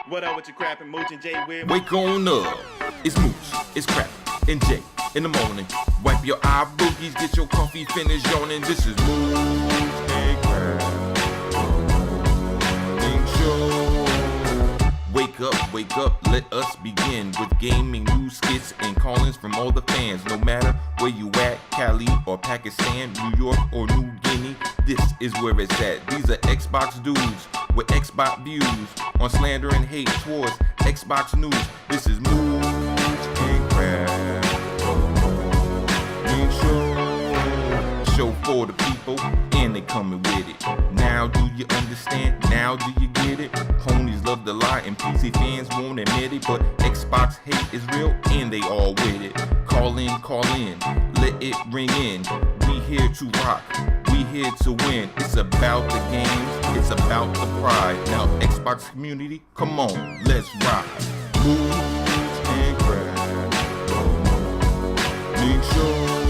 What up with your crap and Mooch and Jay with? Wake on up. It's Mooch, it's Crap, and Jay in the morning. Wipe your eye boogies, get your coffee finished yawning. This is Mooch and Crap Morning Show. Wake up, let us begin with gaming news, skits, and call-ins from all the fans. No matter where you at, Cali or Pakistan, New York or New Guinea, this is where it's at. These are Xbox dudes with Xbox views on slander and hate towards Xbox news. This is Mooch and Crap Morning Show for the people, and they coming with it. Now do you understand? Now do you get it? Ponies love to lie and PC fans won't admit it, but Xbox hate is real and they all with it. Call in, let it ring in. We here to rock, we here to win. It's about the games, it's about the pride. Now Xbox community, come on, let's rock. Mooch and Crap Morning Show.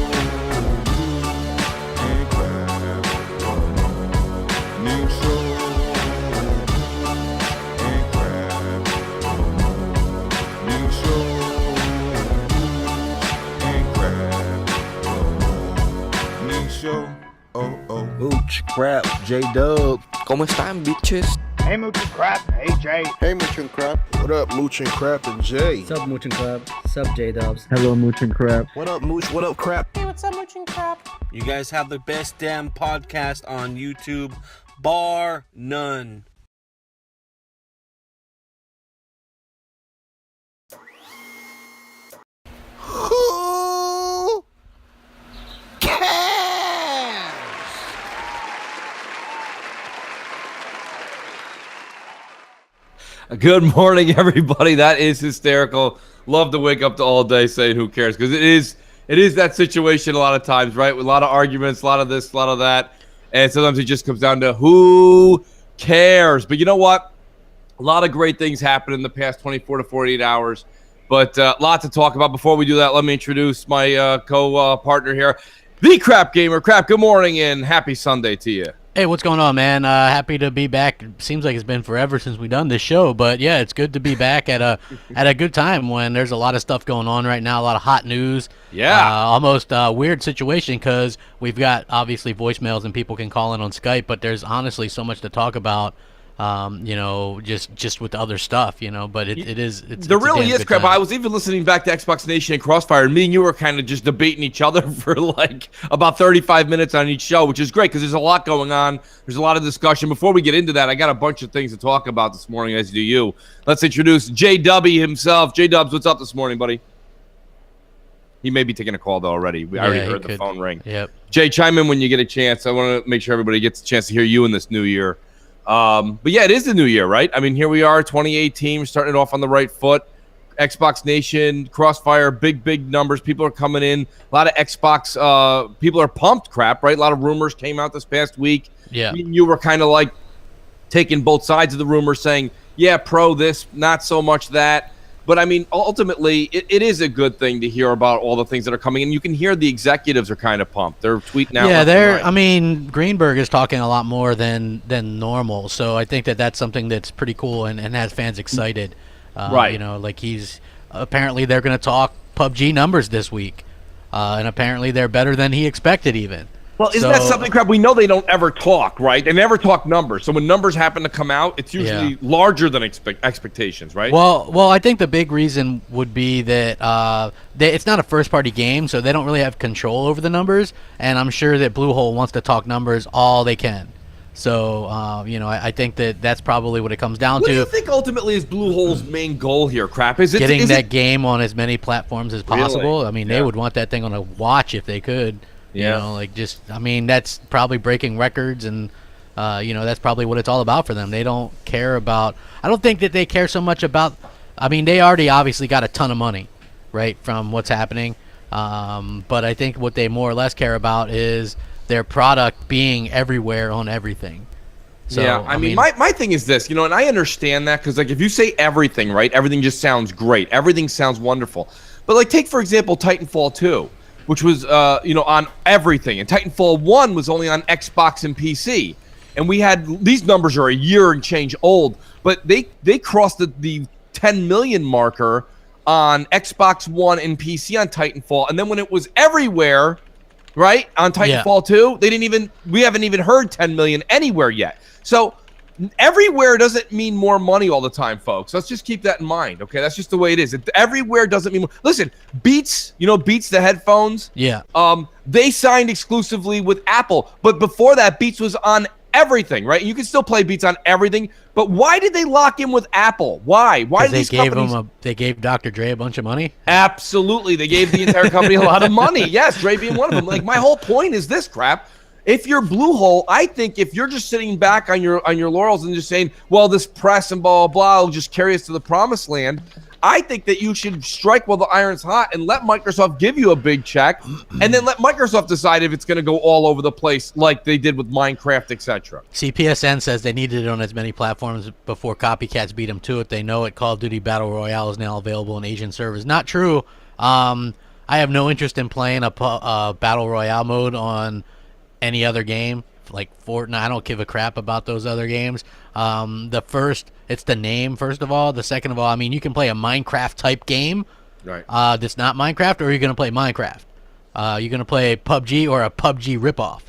Mooch, Crap, J-Dub. ¿Cómo están, bitches? Hey, Mooch and Crap. Hey, Jay. Hey, Mooch and Crap. What up, Mooch and Crap and Jay? What's up, Mooch and Crap? What's up, J-Dubs? Hello, Mooch and Crap. What up, Mooch? What up, Crap? Hey, what's up, Mooch and Crap? You guys have the best damn podcast on YouTube, bar none. Who cares? Good morning, everybody. That is hysterical. Love to wake up to all day saying who cares, because it is that situation a lot of times, right? With a lot of arguments, a lot of this, a lot of that, and sometimes it just comes down to who cares. But you know what? A lot of great things happened in the past 24 to 48 hours, but a lot to talk about. Before we do that, let me introduce my co-partner here, the Crap Gamer. Crap, good morning and happy Sunday to you. Hey, what's going on, man? Happy to be back. It seems like it's been forever since we've done this show, but yeah, it's good to be back at a good time when there's a lot of stuff going on right now, a lot of hot news. Yeah. Almost a weird situation because we've got obviously voicemails and people can call in on Skype, but there's honestly so much to talk about. Just with other stuff, but it's there really is, Crap. I was even listening back to Xbox Nation and Crossfire, and me and you were kind of just debating each other for like about 35 minutes on each show, which is great because there's a lot going on. There's a lot of discussion. Before we get into that, I got a bunch of things to talk about this morning, as do you. Let's introduce JW himself. J-Dubs, what's up this morning, buddy? He may be taking a call, though, already. I already heard the phone ring. Yep. Jay, chime in when you get a chance. I want to make sure everybody gets a chance to hear you in this new year. But yeah, it is the new year, right? I mean, here we are, 2018, starting it off on the right foot. Xbox Nation, Crossfire, big numbers. People are coming in. A lot of Xbox people are pumped, Crap, right? A lot of rumors came out this past week. Yeah. You were kind of like taking both sides of the rumor, saying, yeah, pro this, not so much that. But, I mean, ultimately, it is a good thing to hear about all the things that are coming. And you can hear the executives are kind of pumped. They're tweeting out. Yeah, I mean, Greenberg is talking a lot more than normal. So I think that's something that's pretty cool and has fans excited. Right. Like apparently they're going to talk PUBG numbers this week. And apparently they're better than he expected even. Well, isn't that something, Crap? We know they don't ever talk, right? They never talk numbers. So when numbers happen to come out, it's usually larger than expectations, right? Well, I think the big reason would be that it's not a first-party game, so they don't really have control over the numbers. And I'm sure that Bluehole wants to talk numbers all they can. So, I think that's probably what it comes down to. What do you think ultimately is Bluehole's main goal here, Crap? Is it getting that game on as many platforms as possible? Really? I mean, they would want that thing on a watch if they could. Yeah. That's probably breaking records, and that's probably what it's all about for them. They don't care about. I don't think that they care so much about. I mean, they already obviously got a ton of money, right, from what's happening. But I think what they more or less care about is their product being everywhere on everything. So, yeah, I mean, my thing is this, and I understand that because, like, if you say everything, right, everything just sounds great. Everything sounds wonderful. But, like, take, for example, Titanfall 2. Which was, on everything. And Titanfall 1 was only on Xbox and PC. And we had, these numbers are a year and change old. but they crossed the 10 million marker on Xbox One and PC on Titanfall, and then when it was everywhere, right, on Titanfall 2, we haven't even heard 10 million anywhere yet. So everywhere doesn't mean more money all the time, folks. Let's just keep that in mind, okay? That's just the way it is. Everywhere doesn't mean more. Listen, Beats, Beats the headphones? Yeah. They signed exclusively with Apple, but before that, Beats was on everything, right? You can still play Beats on everything, but why did they lock in with Apple? Why? Why did these companies? They gave Dr. Dre a bunch of money? Absolutely. They gave the entire company a lot of money. Yes, Dre being one of them. Like, my whole point is this, crap. If you're Bluehole, I think if you're just sitting back on your laurels and just saying, well, this press and blah, blah, blah will just carry us to the promised land, I think that you should strike while the iron's hot and let Microsoft give you a big check, and then let Microsoft decide if it's going to go all over the place like they did with Minecraft, etc. CPSN says they needed it on as many platforms before copycats beat them to it. They know it. Call of Duty Battle Royale is now available in Asian servers. Not true. I have no interest in playing a Battle Royale mode on any other game. Like Fortnite, I don't give a crap about those other games. It's the name, first of all. The second of all, I mean, you can play a Minecraft type game, right? That's not Minecraft, or you're going to play Minecraft. You're going to play PUBG or a PUBG ripoff.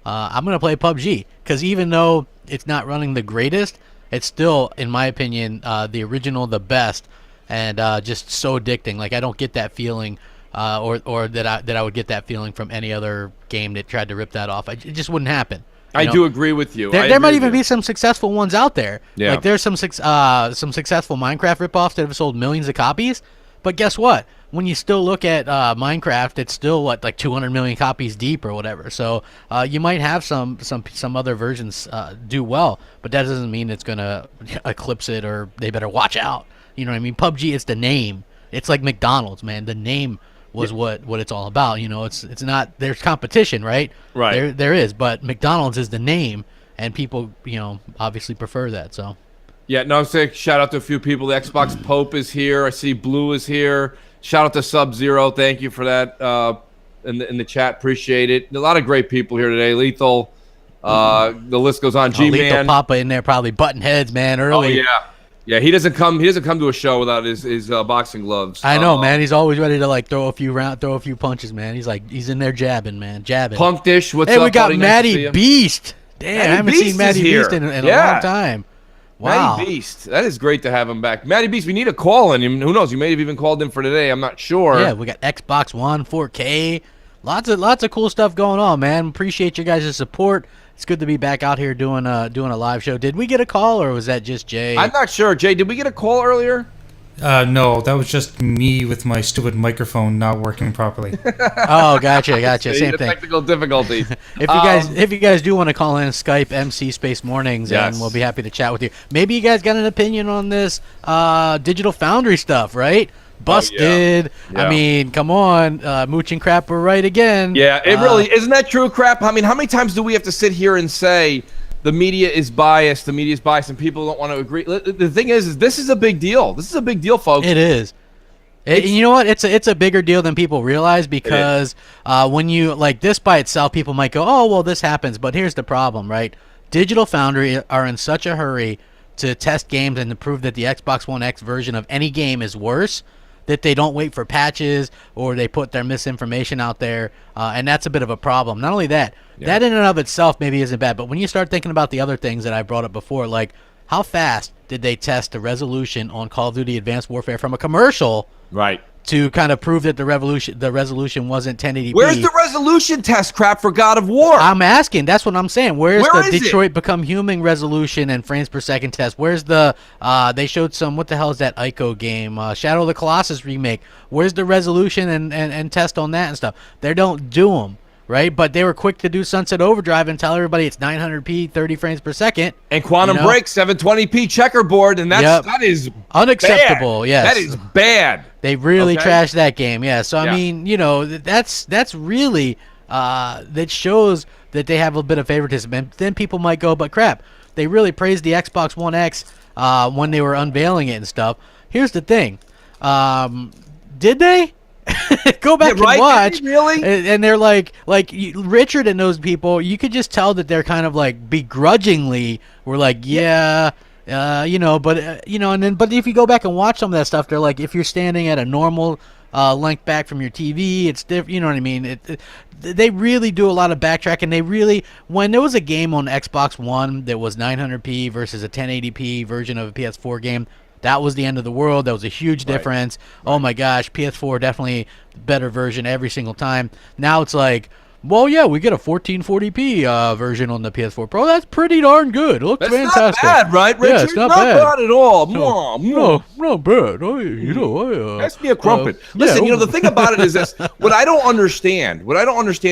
I'm going to play PUBG because even though it's not running the greatest, it's still, in my opinion, the original, the best, and just so addicting. Like, I don't get that feeling. Or that I would get that feeling from any other game that tried to rip that off. It just wouldn't happen. I do agree with you. There might even be some successful ones out there. Yeah. Like there's some successful Minecraft ripoffs that have sold millions of copies. But guess what? When you still look at Minecraft, it's still like 200 million copies deep or whatever. So you might have some other versions do well, but that doesn't mean it's gonna eclipse it or they better watch out. You know what I mean? PUBG is the name. It's like McDonald's, man. The name was what it's all about. It's not, there's competition, right? Right. There is, but McDonald's is the name, and people, obviously prefer that. So. Yeah, no, I'm saying shout out to a few people. The Xbox Pope is here. I see Blue is here. Shout out to Sub-Zero. Thank you for that in the chat. Appreciate it. A lot of great people here today. Lethal. The list goes on. G-Man. Lethal Papa in there probably butting heads, man, early. Oh, yeah. Yeah, he doesn't come to a show without his boxing gloves. I know, man. He's always ready to throw a few punches, man. He's in there jabbing, man, jabbing. Punk Dish, what's up? up? Hey, we got buddy? Matty Beast. Damn, I haven't seen Matty Beast in a long time. Wow. Matty Beast, that is great to have him back. Matty Beast, we need a call in him. Who knows? You may have even called in for today. I'm not sure. Yeah, we got Xbox One, 4K, lots of cool stuff going on, man. Appreciate your guys' support. It's good to be back out here doing a live show. Did we get a call, or was that just Jay? I'm not sure. Jay, did we get a call earlier? No, that was just me with my stupid microphone not working properly. Oh, gotcha. Same thing. Technical difficulties. If you guys do want to call in, Skype MC Mornings, yes, and we'll be happy to chat with you. Maybe you guys got an opinion on this Digital Foundry stuff, right? Busted. Yeah. I mean, come on, Mooch and Crap were right again. Yeah, it really isn't that true, Crap. I mean, how many times do we have to sit here and say the media is biased, and people don't want to agree? The thing is this is a big deal. This is a big deal, folks. It is. You know what? It's a bigger deal than people realize, because when you like this by itself, people might go, "Oh, well, this happens." But here's the problem, right? Digital Foundry are in such a hurry to test games and to prove that the Xbox One X version of any game is worse, that they don't wait for patches or they put their misinformation out there, and that's a bit of a problem. Not only that, that in and of itself maybe isn't bad, but when you start thinking about the other things that I brought up before, like how fast did they test the resolution on Call of Duty Advanced Warfare from a commercial, right, to kind of prove that the resolution wasn't 1080p? Where's the resolution test, Crap, for God of War? I'm asking. That's what I'm saying. Where is the Detroit Become Human resolution and frames per second test? Where's the they showed some, what the hell is that Ico game? Shadow of the Colossus remake. Where's the resolution and test on that and stuff? They don't do them, right? But they were quick to do Sunset Overdrive and tell everybody it's 900p, 30 frames per second. And Quantum Break, 720p checkerboard, and that is unacceptable. Bad. Yes, that is bad. They really trashed that game. Yeah. So I mean, that's really that shows that they have a bit of favoritism. And then people might go, but crap, they really praised the Xbox One X when they were unveiling it and stuff. Here's the thing, did they? Go back and watch. Really? And they're like Richard and those people, you could just tell that they're kind of like begrudgingly were like, yeah, But if you go back and watch some of that stuff, they're like, if you're standing at a normal length back from your TV, it's different. You know what I mean? They really do a lot of backtracking. They really, when there was a game on Xbox One that was 900p versus a 1080p version of a PS4 game, that was the end of the world. That was a huge difference. Oh my gosh, PS4 definitely better version every single time. Now it's like, well, yeah, we get a 1440p version on the PS4 Pro. That's pretty darn good. It looks That's fantastic. not bad, right, Richard? Yeah, it's not bad. bad. At all. No, not bad. Pass me a crumpet. Listen, the thing about it is this. What I don't understand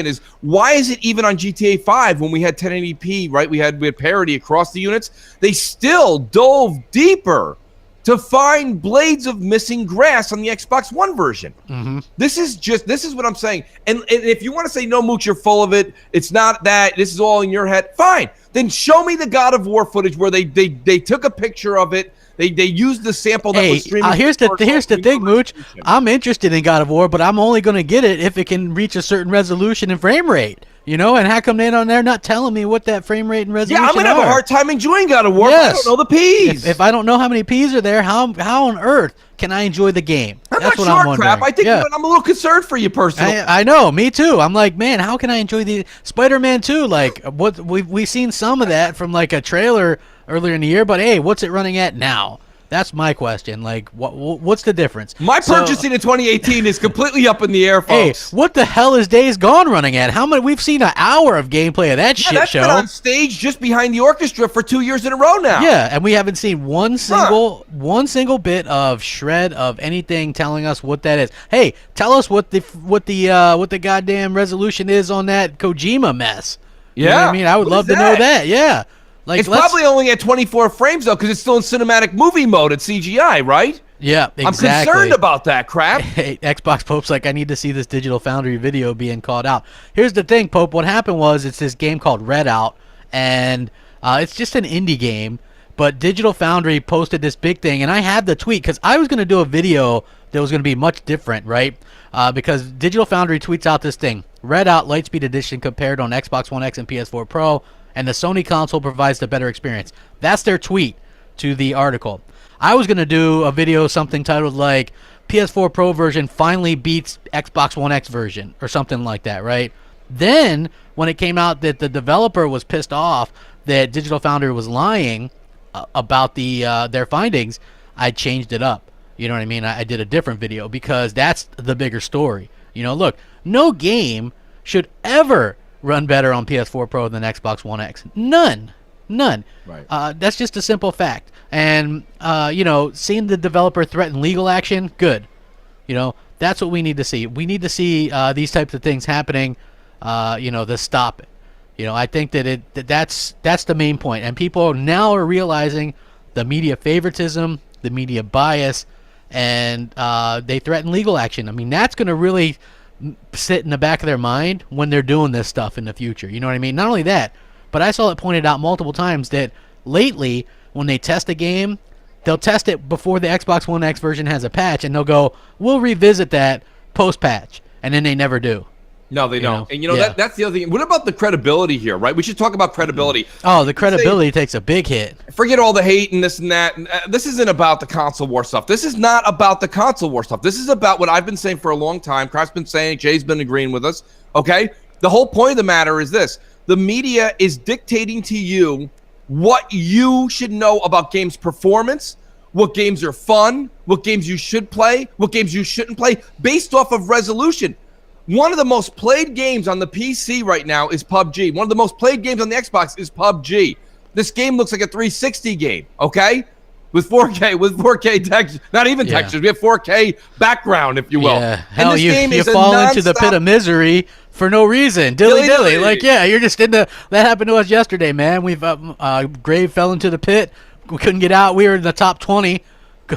is why is it even on GTA 5 when we had 1080p, right? We had parity across the units. They still dove deeper to find blades of missing grass on the Xbox One version. Mm-hmm. This is what I'm saying. And if you want to say, no, Mooch, you're full of it, it's not that, this is all in your head, fine. Then show me the God of War footage where they took a picture of it, they used the sample that was streaming. Here's the thing, Mooch. I'm interested in God of War, but I'm only going to get it if it can reach a certain resolution and frame rate. And how come they're not telling me what that frame rate and resolution Yeah, I'm going to have a hard time enjoying God of War if I don't know the Ps. If I don't know how many Ps are there, how on earth can I enjoy the game? That's what I'm wondering. I think I'm a little concerned for you personally. I know, me too. I'm like, man, how can I enjoy the Spider-Man 2? Like, what we've seen some of that from like a trailer earlier in the year, but hey, what's it running at now? That's my question. Like, what's the difference? My purchasing in 2018 is completely up in the air, folks. Hey, what the hell is Days Gone running at? How many? We've seen an hour of gameplay of that shit that's show. Been on stage just behind the orchestra for 2 years in a row now. Yeah, and we haven't seen one single bit of shred of anything telling us what that is. Hey, tell us what the goddamn resolution is on that Kojima mess. You know what I mean? I would love to know that. Yeah. Like, it's probably only at 24 frames, though, because it's still in cinematic movie mode at CGI, right? Yeah, exactly. I'm concerned about that crap. Hey, Xbox Pope's like, I need to see this Digital Foundry video being called out. Here's the thing, Pope. What happened was it's this game called Redout, and it's just an indie game, but Digital Foundry posted this big thing, and I had the tweet because I was going to do a video that was going to be much different, right? Because Digital Foundry tweets out this thing, Redout Lightspeed Edition compared on Xbox One X and PS4 Pro, and the Sony console provides the better experience. That's their tweet to the article. I was going to do a video, something titled like PS4 Pro version finally beats Xbox One X version or something like that, right? Then when it came out that the developer was pissed off that Digital Foundry was lying about their findings, I changed it up. You know what I mean? I did a different video because that's the bigger story. Look, no game should ever run better on PS4 Pro than Xbox One X. None. Right. That's just a simple fact. And, seeing the developer threaten legal action, good. That's what we need to see. We need to see these types of things happening, to stop it. I think that's the main point. And people now are realizing the media favoritism, the media bias, and they threaten legal action. I mean, that's going to really sit in the back of their mind when they're doing this stuff in the future. You know what I mean? Not only that, but I saw it pointed out multiple times that lately when they test a game, they'll test it before the Xbox One X version has a patch, and they'll go, we'll revisit that post-patch, and then they never do. No, they don't. And that's the other thing. What about the credibility here, right? We should talk about credibility. Oh, the credibility takes a big hit. Forget all the hate and this and that. This isn't about the console war stuff. This is not about the console war stuff. This is about what I've been saying for a long time. Craft's been saying, Jay's been agreeing with us. Okay? The whole point of the matter is this. The media is dictating to you what you should know about games' performance, what games are fun, what games you should play, what games you shouldn't play, based off of resolution. One of the most played games on the PC right now is PUBG. One of the most played games on the Xbox is PUBG. This game looks like a 360 game, okay? With 4K textures, not even textures. We have 4K background, if you will. Yeah. Hell, you fall into the pit of misery for no reason. Dilly. Like, yeah, you're just that happened to us yesterday, man. We've Grave fell into the pit. We couldn't get out. We were in the top 20.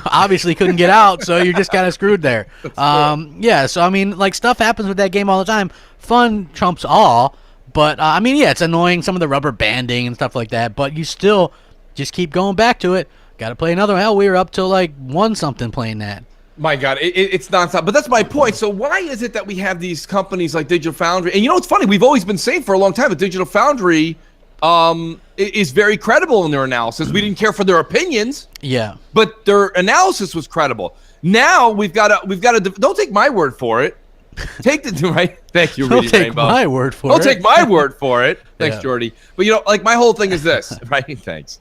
Obviously couldn't get out, so you're just kind of screwed there. Yeah, so I mean, like, stuff happens with that game all the time. Fun trumps all, but I mean, yeah, it's annoying, some of the rubber banding and stuff like that, but you still just keep going back to it. Got to play another. Hell, we were up till like 1-something playing that. My God, it's nonstop. But that's my point. So why is it that we have these companies like Digital Foundry? And it's funny, we've always been saying for a long time that Digital Foundry is very credible in their analysis. We didn't care for their opinions. Yeah. But their analysis was credible. Now we've got to. Don't take my word for it. Take the right. Thank you, Don't Reedy take Rainbow. my word for Don't it. take my word for it. Thanks, Yeah. Jordy. But like my whole thing is this, right? Thanks.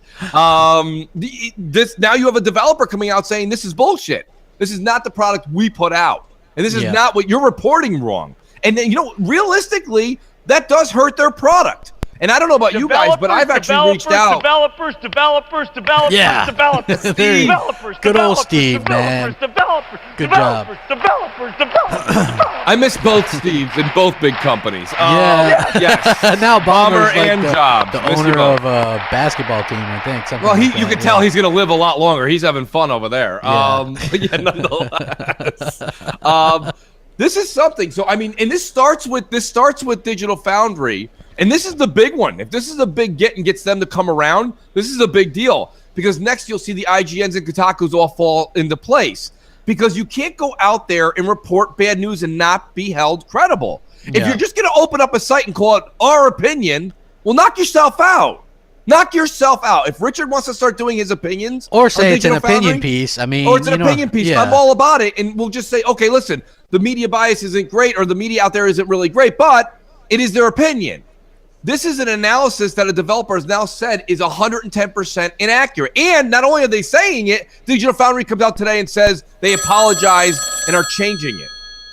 This now you have a developer coming out saying this is bullshit. This is not the product we put out, and this is not what you're reporting wrong. And then realistically, that does hurt their product. And I don't know about you guys, but I've actually reached out. Developers. Yeah. There you go. Good old Steve, man. Good job. I miss both Steves in both big companies. Yeah. Yes. Now Bomber Bomber's like and the, Jobs. the Miss you owner both. of a basketball team, I think. Something Well, like you that, can tell he's going to live a lot longer. He's having fun over there. Yeah. But yeah, nonetheless. This is something. So I mean, and this starts with Digital Foundry, and this is the big one. If this is a big get and gets them to come around, this is a big deal because next you'll see the IGNs and Kotakus all fall into place because you can't go out there and report bad news and not be held credible. If you're just going to open up a site and call it our opinion, well, knock yourself out. Knock yourself out. If Richard wants to start doing his opinions, or say it's an Digital Foundry, opinion piece. I mean, or it's an opinion piece. Yeah. I'm all about it, and we'll just say, okay, listen, the media bias isn't great, or the media out there isn't really great, but it is their opinion. This is an analysis that a developer has now said is 110% inaccurate. And not only are they saying it, Digital Foundry comes out today and says they apologize and are changing it.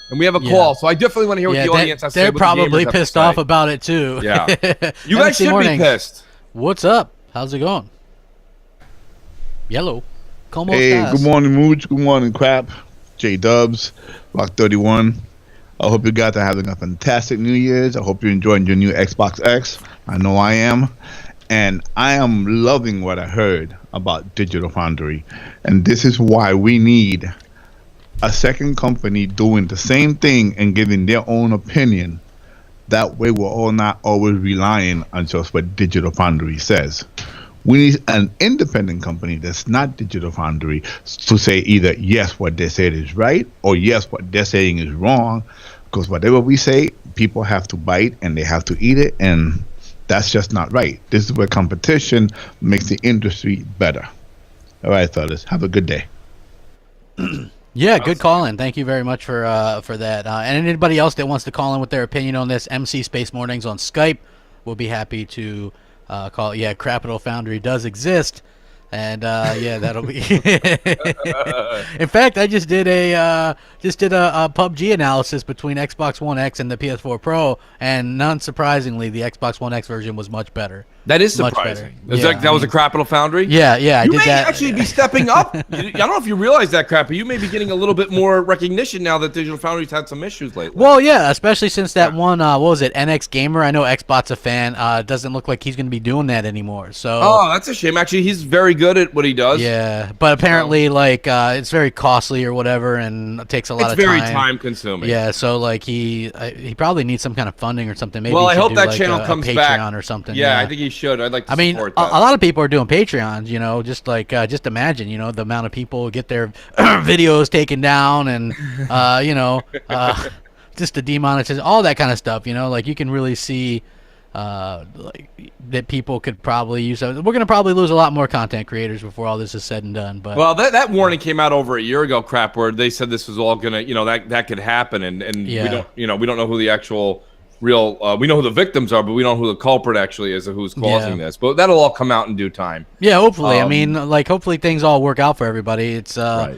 And we have a call, so I definitely want to hear what the audience has to say. They're what the probably gamers have to pissed say. off about it too. Yeah. You guys M&C should Mornings. be pissed. What's up? How's it going? Yellow. Como Hey, estás? good morning, Mooch. Good morning, Crap. J Dubs, Rock 31. I hope you guys are having a fantastic New Year's. I hope you're enjoying your new Xbox X. I know I am. And I am loving what I heard about Digital Foundry. And this is why we need a second company doing the same thing and giving their own opinion. That way we're all not always relying on just what Digital Foundry says. We need an independent company that's not Digital Foundry to say either yes, what they said is right, or yes, what they're saying is wrong. Because whatever we say, people have to bite and they have to eat it, and that's just not right. This is where competition makes the industry better. All right, fellas, have a good day. Yeah, good call in. Thank you very much for that. And anybody else that wants to call in with their opinion on this, MC Space Mornings on Skype, we'll be happy to call. Yeah, Capital Foundry does exist, and yeah, that'll be. In fact, I just did a PUBG analysis between Xbox One X and the PS4 Pro, and non-surprisingly, the Xbox One X version was much better. That is Much surprising. better. That was a Capital Foundry? Yeah, I You did may that. actually be stepping up. I don't know if you realize that, Crap, but you may be getting a little bit more recognition now that Digital Foundry's had some issues lately. Well, yeah, especially since that one, what was it, NX Gamer? I know Xbot's a fan. Doesn't look like he's going to be doing that anymore. So. Oh, that's a shame. Actually, he's very good at what he does. Yeah, but apparently, it's very costly or whatever, and it takes a lot of time. It's very time-consuming. Yeah, so like he probably needs some kind of funding or something. Maybe Well, he I should hope do, that like, channel a comes Patreon back or something. Yeah, I think he should. I'd like to support a that. lot of people are doing Patreons. Just like just imagine, the amount of people who get their videos taken down, and just the demonetization, all that kind of stuff. Like you can really see. Like that people could probably use. We're gonna probably lose a lot more content creators before all this is said and done. But well, that warning came out over a year ago, Crap, where they said this was all gonna, that could happen, and Yeah. we don't know who the actual real. We know who the victims are, but we don't know who the culprit actually is or who's causing this. But that'll all come out in due time. Yeah, hopefully. Hopefully things all work out for everybody. It's Right.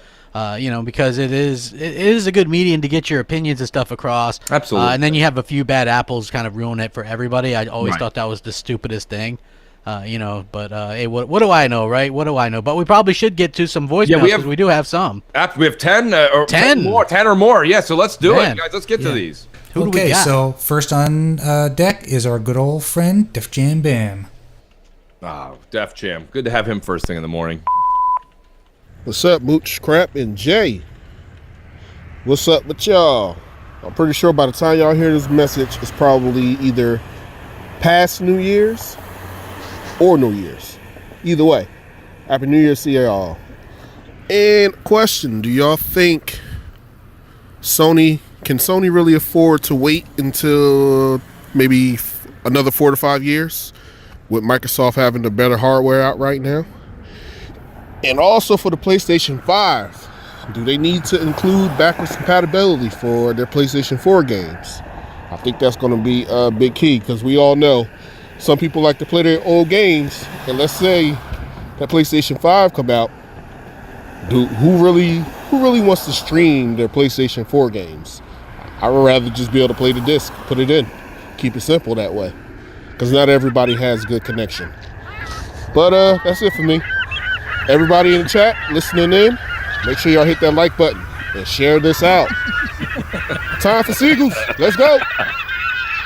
Because it is a good medium to get your opinions and stuff across. Absolutely. And then you have a few bad apples kind of ruin it for everybody. I always thought that was the stupidest thing. But hey, what do I know, right? What do I know? But we probably should get to some voicemails because we do have some. We have 10 or 10 or more. Yeah, so let's do it, guys. Let's get to these. Who do we got? So first on deck is our good old friend Def Jam Bam. Oh, Def Jam. Good to have him first thing in the morning. What's up, Mooch, Crap, and Jay? What's up with y'all? I'm pretty sure by the time y'all hear this message, it's probably either past New Year's or New Year's. Either way, Happy New Year's to y'all. And question, do y'all think can Sony really afford to wait until maybe another 4 to 5 years with Microsoft having the better hardware out right now. And also for the PlayStation 5, do they need to include backwards compatibility for their PlayStation 4 games? I think that's going to be a big key, because we all know some people like to play their old games, and let's say that PlayStation 5 come out, who really wants to stream their PlayStation 4 games? I would rather just be able to play the disc, put it in, keep it simple that way, because not everybody has good connection. But that's it for me. Everybody in the chat listening in, make sure y'all hit that like button and share this out. Time for Seagulls. Let's go.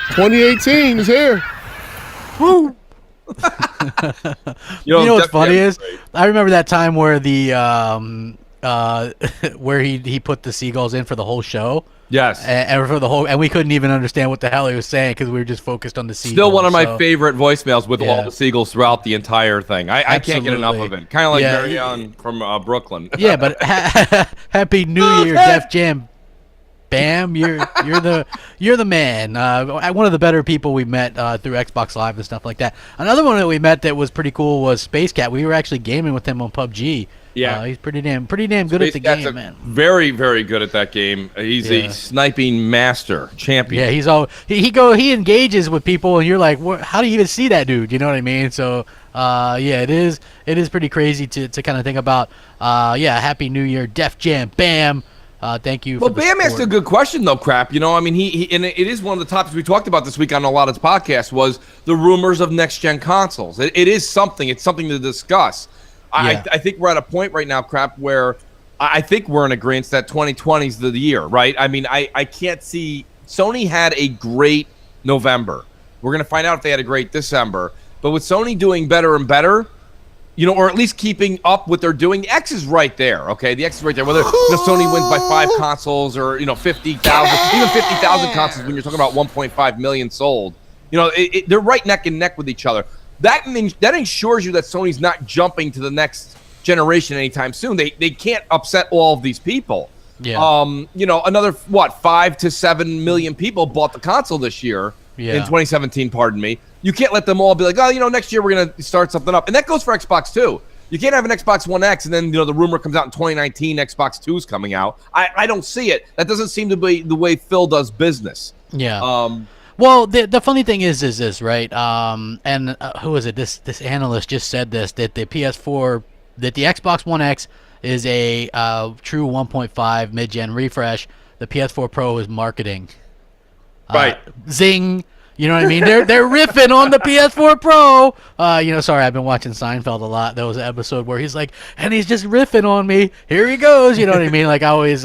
2018 is here. Woo! You know what's funny is, I remember that time where the where he put the seagulls in for the whole show. Yes, and we couldn't even understand what the hell he was saying because we were just focused on the seagulls. Still one of my favorite voicemails with all the seagulls throughout the entire thing. I can't get enough of it. Kind of like Marianne from Brooklyn. Yeah, but Happy New Year, Def Jam. Bam, you're the man. One of the better people we met through Xbox Live and stuff like that. Another one that we met that was pretty cool was Space Cat. We were actually gaming with him on PUBG. Yeah, he's pretty damn good at the game, man. Very, very good at that game. He's a sniping master, champion. Yeah, he engages with people, and you're like, how do you even see that dude? You know what I mean? So, it is pretty crazy to kind of think about. Happy New Year, Def Jam, Bam. Thank you. Well, Bam asked a good question, though, Crap. You know, I mean, he and it is one of the topics we talked about this week on a lot of podcasts was the rumors of next-gen consoles. It is something. It's something to discuss. Yeah. I think we're at a point right now, Crap, where I think we're in agreement that 2020 is the year, right? I mean, I can't see – Sony had a great November. We're going to find out if they had a great December. But with Sony doing better and better – or at least keeping up what they're doing. The X is right there, okay? The X is right there. Whether Sony wins by 5 consoles or 50,000, even 50,000 consoles when you're talking about 1.5 million sold, they're right neck and neck with each other. That ensures you that Sony's not jumping to the next generation anytime soon. They can't upset all of these people. Yeah. Another 5 to 7 million people bought the console this year. In 2017, pardon me. You can't let them all be like, next year we're going to start something up. And that goes for Xbox too. You can't have an Xbox One X and then, the rumor comes out in 2019, Xbox 2 is coming out. I don't see it. That doesn't seem to be the way Phil does business. Yeah. Well, the funny thing is this, right? Who is it? This analyst just said this, that the PS4, that the Xbox One X is a true 1.5 mid-gen refresh. The PS4 Pro is marketing. Right. Zing. You know what I mean? They're riffing on the PS4 Pro. Sorry, I've been watching Seinfeld a lot. There was an episode where he's like, and he's just riffing on me. Here he goes. You know what I mean? Like I always,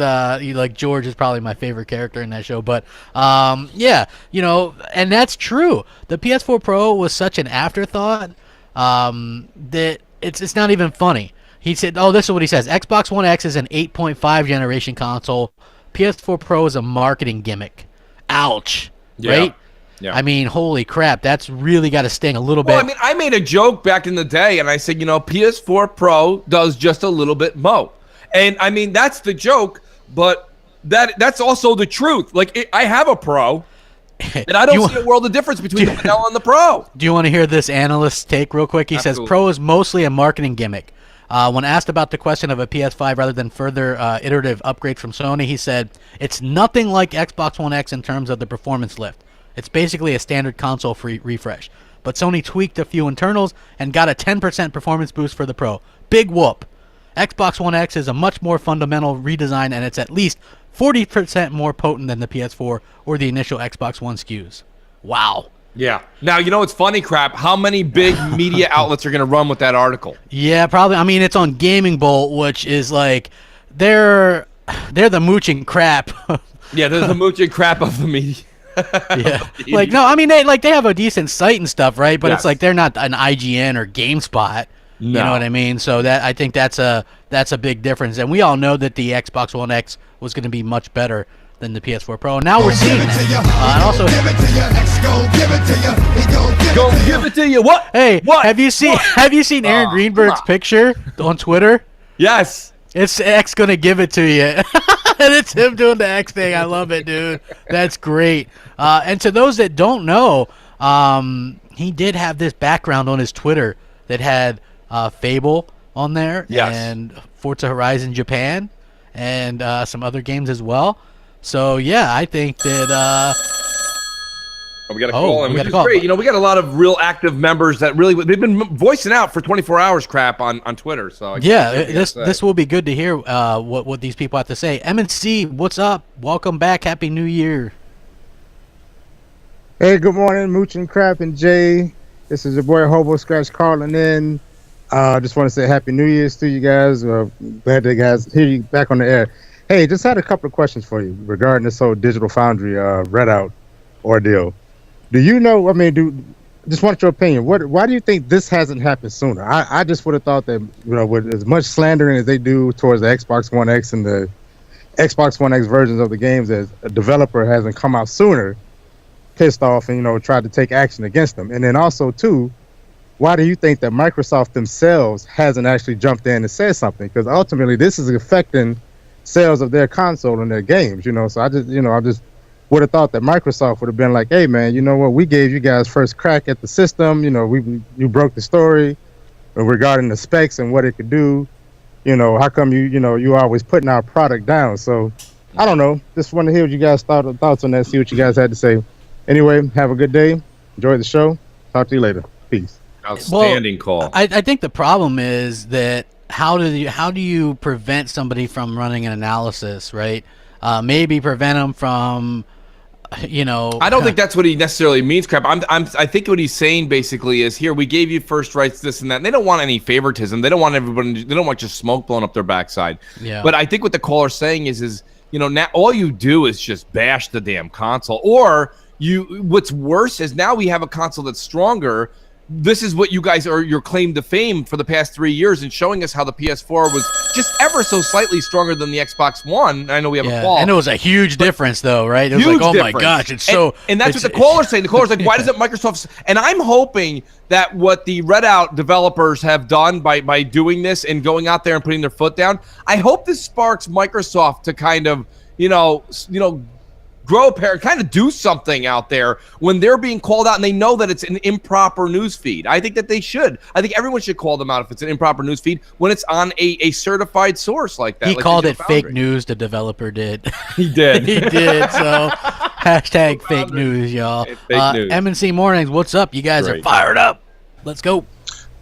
George is probably my favorite character in that show. But and that's true. The PS4 Pro was such an afterthought that it's not even funny. He said, this is what he says. Xbox One X is an 8.5 generation console. PS4 Pro is a marketing gimmick. Ouch. Yeah. Right? Yeah. I mean, holy crap. That's really got to sting a little bit. Well, I mean, I made a joke back in the day, and I said, PS4 Pro does just a little bit more. And, I mean, that's the joke, but that's also the truth. Like, I have a Pro, and I don't see a world of difference between the Vanilla and the Pro. Do you want to hear this analyst's take real quick? He says, Pro is mostly a marketing gimmick. When asked about the question of a PS5 rather than further iterative upgrades from Sony, he said, it's nothing like Xbox One X in terms of the performance lift. It's basically a standard console refresh. But Sony tweaked a few internals and got a 10% performance boost for the Pro. Big whoop. Xbox One X is a much more fundamental redesign, and it's at least 40% more potent than the PS4 or the initial Xbox One SKUs. Wow. Yeah. Now, it's funny, Crap. How many big media outlets are going to run with that article? Yeah, probably. I mean, it's on Gaming Bolt, which is like, they're the mooching crap. Yeah, they're the mooching crap of the media. Yeah. Like, no, I mean, they have a decent site and stuff, right? But it's like they're not an IGN or GameSpot. No. You know what I mean? So I think that's a big difference. And we all know that the Xbox One X was going to be much better than the PS4 Pro. And now we're seeing that. And also, go give it to you. What? Hey, what? Have you seen Aaron Greenberg's picture on Twitter? Yes. It's X gonna give it to you. And it's him doing the X thing. I love it, dude. That's great. And to those that don't know, he did have this background on his Twitter that had Fable on there, Yes. and Forza Horizon Japan, and some other games as well. So yeah, I think that. We got a call in, we which got a is call. great. We got a lot of real active members that really they've been voicing out for 24 hours crap on Twitter. So this will be good to hear what these people have to say. M&C, what's up? Welcome back. Happy New Year. Hey, good morning, Mooch and Crap and Jay. This is your boy Hobo Scratch calling in. Just want to say Happy New Year's to you guys. Glad to guys hear you back on the air. Hey, just had a couple of questions for you regarding this whole Digital Foundry Redout ordeal. Do you know? I mean, just want your opinion. Why do you think this hasn't happened sooner? I just would have thought that with as much slandering as they do towards the Xbox One X and the Xbox One X versions of the games, as a developer hasn't come out sooner, pissed off and tried to take action against them. And then also too, why do you think that Microsoft themselves hasn't actually jumped in and said something? Because ultimately, this is affecting sales of their console and their games. So I just would have thought that Microsoft would have been like, hey man, you know what, we gave you guys first crack at the system, you broke the story regarding the specs and what it could do, how come you always putting our product down? So I don't know, just want to hear what you guys thoughts on that, see what you guys had to say. Anyway, have a good day, enjoy the show, talk to you later, peace. Outstanding call. I think the problem is that how do you prevent somebody from running an analysis, right? Maybe prevent them from I don't think that's what he necessarily means, Crap. I think what he's saying basically is, here, we gave you first rights, this and that. And they don't want any favoritism. They don't want everybody. They don't want just smoke blowing up their backside. Yeah. But I think what the caller's saying is now all you do is just bash the damn console. Or what's worse is now we have a console that's stronger. This is what you guys are your claim to fame for the past 3 years, and showing us how the PS4 was just ever so slightly stronger than the Xbox One. I know we have a call, and it was a huge difference, though, right? It was like, oh my gosh, it's so. And that's what the caller's saying. The caller's like, why doesn't Microsoft? And I'm hoping that what the Redout developers have done by doing this and going out there and putting their foot down, I hope this sparks Microsoft to kind of grow a pair, kind of do something out there when they're being called out and they know that it's an improper news feed. I think that they should. I think everyone should call them out if it's an improper news feed when it's on a certified source like that. He like called it Foundry. fake news, the developer did. He did. He did, so hashtag fake news, y'all. Fake news. M&C Mornings, what's up? You guys are fired up. Let's go.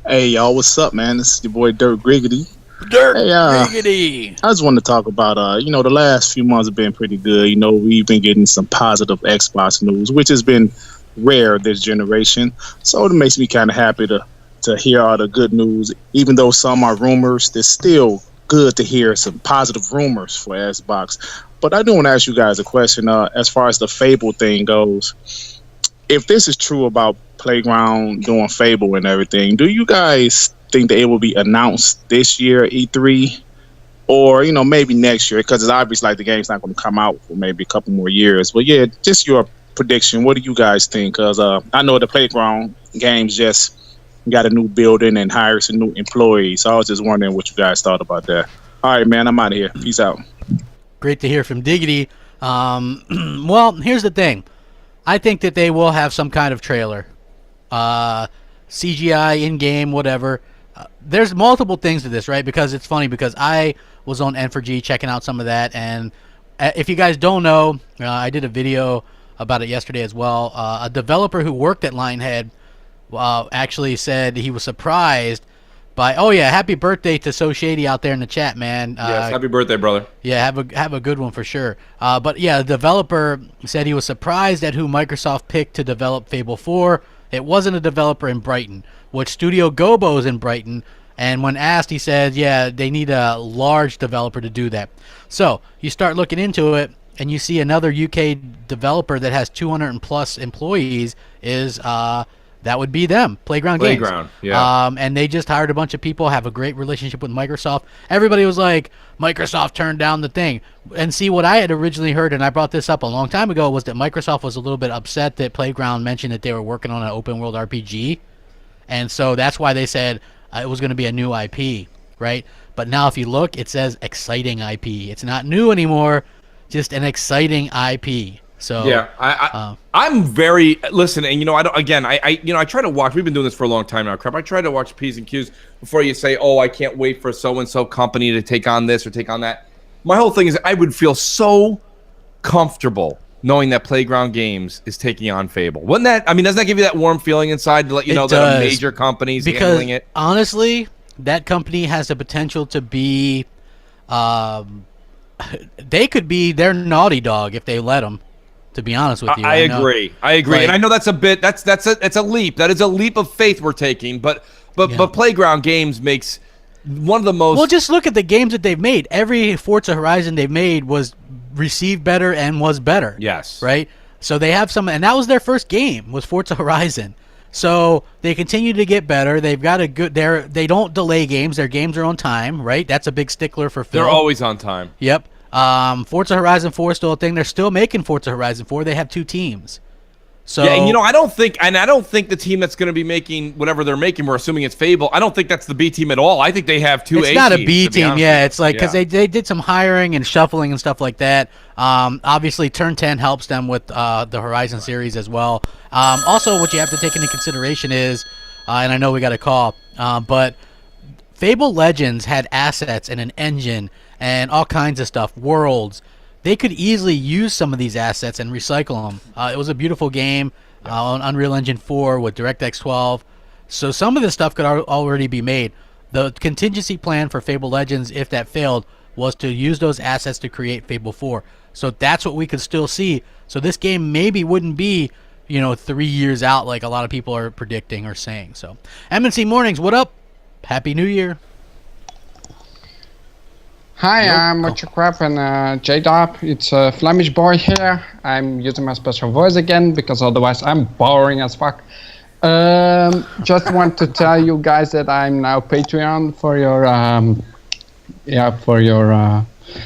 Hey, y'all, what's up, man? This is your boy Dirt Griggity. Griggity. I just wanted to talk about, the last few months have been pretty good. We've been getting some positive Xbox news, which has been rare this generation. So it makes me kind of happy to hear all the good news. Even though some are rumors, it's still good to hear some positive rumors for Xbox. But I do want to ask you guys a question. As far as the Fable thing goes, if this is true about Playground doing Fable and everything, do you guys think that it will be announced this year at E3, or maybe next year? Because it's obvious like the game's not going to come out for maybe a couple more years. But yeah, just your prediction. What do you guys think? Because I know the Playground games just got a new building and hired some new employees. So I was just wondering what you guys thought about that. All right, man, I'm out of here. Peace out. Great to hear from Diggity. Well, here's the thing. I think that they will have some kind of trailer, CGI, in-game, whatever. There's multiple things to this, right? Because it's funny, because I was on N4G checking out some of that, and if you guys don't know, I did a video about it yesterday as well. A developer who worked at Lionhead actually said he was surprised by, happy birthday to So Shady out there in the chat, man. Yes, happy birthday, brother. Yeah, have a good one for sure. But yeah, the developer said he was surprised at who Microsoft picked to develop Fable 4. It wasn't a developer in Brighton, which Studio Gobo's in Brighton. And when asked, he said, yeah, they need a large developer to do that. So you start looking into it, and you see another UK developer that has 200 and plus employees is that would be them, Playground Games. Yeah. And they just hired a bunch of people, have a great relationship with Microsoft. Everybody was like, Microsoft turned down the thing. And see, what I had originally heard, and I brought this up a long time ago, was that Microsoft was a little bit upset that Playground mentioned that they were working on an open world RPG. And so that's why they said it was going to be a new IP, right? But now if you look, it says exciting IP. It's not new anymore, just an exciting IP. So yeah, I'm very listen, and I try to watch. We've been doing this for a long time now, crap. I try to watch P's and Q's before you say, "Oh, I can't wait for so and so company to take on this or take on that." My whole thing is, I would feel so comfortable knowing that Playground Games is taking on Fable. Wouldn't that? I mean, doesn't that give you that warm feeling inside to let you know that a major company's handling it? Honestly, that company has the potential to be. They could be their Naughty Dog if they let them. To be honest with you, I agree. Like, and I know that's a bit. That's a leap. That is a leap of faith we're taking. But Playground Games makes one of the most. Well, just look at the games that they've made. Every Forza Horizon they've made was received better and was better. Yes. Right. So they have some, and that was their first game was Forza Horizon. So they continue to get better. They've got a good. They don't delay games. Their games are on time. Right. That's a big stickler for Phil. They're always on time. Yep. Forza Horizon 4 is still a thing. They're still making Forza Horizon 4. They have 2 teams. So yeah, and I don't think the team that's going to be making whatever they're making, we're assuming it's Fable. I don't think that's the B team at all. I think they have 2 A teams. It's not a B team. Yeah, it's like because they did some hiring and shuffling and stuff like that. Obviously, Turn 10 helps them with the Horizon series as well. Also, what you have to take into consideration is, and I know we got a call, but Fable Legends had assets and an engine and all kinds of stuff, worlds. They could easily use some of these assets and recycle them. It was a beautiful game on Unreal Engine 4 with DirectX 12. So some of this stuff could already be made. The contingency plan for Fable Legends, if that failed, was to use those assets to create Fable 4. So that's what we could still see. So this game maybe wouldn't be, 3 years out like a lot of people are predicting or saying. So M&C Mornings, what up? Happy New Year. Hi, I'm Much Crap and J-Dop. It's Flemish Boy here. I'm using my special voice again because otherwise I'm boring as fuck. Just want to tell you guys that I'm now Patreon for your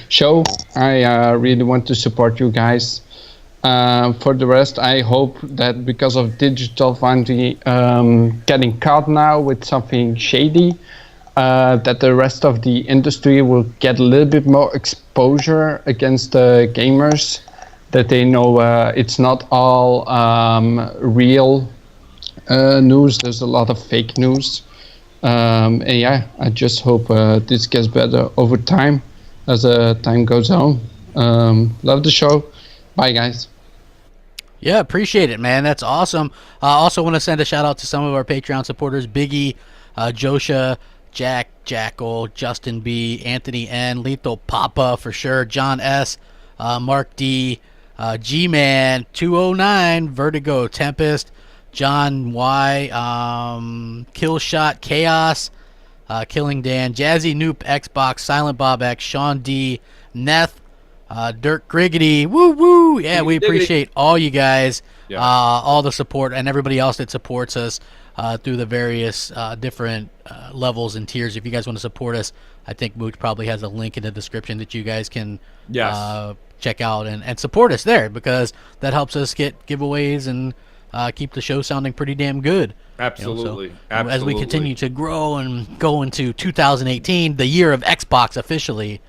show. I really want to support you guys. For the rest, I hope that because of Digital Foundry getting caught now with something shady, that the rest of the industry will get a little bit more exposure against the gamers, that they know it's not all real news. There's a lot of fake news. And yeah, I just hope this gets better over time as time goes on. Love the show. Bye, guys. Yeah, appreciate it, man. That's awesome. Also want to send a shout out to some of our Patreon supporters, Biggie, Josha, Jack, Jackal, Justin B, Anthony N, Lethal Papa for sure, John S, Mark D, G-Man, 209, Vertigo, Tempest, John Y, Killshot, Chaos, Killing Dan, Jazzy Noop, Xbox, Silent Bob X, Sean D, Neth, Dirk Griggity, woo woo. Yeah, we appreciate all you guys, all the support, and everybody else that supports us through the various different levels and tiers. If you guys want to support us, I think Mooch probably has a link in the description that you guys can check out and support us there, because that helps us get giveaways and keep the show sounding pretty damn good. Absolutely. Absolutely. As we continue to grow and go into 2018, the year of Xbox officially.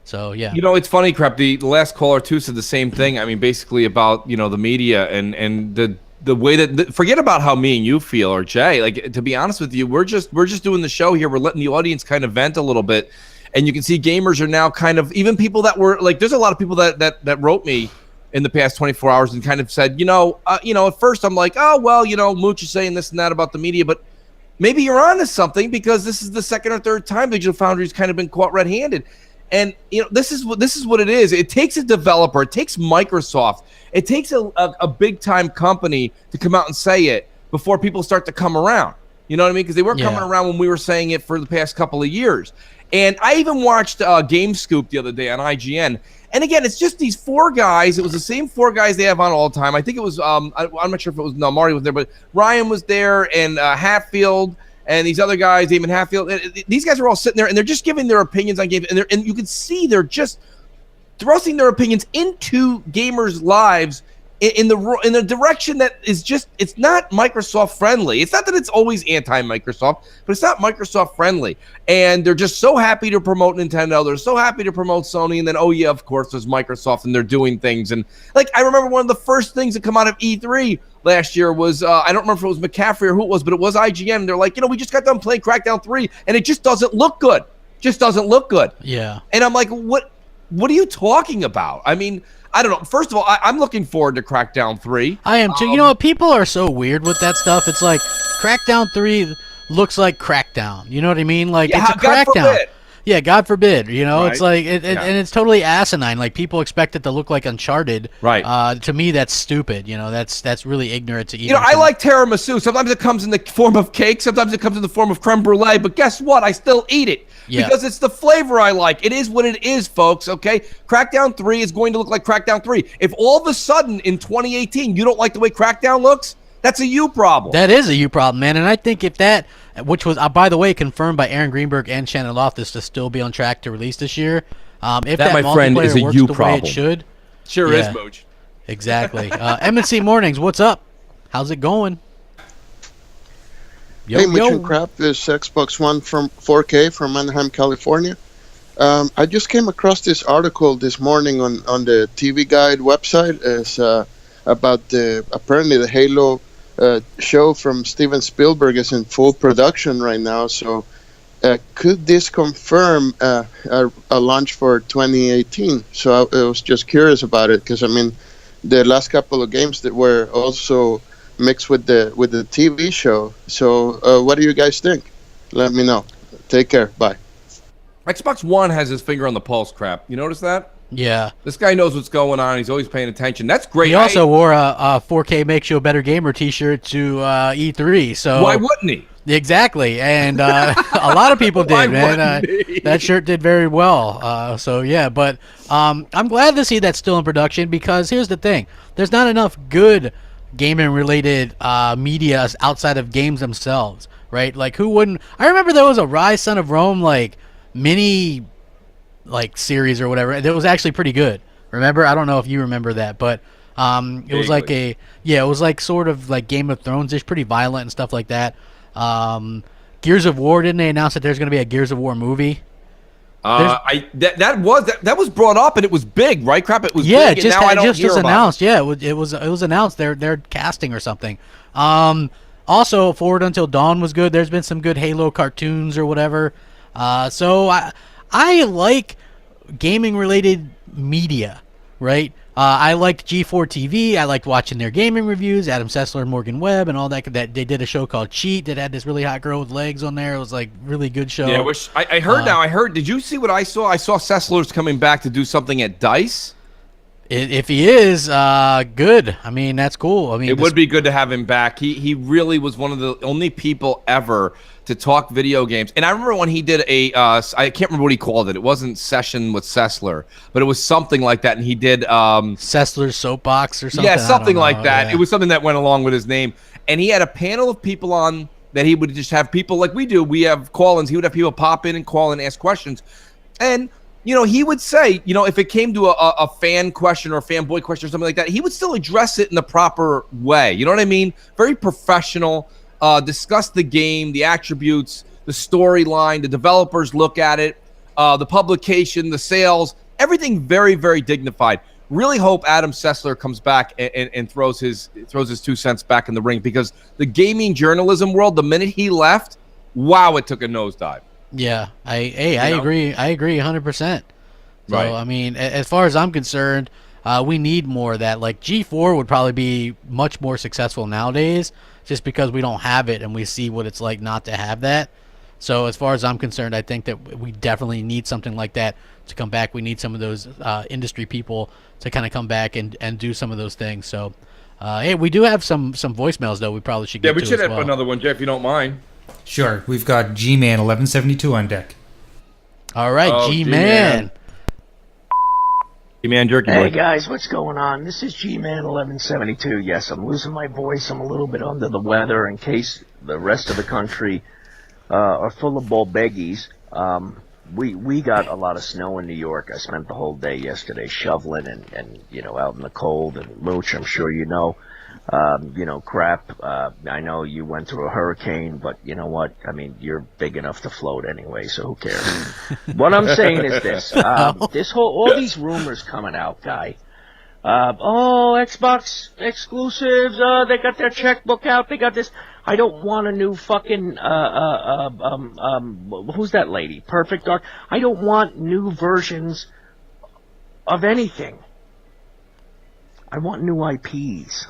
So yeah, it's funny, crap. The last caller too said the same thing. I mean, basically about the media and the way that forget about how me and you feel or Jay. Like, to be honest with you, we're just doing the show here. We're letting the audience kind of vent a little bit, and you can see gamers are now kind of, even people that were like, there's a lot of people that wrote me in the past 24 hours and kind of said, at first I'm like, oh well, Mooch is saying this and that about the media, but maybe you're onto something, because this is the second or third time Digital Foundry's kind of been caught red-handed. And this is what it is. It takes a developer, it takes Microsoft, it takes a big time company to come out and say it before people start to come around. You know what I mean? Because they were coming around when we were saying it for the past couple of years. And I even watched Game Scoop the other day on IGN. And again, it's just these 4 guys. It was the same 4 guys they have on all the time. I think it was I'm not sure if it was Marty was there, but Ryan was there, and Hatfield. And these other guys, Damon Hatfield, these guys are all sitting there, and they're just giving their opinions on games. And you can see they're just thrusting their opinions into gamers' lives in the direction that is just, it's not Microsoft friendly. It's not that it's always anti-Microsoft, but it's not Microsoft friendly. And they're just so happy to promote Nintendo. They're so happy to promote Sony. And then, oh yeah, of course, there's Microsoft and they're doing things. And like, I remember one of the first things that come out of E3 last year was, I don't remember if it was McCaffrey or who it was, but it was IGN. They're like, we just got done playing Crackdown 3 and it just doesn't look good. Just doesn't look good. Yeah. And I'm like, what are you talking about? I mean, I don't know. First of all, I'm looking forward to Crackdown 3. I am too. You know what? People are so weird with that stuff. It's like Crackdown 3 looks like Crackdown. You know what I mean? Like, yeah, it's a God Crackdown. forbid. Yeah, God forbid. Right. It's like, and it's totally asinine. Like, people expect it to look like Uncharted. Right. To me, that's stupid. That's really ignorant to even. I like tiramisu. Sometimes it comes in the form of cake. Sometimes it comes in the form of creme brulee. But guess what? I still eat it. Yeah. Because it's the flavor I like. It is what it is, folks, okay? Crackdown 3 is going to look like Crackdown 3. If all of a sudden in 2018 you don't like the way Crackdown looks, that's a you problem. That is a you problem, man. And I think if that, which was, by the way, confirmed by Aaron Greenberg and Shannon Loftus to still be on track to release this year, if that my multiplayer friend, is a works you the problem. way it should. Sure is, Mooch. Exactly. M&C Mornings, what's up? How's it going? Hey, Mitch and Crap, this Xbox One from 4K from Anaheim, California. I just came across this article this morning on the TV Guide website. It's about apparently the Halo show from Steven Spielberg is in full production right now. So could this confirm a launch for 2018? So I was just curious about it because, I mean, the last couple of games that were also mixed with the TV show. So what do you guys think? Let me know. Take care. Bye. Xbox One has his finger on the pulse, Crap. You notice that? Yeah. This guy knows what's going on. He's always paying attention. That's great. He also wore a 4K Makes You a Better Gamer t-shirt to E3. So why wouldn't he? Exactly. And a lot of people did, man. That shirt did very well. So, yeah. But I'm glad to see that's still in production because here's the thing. There's not enough good gaming-related media outside of games themselves, right? Like, who wouldn't... I remember there was a Rise Son of Rome, like, mini... like series or whatever. It was actually pretty good. Remember? I don't know if you remember that, but it was like it was like sort of like Game of Thrones-ish, pretty violent and stuff like that. Gears of War, didn't they announce that there's going to be a Gears of War movie? That was brought up and it was big, right? Crap, it was big. Big, and just announced. Yeah, it was announced. They're casting or something. Also, Forward Until Dawn was good. There's been some good Halo cartoons or whatever. So I like gaming-related media, right? I liked G4 TV. I liked watching their gaming reviews, Adam Sessler and Morgan Webb and all that. That they did a show called Cheat that had this really hot girl with legs on there. It was like really good show. Yeah, I heard now. I heard. Did you see what I saw? I saw Sessler's coming back to do something at DICE. If he is, good. I mean, that's cool. I mean, it would be good to have him back. He really was one of the only people ever to talk video games. And I remember when he did I can't remember what he called it. It wasn't Session with Sessler, but it was something like that. And he did Sessler's Soapbox or something. Yeah, something like that. Yeah. It was something that went along with his name. And he had a panel of people on that he would just have people like we do. We have call-ins. He would have people pop in and call and ask questions. And he would say, if it came to a fan question or a fanboy question or something like that, he would still address it in the proper way. You know what I mean? Very professional, discuss the game, the attributes, the storyline, the developers look at it, the publication, the sales, everything very, very dignified. Really hope Adam Sessler comes back and throws his 2 cents back in the ring because the gaming journalism world, the minute he left, wow, it took a nosedive. Yeah, I agree. I agree 100%. So, Right. I mean, as far as I'm concerned, we need more of that. Like, G4 would probably be much more successful nowadays just because we don't have it and we see what it's like not to have that. So, as far as I'm concerned, I think that we definitely need something like that to come back. We need some of those industry people to kind of come back and do some of those things. So, hey, we do have some voicemails, though, we probably should get to we should as have well. another one, Jeff, if you don't mind. Sure. We've got G-Man 1172 on deck. All right, Oh, G-Man. G-Man Jerky Hey Boy. guys, what's going on? This is G-Man 1172. Yes, I'm losing my voice. I'm a little bit under the weather in case the rest of the country are full of bull beggies. we got a lot of snow in New York. I spent the whole day yesterday shoveling and out in the cold. And Mooch, I'm sure you know. Crap. I know you went through a hurricane, but you know what? I mean, you're big enough to float anyway, so who cares? What I'm saying is this: all these rumors coming out, guy. Xbox exclusives. They got their checkbook out. They got this. I don't want a new fucking who's that lady? Perfect Dark. I don't want new versions of anything. I want new IPs.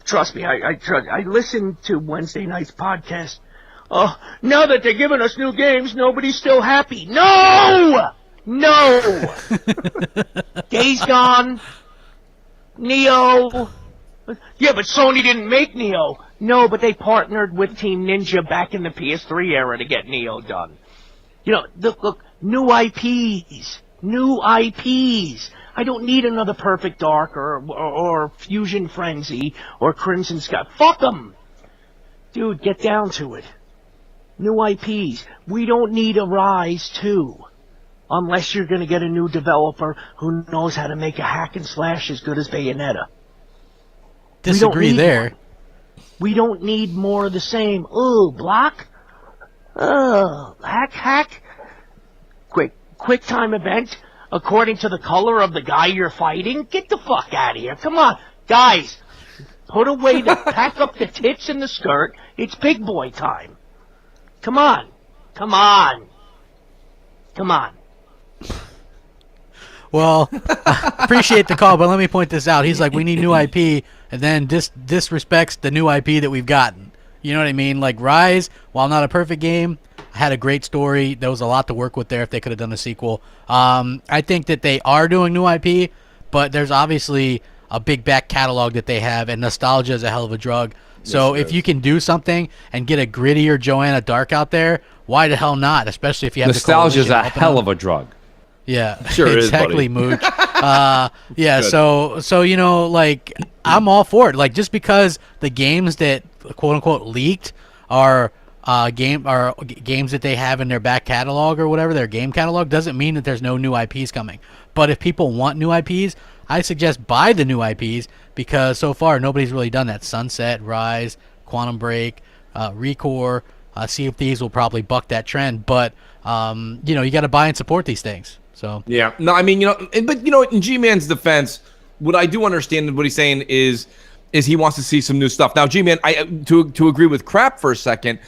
Trust me. I listened to Wednesday night's podcast. Now that they're giving us new games, nobody's still happy. No. Days Gone, Neo. Yeah, but Sony didn't make Neo. No, but they partnered with Team Ninja back in the PS3 era to get Neo done. Look, new IPs. I don't need another Perfect Dark or Fusion Frenzy or Crimson Sky. Fuck them! Dude, get down to it. New IPs. We don't need a Rise 2. Unless you're going to get a new developer who knows how to make a hack and slash as good as Bayonetta. Disagree there. We don't need more of the same. Oh, block? Oh, hack? Quick time event? According to the color of the guy you're fighting? Get the fuck out of here. Come on. Guys, pack up the tits and the skirt. It's big boy time. Come on. Well, appreciate the call, but let me point this out. He's like, we need new IP, and then disrespects the new IP that we've gotten. You know what I mean? Like, Rise, while not a perfect game, had a great story. There was a lot to work with there if they could have done a sequel. I think that they are doing new IP, but there's obviously a big back catalog that they have, and nostalgia is a hell of a drug. So if you can do something and get a grittier Joanna Dark out there, why the hell not? Especially if you have nostalgia is a helping hell them. of a drug. Yeah, sure exactly, is, Mooch. Yeah, so like I'm all for it. Like, just because the games that quote unquote leaked are games that they have in their back catalog or whatever, their game catalog, doesn't mean that there's no new IPs coming. But if people want new IPs, I suggest buy the new IPs, because so far nobody's really done that. Sunset, Rise, Quantum Break, Recore, Sea of Thieves will probably buck that trend, but you got to buy and support these things. So yeah, no, I mean, but in G-Man's defense, what I do understand what he's saying is he wants to see some new stuff. Now, G-Man, to agree with Crap for a second,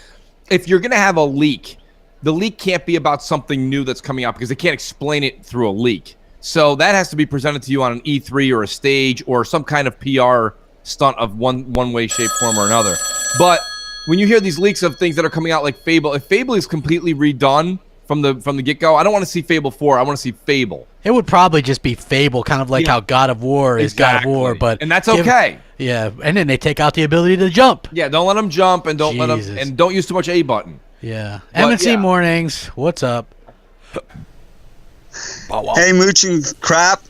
if you're gonna have a leak, the leak can't be about something new that's coming out, because they can't explain it through a leak. So that has to be presented to you on an E3 or a stage or some kind of PR stunt of one way, shape, form, or another. But when you hear these leaks of things that are coming out like Fable, if Fable is completely redone from the get-go, I don't want to see Fable 4. I want to see Fable. It would probably just be Fable, kind of like how God of War is God of War, and that's okay. Yeah, and then they take out the ability to jump. Yeah, don't let them jump, and don't use too much A button. Yeah. M&C Mornings, what's up? Hey, Mooch and Crap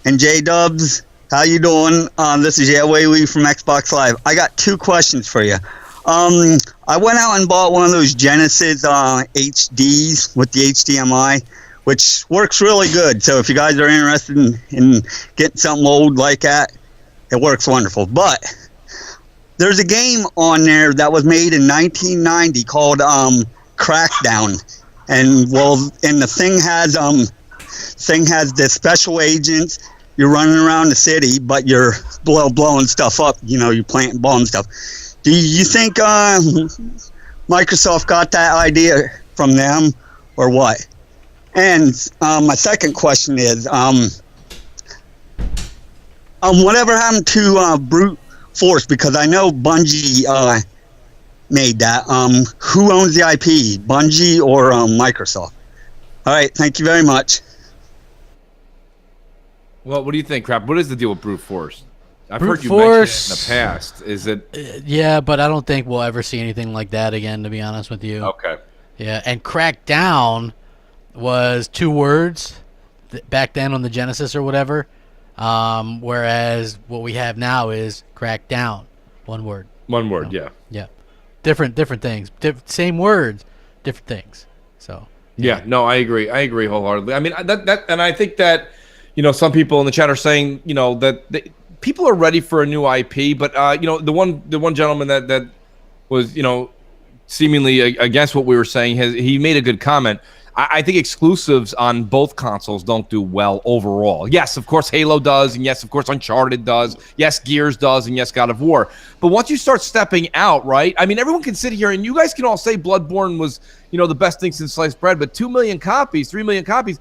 and J-Dubs, how you doing? This is Yahweh from Xbox Live. I got two questions for you. I went out and bought one of those Genesis HDs with the HDMI, which works really good. So if you guys are interested in getting something old like that, it works wonderful. But there's a game on there that was made in 1990 called Crackdown, and the thing has the special agents. You're running around the city, but you're blowing stuff up. You're planting bombs stuff. Do you think Microsoft got that idea from them, or what? And my second question is, whatever happened to Brute Force? Because I know Bungie made that. Who owns the IP, Bungie or Microsoft? All right, thank you very much. Well, what do you think, Crap? What is the deal with Brute Force? I've Brute heard you Force, mention it in the past. Is it? Yeah, but I don't think we'll ever see anything like that again, to be honest with you. Okay. Yeah, and Crackdown was 2 words back then on the Genesis or whatever, whereas what we have now is Crackdown, 1 word. 1 word, yeah. Yeah. Different things. Same words, different things. So yeah, no, I agree. I agree wholeheartedly. I mean, and I think that, some people in the chat are saying, that people are ready for a new IP, but the one gentleman that was, seemingly against what we were saying, he made a good comment. I think exclusives on both consoles don't do well overall. Yes, of course, Halo does, and yes, of course, Uncharted does. Yes, Gears does, and yes, God of War. But once you start stepping out, right? I mean, everyone can sit here, and you guys can all say Bloodborne was, the best thing since sliced bread, but 2 million copies, 3 million copies,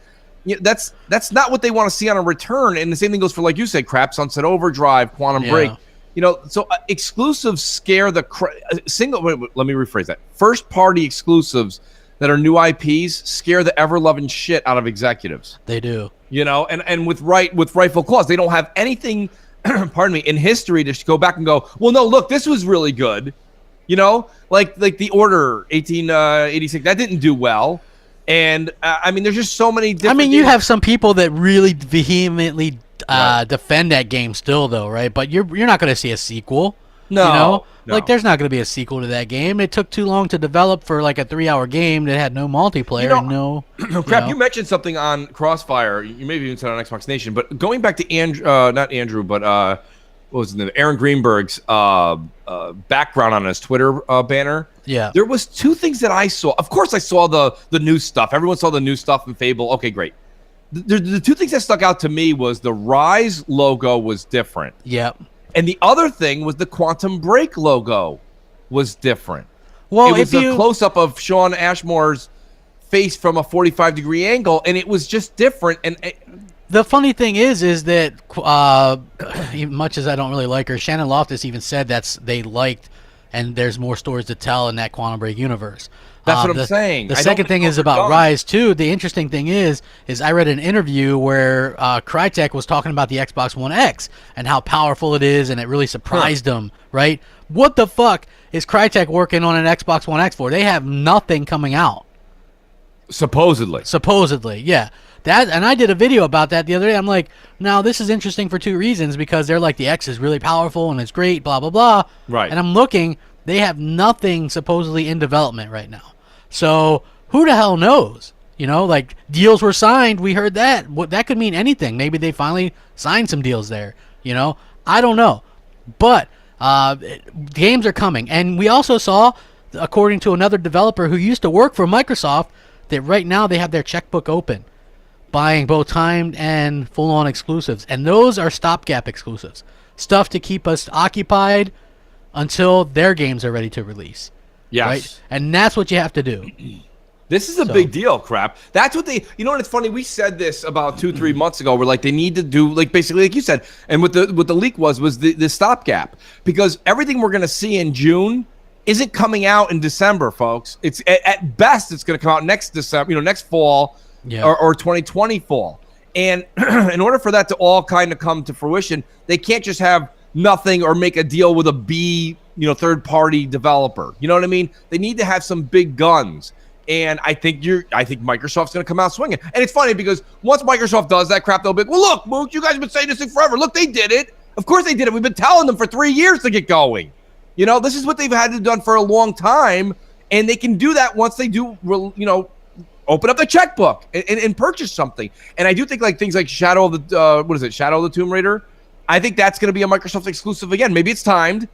that's not what they want to see on a return. And the same thing goes for, like you said, crap, Sunset Overdrive, Quantum Break. So exclusives scare the let me rephrase that. First party exclusives that are new IPs scare the ever-loving shit out of executives. They do. And with rightful cause. They don't have anything, pardon me, in history to go back and go, well, no, look, this was really good. Like the Order 1886, that didn't do well. And I mean, there's just so many different you have some people that really vehemently defend that game still, though, right? But you're not going to see a sequel. No. Like there's not going to be a sequel to that game. It took too long to develop for like a 3-hour game that had no multiplayer and no. Crap, you mentioned something on Crossfire. You maybe even said on Xbox Nation, but going back to not Andrew, but what was his name? Aaron Greenberg's background on his Twitter banner. Yeah. There was 2 things that I saw. Of course, I saw the new stuff. Everyone saw the new stuff in Fable. Okay, great. The 2 things that stuck out to me was the Rise logo was different. Yep. And the other thing was the Quantum Break logo was different. Well, it was a close-up of Sean Ashmore's face from a 45-degree angle, and it was just different. And the funny thing is that much as I don't really like her, Shannon Loftus even said they liked, and there's more stories to tell in that Quantum Break universe. That's what I'm saying. The second thing is about Rise 2. The interesting thing is I read an interview where Crytek was talking about the Xbox One X and how powerful it is, and it really surprised them, right? What the fuck is Crytek working on an Xbox One X for? They have nothing coming out. Supposedly, yeah. And I did a video about that the other day. I'm like, now this is interesting for 2 reasons, because they're like, the X is really powerful and it's great, blah, blah, blah. Right. And I'm looking, they have nothing supposedly in development right now. So who the hell knows? Like deals were signed. We heard that. That could mean anything. Maybe they finally signed some deals there. I don't know. But games are coming. And we also saw, according to another developer who used to work for Microsoft, that right now they have their checkbook open, buying both timed and full-on exclusives. And those are stopgap exclusives. Stuff to keep us occupied until their games are ready to release. Yes. Right? And that's what you have to do. This is a big deal, crap. That's what they, and it's funny, we said this about 2-3 months ago. We're like, they need to do, like, basically, like you said, and what the leak was the stopgap. Because everything we're going to see in June isn't coming out in December, folks. It's, at best, it's going to come out next December, next fall, or 2020 fall. And in order for that to all kind of come to fruition, they can't just have nothing or make a deal with a B, third-party developer. You know what I mean? They need to have some big guns. And I think Microsoft's going to come out swinging. And it's funny because once Microsoft does that crap, they'll be, well, look, Mook, you guys have been saying this thing forever. Look, they did it. Of course they did it. We've been telling them for 3 years to get going. This is what they've had to do for a long time. And they can do that once they do, open up the checkbook and purchase something. And I do think like things like Shadow of the Tomb Raider. I think that's going to be a Microsoft exclusive again. Maybe it's timed.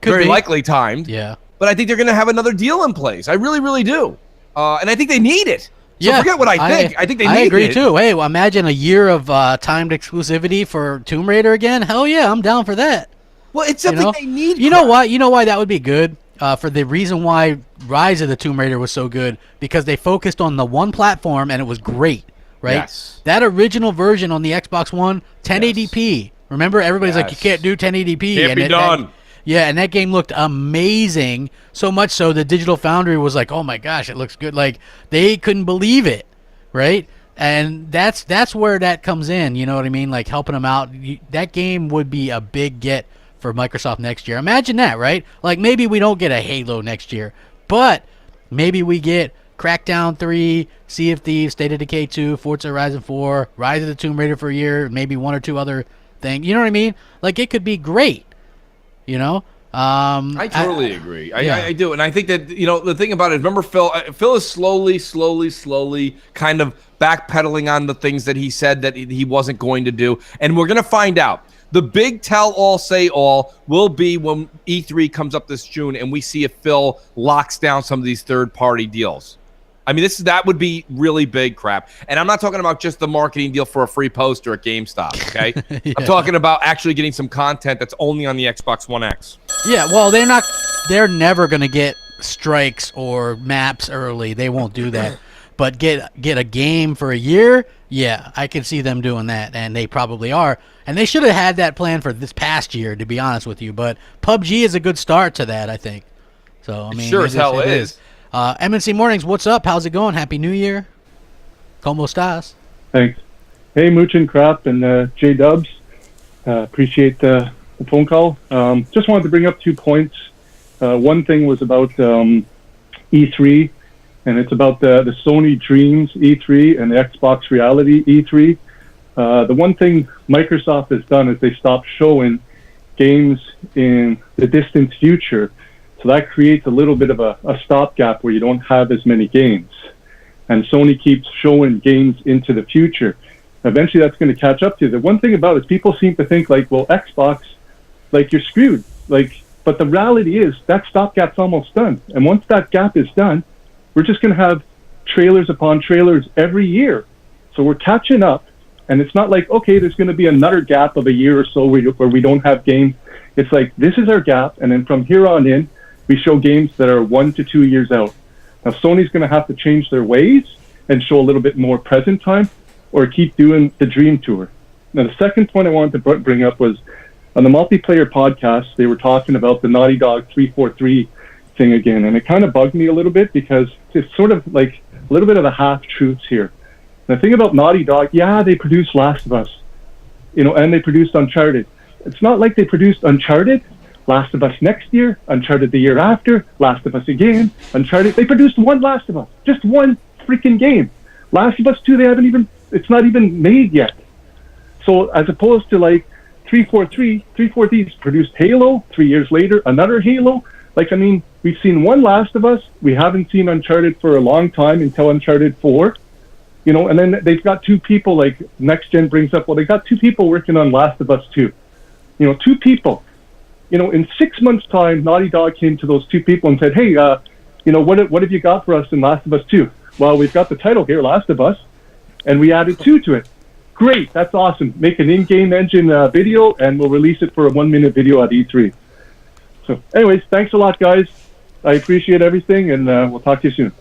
Very likely timed. Yeah. But I think they're going to have another deal in place. I really, really do. And I think they need it. So forget what I think. I think they need it. I agree too. Hey, well, imagine a year of timed exclusivity for Tomb Raider again. Hell yeah, I'm down for that. Well, it's something they need. You know why that would be good? For the reason why Rise of the Tomb Raider was so good, because they focused on the one platform and it was great, right? Yes. That original version on the Xbox One, 1080p. Remember, everybody's like, you can't do 1080p. Can't be done. And that game looked amazing, so much so that Digital Foundry was like, oh my gosh, it looks good. Like, they couldn't believe it, right? And that's where that comes in, you know what I mean? Like, helping them out. That game would be a big get for Microsoft next year. Imagine that, right? Like, maybe we don't get a Halo next year, but maybe we get Crackdown 3, Sea of Thieves, State of Decay 2, Forza Horizon 4, Rise of the Tomb Raider for a year, maybe 1 or 2 other things. You know what I mean? Like, it could be great. I totally agree. yeah. I do, and I think that the thing about it. Remember, Phil is slowly, kind of backpedaling on the things that he said that he wasn't going to do, and we're going to find out. The big tell-all, say-all will be when E3 comes up this June, and we see if Phil locks down some of these third-party deals. I mean, that would be really big crap. And I'm not talking about just the marketing deal for a free poster at GameStop, okay? Yeah. I'm talking about actually getting some content that's only on the Xbox One X. Yeah, well, they're never going to get strikes or maps early. They won't do that. But get a game for a year, yeah, I can see them doing that, and they probably are. And they should have had that plan for this past year, to be honest with you. But PUBG is a good start to that, I think. So I mean, sure as hell it is. M&C Mornings, what's up? How's it going? Happy New Year. ¿Cómo estás? Thanks. Hey, Mooch and Crap and J Dubs. Appreciate the phone call. Just wanted to bring up 2 points. One thing was about E3, and it's about the Sony Dreams E3 and the Xbox Reality E3. The one thing Microsoft has done is they stopped showing games in the distant future. So that creates a little bit of a stopgap where you don't have as many games. And Sony keeps showing games into the future. Eventually that's going to catch up to you. The one thing about it is people seem to think like, well, Xbox, like you're screwed. But the reality is that stopgap's almost done. And once that gap is done, we're just going to have trailers upon trailers every year. So we're catching up. And it's not like, okay, there's going to be another gap of a year or so where we don't have games. It's like, this is our gap. And then from here on in, we show games that are 1 to 2 years out. Now, Sony's going to have to change their ways and show a little bit more present time or keep doing the Dream Tour. Now, the second point I wanted to bring up was on the multiplayer podcast, they were talking about the Naughty Dog 343 thing again. And it kind of bugged me a little bit because it's sort of like a little bit of the half-truths here. The thing about Naughty Dog, yeah, they produced Last of Us, and they produced Uncharted. It's not like they produced Uncharted, Last of Us next year, Uncharted the year after, Last of Us again, Uncharted. They produced one Last of Us, just one freaking game. Last of Us 2, it's not even made yet. So as opposed to like 343's produced Halo, 3 years later, another Halo. We've seen one Last of Us. We haven't seen Uncharted for a long time until Uncharted 4. And then they've got 2 people, like Next Gen brings up, well, they got 2 people working on Last of Us 2. 2 people. In 6 months' time, Naughty Dog came to those 2 people and said, hey, what have you got for us in Last of Us 2? Well, we've got the title here, Last of Us, and we added 2 to it. Great, that's awesome. Make an in-game engine video, and we'll release it for a 1-minute video at E3. So anyways, thanks a lot, guys. I appreciate everything, and we'll talk to you soon.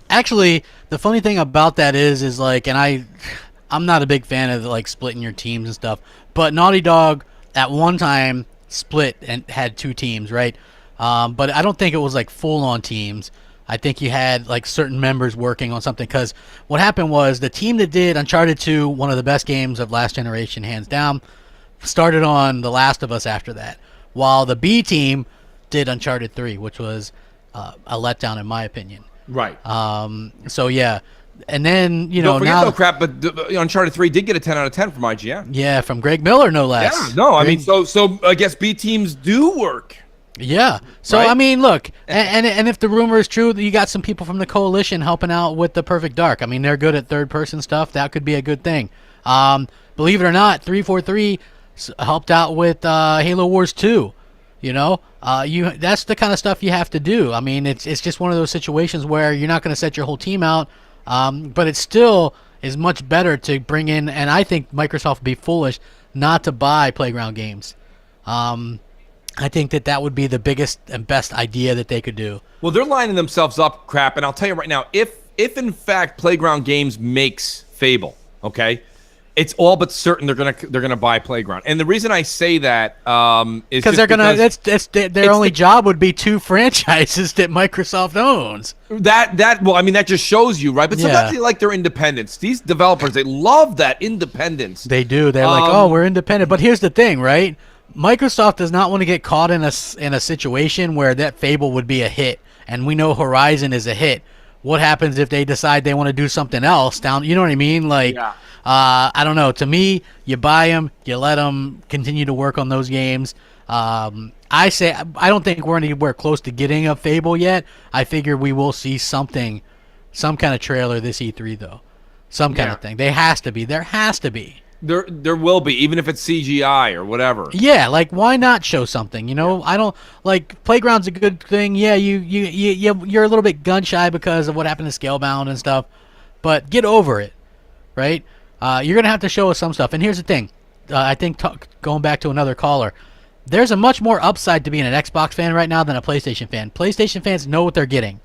Actually, the funny thing about that is like, and I'm not a big fan of like splitting your teams and stuff, but Naughty Dog at one time split and had 2 teams, right? But I don't think it was like full-on teams. I think you had like certain members working on something, because what happened was the team that did Uncharted 2, one of the best games of last generation, hands down, started on The Last of Us after that, while the B team did Uncharted 3, which was a letdown in my opinion. Right. So yeah, and then Don't forget now though, crap. But Uncharted 3 did get a 10 out of 10 from IGN. Yeah, from Greg Miller, no less. Yeah. No, I mean, so I guess B teams do work. Yeah. So Right? I mean, look, and if the rumor is true, you got some people from the coalition helping out with the Perfect Dark. I mean, they're good at third-person stuff. That could be a good thing. Believe it or not, 343 helped out with Halo Wars 2. That's the kind of stuff you have to do. I mean, it's just one of those situations where you're not going to set your whole team out, but it still is much better to bring in, and I think Microsoft would be foolish not to buy Playground Games. I think that would be the biggest and best idea that they could do. Well, they're lining themselves up, crap, and I'll tell you right now, if in fact Playground Games makes Fable, okay, it's all but certain they're gonna buy Playground. And the reason I say that is because they're gonna their only job would be 2 franchises that Microsoft owns. That just shows you, right? But sometimes they like their independence. These developers, they love that independence. They do. They're like, oh, we're independent. But here's the thing, right? Microsoft does not want to get caught in a situation where that Fable would be a hit, and we know Horizon is a hit. What happens if they decide they want to do something else down? You know what I mean? Like, I don't know. To me, you buy them, you let them continue to work on those games. I say I don't think we're anywhere close to getting a Fable yet. I figure we will see something, some kind of trailer this E3 though, some kind of thing. There has to be. There has to be. There will be, even if it's CGI or whatever. Yeah, like why not show something? You know, I don't like Playground's a good thing. Yeah, you're a little bit gun shy because of what happened to Scalebound and stuff, but get over it, right? You're gonna have to show us some stuff. And here's the thing, I think going back to another caller, there's a much more upside to being an Xbox fan right now than a PlayStation fan. PlayStation fans know what they're getting,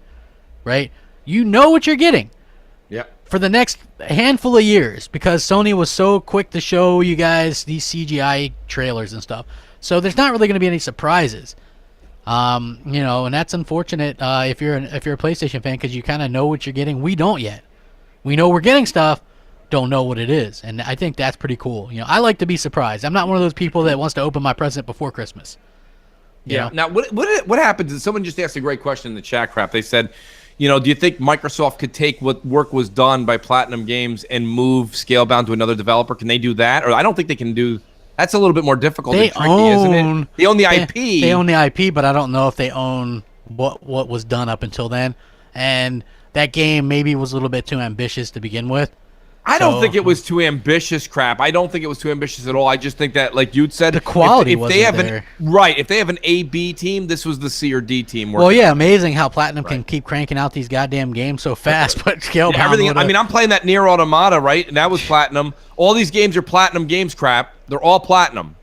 right? You know what you're getting. Yeah. For the next handful of years, because Sony was so quick to show you guys these CGI trailers and stuff. So there's not really going to be any surprises. You know, and that's unfortunate if you're a PlayStation fan, because you kind of know what you're getting. We don't yet. We know we're getting stuff, don't know what it is, and I think that's pretty cool. You know, I like to be surprised. I'm not one of those people that wants to open my present before Christmas. Yeah. Now, what happens? Someone just asked a great question in the chat, crap. They said, you know, do you think Microsoft could take what work was done by Platinum Games and move Scalebound to another developer? Can they do that? Or I don't think they can do. That's a little bit more difficult. They and tricky, isn't it? They own the IP. They own the IP, but I don't know if they own what was done up until then. And that game maybe was a little bit too ambitious to begin with. I don't think it was too ambitious, crap. I don't think it was too ambitious at all. I just think that, like you'd said, the quality if they have there. If they have an A/B team, this was the C or D team. Well, yeah, amazing how Platinum can keep cranking out these goddamn games so fast, but Scalebound. Yeah, everything. I mean, I'm playing that Nier Automata, right? And that was Platinum. All these games are Platinum games, crap. They're all Platinum,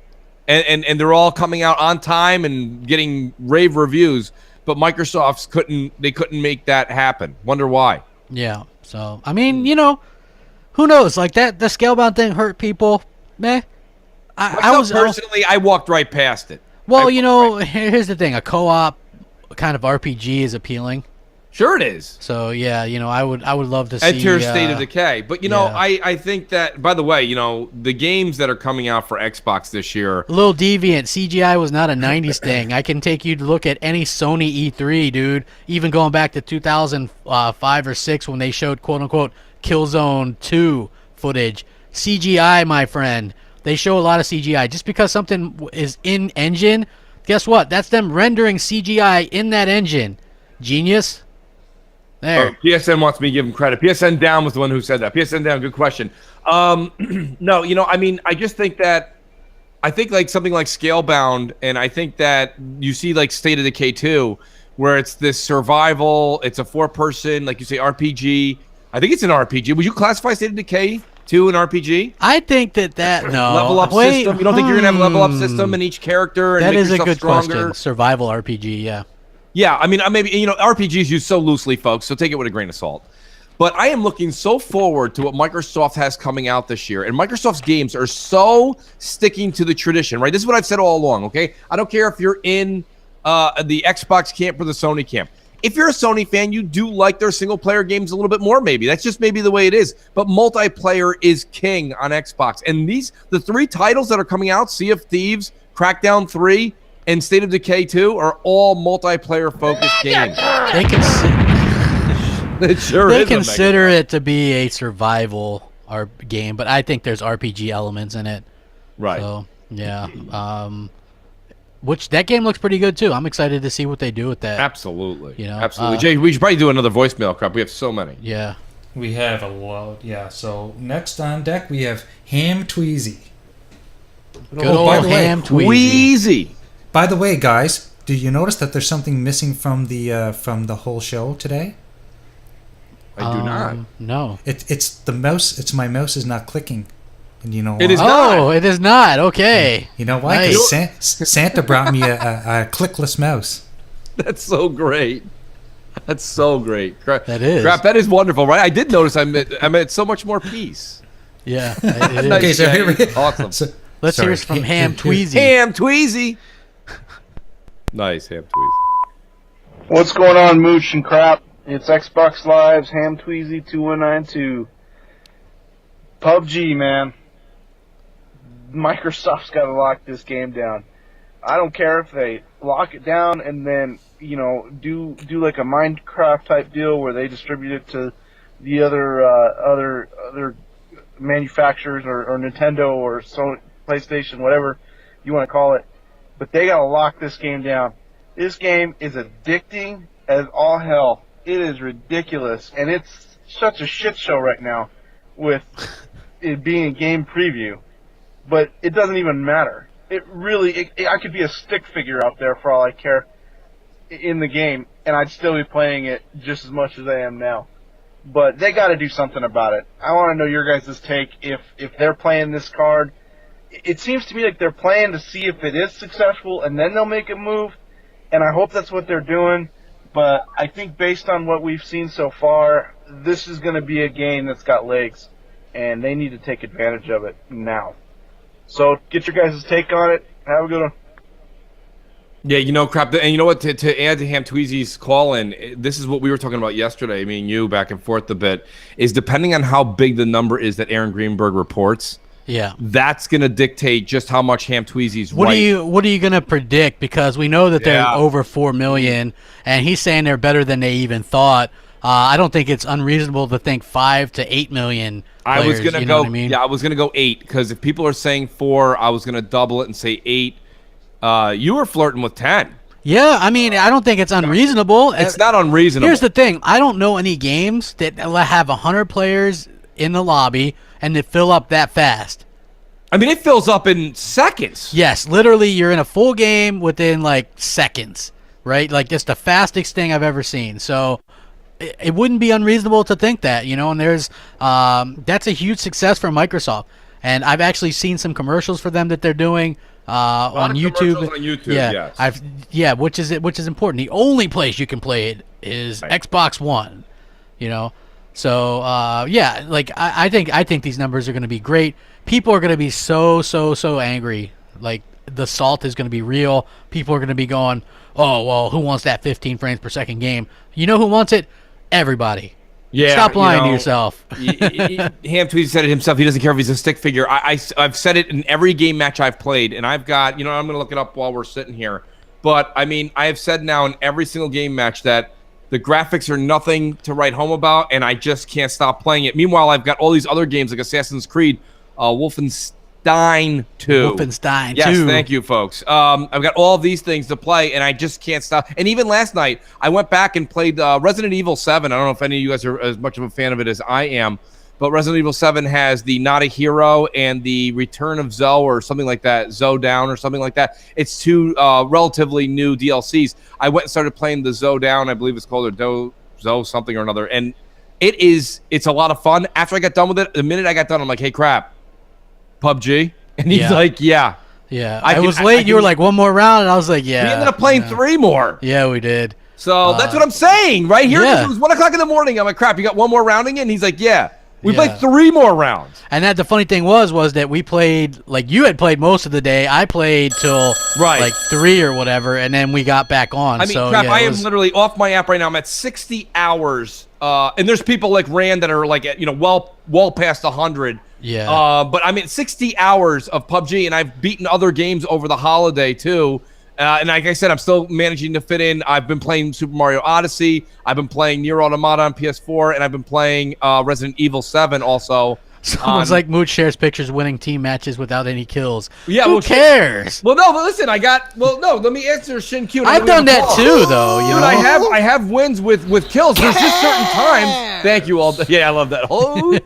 and they're all coming out on time and getting rave reviews. But Microsoft's couldn't make that happen. Wonder why? Yeah. So I mean, you know. Who knows? Like the Scalebound thing hurt people. Meh. I walked right past it. Well, you know, here's the thing: a co-op kind of RPG is appealing. Sure, it is. So yeah, you know, I would love to see. Enter State of Decay, but you know, I think that. By the way, you know, the games that are coming out for Xbox this year. A little deviant. CGI was not a '90s thing. I can take you to look at any Sony E3, dude. Even going back to 2005 or 6 when they showed quote unquote Killzone 2 footage. CGI, my friend. They show a lot of CGI. Just because something is in engine, guess what? That's them rendering CGI in that engine. Genius. There. Oh, PSN wants me to give him credit. PSN Down was the one who said that. PSN Down, good question. No, you know, I mean, I just think that like something like Scalebound, and I think that you see like State of Decay 2, where it's this survival, it's a 4-person, like you say, RPG. I think it's an RPG. Would you classify State of Decay 2 an RPG? I think that no. Level up system. You don't think you're going to have a level up system in each character and that make is yourself a good stronger? question. Survival RPG, yeah. Yeah, I mean, maybe, you know, RPGs used so loosely, folks, so take it with a grain of salt. But I am looking so forward to what Microsoft has coming out this year. And Microsoft's games are so sticking to the tradition, right? This is what I've said all along, okay? I don't care if you're in the Xbox camp or the Sony camp. If you're a Sony fan, you do like their single-player games a little bit more, maybe. That's just maybe the way it is. But multiplayer is king on Xbox. And the 3 titles that are coming out, Sea of Thieves, Crackdown 3, and State of Decay 2, are all multiplayer-focused games. They They consider it to be a survival game, but I think there's RPG elements in it. Right. So, yeah. Which that game looks pretty good too. I'm excited to see what they do with that. Absolutely. You know, absolutely. Jay, we should probably do another voicemail crap. We have so many. Yeah. We have a lot. Yeah. So next on deck we have Ham Tweezy. Good old Ham Tweezy. By the way, guys, do you notice that there's something missing from the whole show today? I do not. No. It's the mouse. It's my mouse is not clicking. And you know why? It is not. Oh, it is not. Okay. You know why? Because Santa brought me a clickless mouse. That's so great. That's so great. That is. Crap, that is wonderful, right? I did notice I'm at so much more peace. Yeah. It is. Okay, so here we awesome. So, let's hear it from Ham Tweezy. Ham Tweezy. Nice, Ham Tweezy. What's going on, Mooch and Crap? It's Xbox Live's Ham Tweezy 2192. PUBG, man. Microsoft's got to lock this game down. I don't care if they lock it down and then, you know, do like a Minecraft type deal where they distribute it to the other manufacturers or Nintendo or Sony, PlayStation, whatever you want to call it. but they gotta lock this game down. This game is addicting as all hell. It is ridiculous, and it's such a shit show right now with it being a game preview. But it doesn't even matter. It really, I could be a stick figure out there for all I care in the game, and I'd still be playing it just as much as I am now. But they got to do something about it. I want to know your guys' take if they're playing this card. It seems to me like they're playing to see if it is successful, and then they'll make a move, and I hope that's what they're doing. But I think based on what we've seen so far, this is going to be a game that's got legs, and they need to take advantage of it now. So get your guys' take on it. Have a good one. Yeah, crap. And you know what? To add to Ham Tweezy's call in, this is what we were talking about yesterday, me and you, back and forth a bit, is depending on how big the number is that Aaron Greenberg reports, yeah, that's going to dictate just how much Ham Tweezy's What right. are you going to predict? Because we know that they're over 4 million, and he's saying they're better than they even thought. I don't think it's unreasonable to think 5 to 8 million. Players, I was going to know go. what I mean? Yeah, I was going to go 8 because if people are saying 4, I was going to double it and say 8. You were flirting with 10. Yeah, I mean, I don't think it's unreasonable. It's not unreasonable. Here's the thing. I don't know any games that have 100 players in the lobby and that fill up that fast. I mean, it fills up in seconds. Yes, literally, you're in a full game within, seconds, right? It's the fastest thing I've ever seen. So it wouldn't be unreasonable to think that, and there's that's a huge success for Microsoft. And I've actually seen some commercials for them that they're doing on YouTube. On YouTube, yes. Which is important. The only place you can play it is Xbox One. So I think these numbers are going to be great. People are going to be so angry. The salt is going to be real. People are going to be going, oh well, who wants that 15 frames per second game? You know who wants it? Everybody. Yeah, stop lying to yourself. Ham Tweezy said it himself. He doesn't care if he's a stick figure. I've said it in every game match I've played, and I've got, I'm going to look it up while we're sitting here. But, I mean, I have said now in every single game match that the graphics are nothing to write home about, and I just can't stop playing it. Meanwhile, I've got all these other games like Assassin's Creed, Wolfenstein 2. Wolfenstein 2. Yes, thank you, folks. I've got all these things to play, and I just can't stop. And even last night, I went back and played Resident Evil 7. I don't know if any of you guys are as much of a fan of it as I am, but Resident Evil 7 has the Not a Hero and the Return of Zoe or something like that, Zoe Down or something like that. It's 2 relatively new DLCs. I went and started playing the Zoe Down, I believe it's called, or Zoe something or another, and it's a lot of fun. After I got done with it, the minute I got done, I'm like, hey, crap, PUBG? And he's like, yeah. Yeah, I was late. You were like, one more round, and I was like, yeah. We ended up playing 3 more. Yeah, we did. So that's what I'm saying, right here. It was 1 o'clock in the morning. I'm like, crap, you got 1 more rounding in? He's like, yeah. We played 3 more rounds. And the funny thing was that we played, you had played most of the day. I played till 3 or whatever, and then we got back on. I mean, crap, I am literally off my app right now. I'm at 60 hours. And there's people like Rand that are well past 100. Yeah. But I'm at 60 hours of PUBG, and I've beaten other games over the holiday too. And like I said, I'm still managing to fit in. I've been playing Super Mario Odyssey. I've been playing Nier Automata on PS4, and I've been playing Resident Evil 7 also. Someone's like Mood shares pictures winning team matches without any kills. Yeah, Who cares? Well, no, but listen, let me answer Shin Q. I've done that too, though. Dude, I have wins with kills. There's just certain times. Thank you all. Yeah, I love that. Who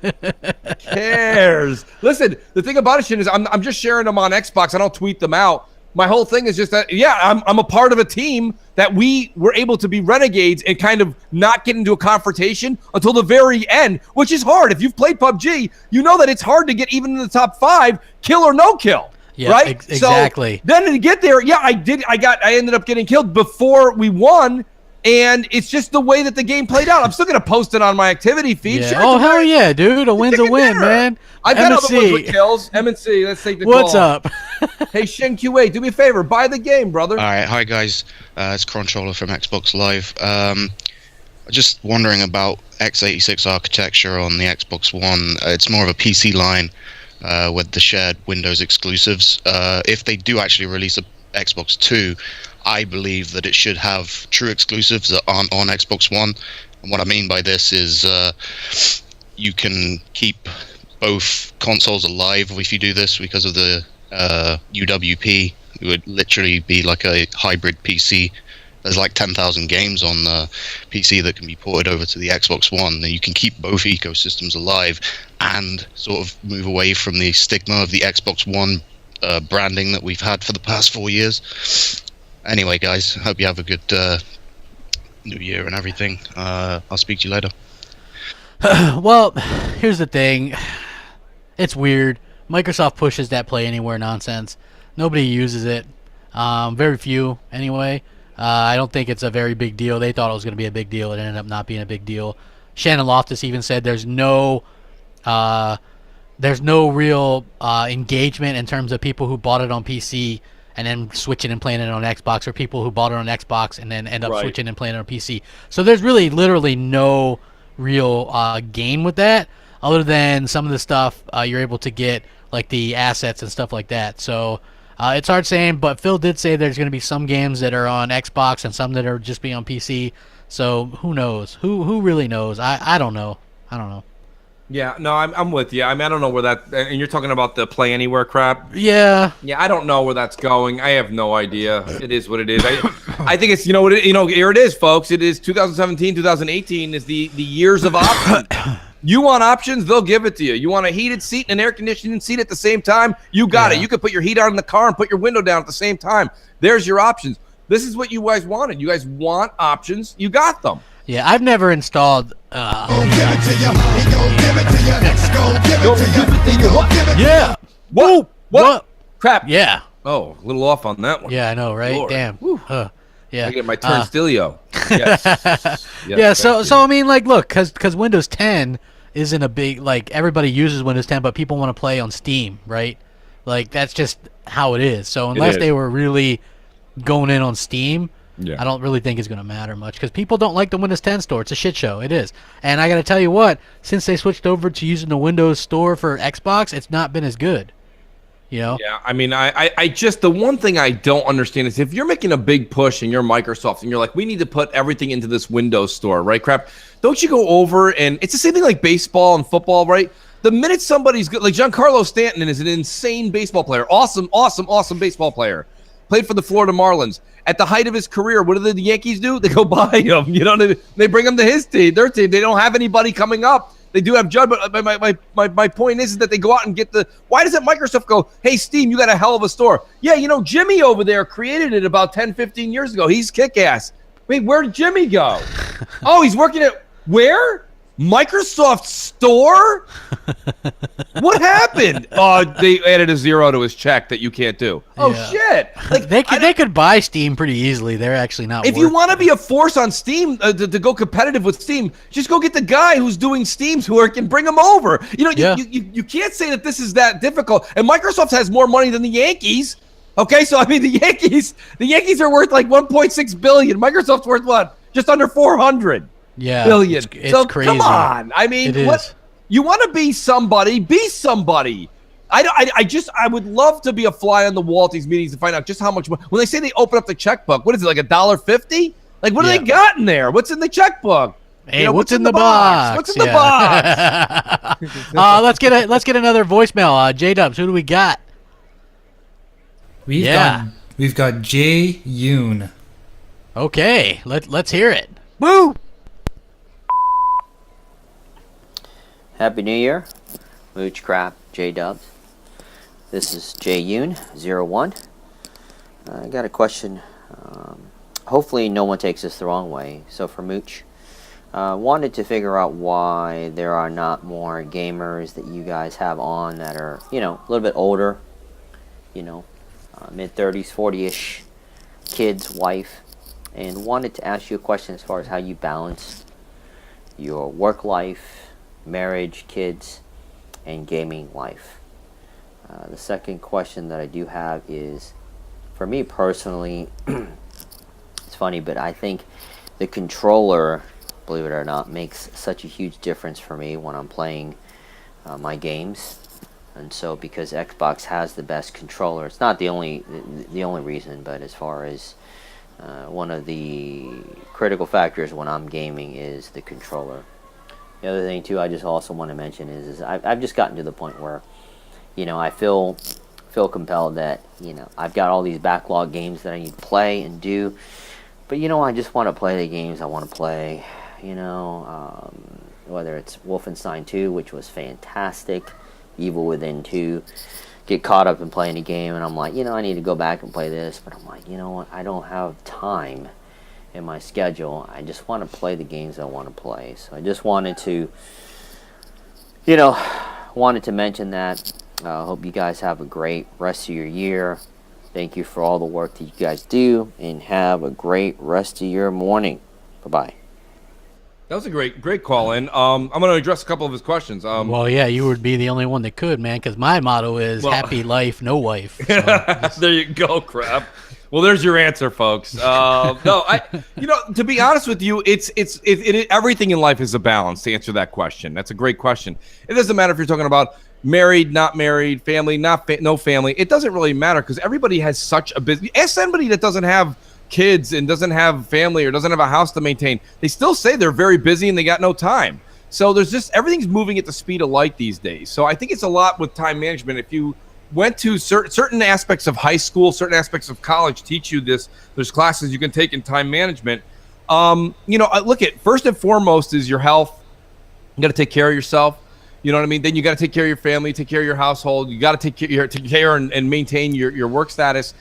cares? Listen, the thing about it, Shin, is I'm just sharing them on Xbox. I don't tweet them out. My whole thing is just that, I'm a part of a team that we were able to be renegades and kind of not get into a confrontation until the very end, which is hard. If you've played PUBG, you know that it's hard to get even in the top 5, kill or no kill. Yeah, right? Exactly. So then to get there, I ended up getting killed before we won. And it's just the way that the game played out. I'm still going to post it on my activity feed. Yeah. Sure, oh, hell yeah, dude. A win's a win, man. I've got other ones with kills. M&C, let's take the call. What's up? Hey, Shin QA, do me a favor. Buy the game, brother. All right. Hi, guys. It's Controller from Xbox Live. Just wondering about x86 architecture on the Xbox One. It's more of a PC line with the shared Windows exclusives. If they do actually release a Xbox 2, I believe that it should have true exclusives that aren't on Xbox One. And what I mean by this is you can keep both consoles alive if you do this because of the UWP, It would literally be like a hybrid PC. There's like 10,000 games on the PC that can be ported over to the Xbox One. And you can keep both ecosystems alive and sort of move away from the stigma of the Xbox One branding that we've had for the past 4 years. Anyway, guys, hope you have a good New Year and everything. I'll speak to you later. Well, here's the thing. It's weird. Microsoft pushes that Play Anywhere nonsense. Nobody uses it. Very few, anyway. I don't think it's a very big deal. They thought it was going to be a big deal. It ended up not being a big deal. Shannon Loftus even said there's no real engagement in terms of people who bought it on PC and then switching and playing it on Xbox, or people who bought it on Xbox and then end up switching and playing it on PC. So there's really literally no real gain with that, other than some of the stuff you're able to get, like the assets and stuff like that. So it's hard saying, but Phil did say there's going to be some games that are on Xbox and some that are just be on PC. So who knows? Who really knows? I don't know. I don't know. Yeah, no, I'm with you. I mean, I don't know where that. And you're talking about the Play Anywhere crap. Yeah. Yeah, I don't know where that's going. I have no idea. It is what it is. I think it's here it is, folks. It is 2017, 2018 is the years of options. You want options, they'll give it to you. You want a heated seat and an air conditioning seat at the same time, you got it. You could put your heat on in the car and put your window down at the same time. There's your options. This is what you guys wanted. You guys want options. You got them. Yeah, I've never installed. Yeah. What? Crap. Yeah. Oh, a little off on that one. Yeah, I know, right? Lord. Damn. Yeah. I get my turnstillio. Yes. Yeah. So I mean, like, look, because Windows 10 isn't a big, like, everybody uses Windows 10, but people want to play on Steam, right? Like, that's just how it is. So unless they were really going in on Steam, I don't really think it's going to matter much, because people don't like the Windows 10 store. It's a shit show. It is. And I got to tell you what, since they switched over to using the Windows store for Xbox, it's not been as good. You know? Yeah, I mean, I just, the one thing I don't understand is if you're making a big push and you're Microsoft and you're like, we need to put everything into this Windows store, right? Crap. Don't you go over and it's the same thing like baseball and football, right? The minute somebody's good, like Giancarlo Stanton is an insane baseball player. Awesome baseball player. Played for the Florida Marlins. At the height of his career, what do the Yankees do? They go buy him. You know what I mean? They bring him to his team, their team. They don't have anybody coming up. They do have Judd, but my point is that they go out and get the. Why doesn't Microsoft go, hey, Steam, you got a hell of a store? Yeah, Jimmy over there created it about 10, 15 years ago. He's kick-ass. Wait, where did Jimmy go? Oh, he's working at where? Microsoft Store? What happened? Oh, they added a zero to his check that you can't do. Oh, shit. Like they could buy Steam pretty easily. They're actually not. If you want to be a force on Steam, to go competitive with Steam, just go get the guy who's doing Steam's work and bring him over. You can't say that this is that difficult. And Microsoft has more money than the Yankees. Okay, so I mean the Yankees are worth like 1.6 billion. Microsoft's worth what? Just under 400. Yeah, billion. It's so crazy. Come on. I mean, what? You want to be somebody? Be somebody. I would love to be a fly on the wall at these meetings to find out just how much. When they say they open up the checkbook, what is it, like $1.50? Like, what do they got in there? What's in the checkbook? Hey, what's in the box? What's in the box? Let's get another voicemail. J Dubs, who do we got? We've got Jay Yoon. Okay, let's hear it. Woo! Happy New Year, Mooch Crap, J-Dubs. This is Jay Yoon, 01. I got a question. Hopefully no one takes this the wrong way. So for Mooch, wanted to figure out why there are not more gamers that you guys have on that are, a little bit older, mid-30s, 40-ish, kids, wife, and wanted to ask you a question as far as how you balance your work life, marriage, kids, and gaming life. The second question that I do have is, for me personally, it's funny, but I think the controller, believe it or not, makes such a huge difference for me when I'm playing my games. And so because Xbox has the best controller, it's not the only reason, but as far as one of the critical factors when I'm gaming is the controller. The other thing too, I just also want to mention is I've just gotten to the point where, I feel feel compelled that, I've got all these backlog games that I need to play and do. But, I just want to play the games I want to play, whether it's Wolfenstein 2, which was fantastic, Evil Within 2, get caught up in playing the game, and I'm like, I need to go back and play this. But I'm like, you know what, I don't have time in my schedule. I just want to play the games I want to play. So I just wanted to, mention that. I hope you guys have a great rest of your year. Thank you for all the work that you guys do, and have a great rest of your morning. Bye-bye. That was a great call in. I'm going to address a couple of his questions. Well, yeah, you would be the only one that could, man, because my motto is happy life, no wife. So there you go, crap. Well, there's your answer, folks. No, to be honest with you, everything in life is a balance. To answer that question, that's a great question. It doesn't matter if you're talking about married, not married, family, no family. It doesn't really matter because everybody has such a busy. Ask somebody that doesn't have kids and doesn't have family or doesn't have a house to maintain. They still say they're very busy and they got no time. So there's just everything's moving at the speed of light these days. So I think it's a lot with time management. If you went to certain aspects of high school, certain aspects of college teach you this. There's classes you can take in time management. Look at first and foremost is your health. You got to take care of yourself. You know what I mean? Then you got to take care of your family, take care of your household. You got to take care and maintain your work status.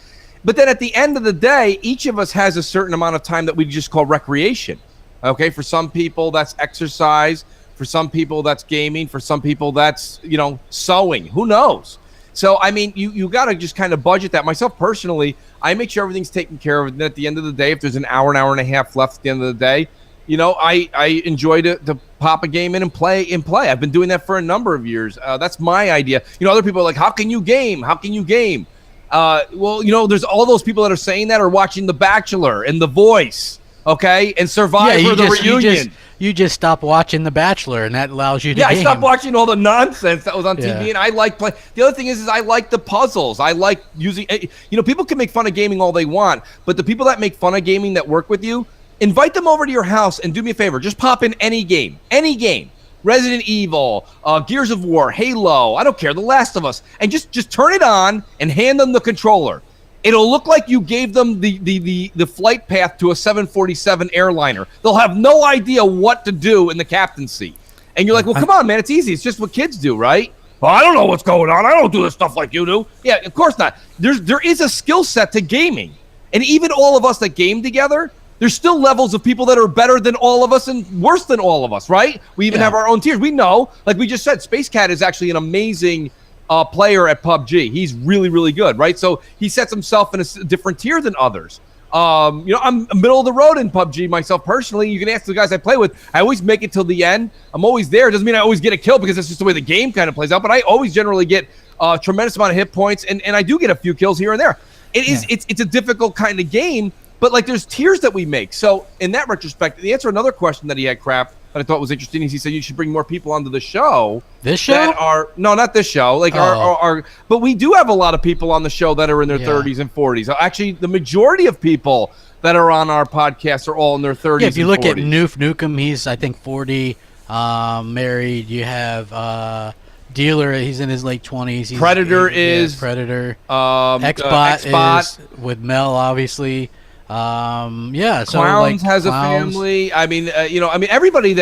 But then at the end of the day, each of us has a certain amount of time that we just call recreation. Okay, for some people that's exercise. For some people that's gaming. For some people that's sewing. Who knows? So, I mean, you got to just kind of budget that. Myself, personally, I make sure everything's taken care of. And at the end of the day, if there's an hour and a half left at the end of the day, I enjoy to pop a game in and play. I've been doing that for a number of years. That's my idea. Other people are like, how can you game? How can you game? There's all those people that are saying that are watching The Bachelor and The Voice, okay? And Survivor, the reunion. You just stop watching The Bachelor, and that allows you to game. I stopped watching all the nonsense that was on TV, and I like playing. The other thing is I like the puzzles. I like using, people can make fun of gaming all they want, but the people that make fun of gaming that work with you, invite them over to your house and do me a favor. Just pop in any game. Resident Evil, Gears of War, Halo, I don't care, The Last of Us, and just turn it on and hand them the controller. It'll look like you gave them the flight path to a 747 airliner. They'll have no idea what to do in the captain's seat. And you're like, well, come on, man, it's easy. It's just what kids do, right? Well, I don't know what's going on. I don't do this stuff like you do. Yeah, of course not. There is a skill set to gaming. And even all of us that game together, there's still levels of people that are better than all of us and worse than all of us, right? We even have our own tiers. We know, like we just said, Space Cat is actually an amazing player at PUBG. He's really, really good, right? So he sets himself in a different tier than others. I'm middle of the road in PUBG myself personally. You can ask the guys I play with. I always make it till the end. I'm always there. Doesn't mean I always get a kill because that's just the way the game kind of plays out. But I always generally get a tremendous amount of hit points, and I do get a few kills here and there. It's a difficult kind of game. But, there's tiers that we make. So, in that retrospect, the answer to another question that he had, Crap, that I thought was interesting is he said you should bring more people onto the show. This show? No, not this show. But we do have a lot of people on the show that are in their 30s and 40s. Actually, the majority of people that are on our podcast are all in their 30s. Yeah, if you look 40s. at Noof Nukem, he's, I think, 40, married. You have Dealer, he's in his late 20s. Predator is. Predator. Xbot is with Mel, obviously. So Clowns has a family. I mean, everybody's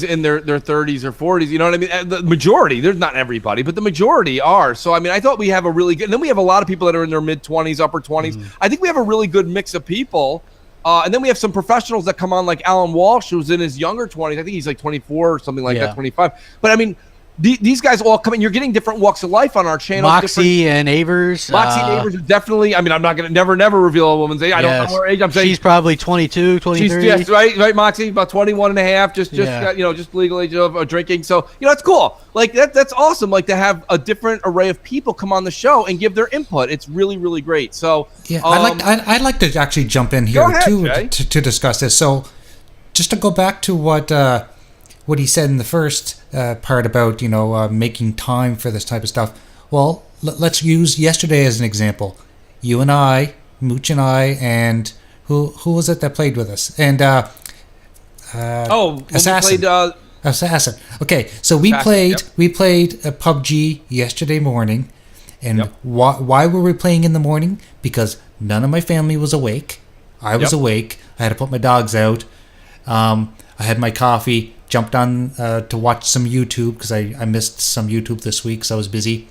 in their 30s or 40s. You know what I mean? The majority, there's not everybody, but the majority are. So, I mean, I thought we have a really good, and then we have a lot of people that are in their mid 20s, upper 20s. I think we have a really good mix of people. And then we have some professionals that come on, like Alan Walsh, who's in his younger 20s. I think he's like 24 or something like that, 25. But I mean, these guys all come in. You're getting different walks of life on our channel. Moxie and Avers. Moxie and Avers are definitely. I mean, I'm not going to never reveal a woman's age. I don't know her age. I'm saying she's probably 22, 23. She's right, Moxie, about 21 and a half. Just legal age of drinking. So that's cool. Like that's awesome. Like to have a different array of people come on the show and give their input. It's really, really great. So I'd like to actually jump in here to discuss this. So just to go back to what he said in the first part about making time for this type of stuff. Well, let's use yesterday as an example. You and I, Mooch and I, and who was it that played with us? And Assassin. Assassin. Okay, so we played PUBG yesterday morning, And why were we playing in the morning? Because none of my family was awake. I was awake. I had to put my dogs out. I had my coffee, jumped on to watch some YouTube because I missed some YouTube this week, so I was busy.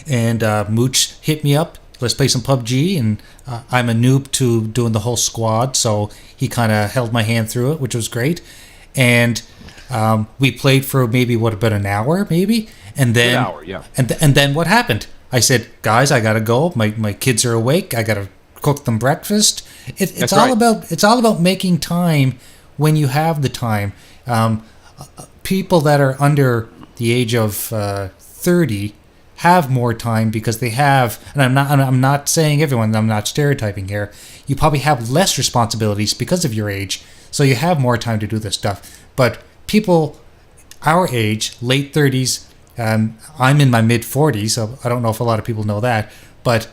And Mooch hit me up. Let's play some PUBG. And I'm a noob to doing the whole squad, so he kind of held my hand through it, which was great. And we played for maybe, about an hour, maybe? And then, an hour, yeah. And then what happened? I said, guys, I got to go. My kids are awake. I got to cook them breakfast. It's all about making time when you have the time. People that are under the age of 30 have more time because they have, and I'm not saying everyone, I'm not stereotyping here. You probably have less responsibilities because of your age, so you have more time to do this stuff. But people our age, late 30s, I'm in my mid 40s, so I don't know if a lot of people know that, but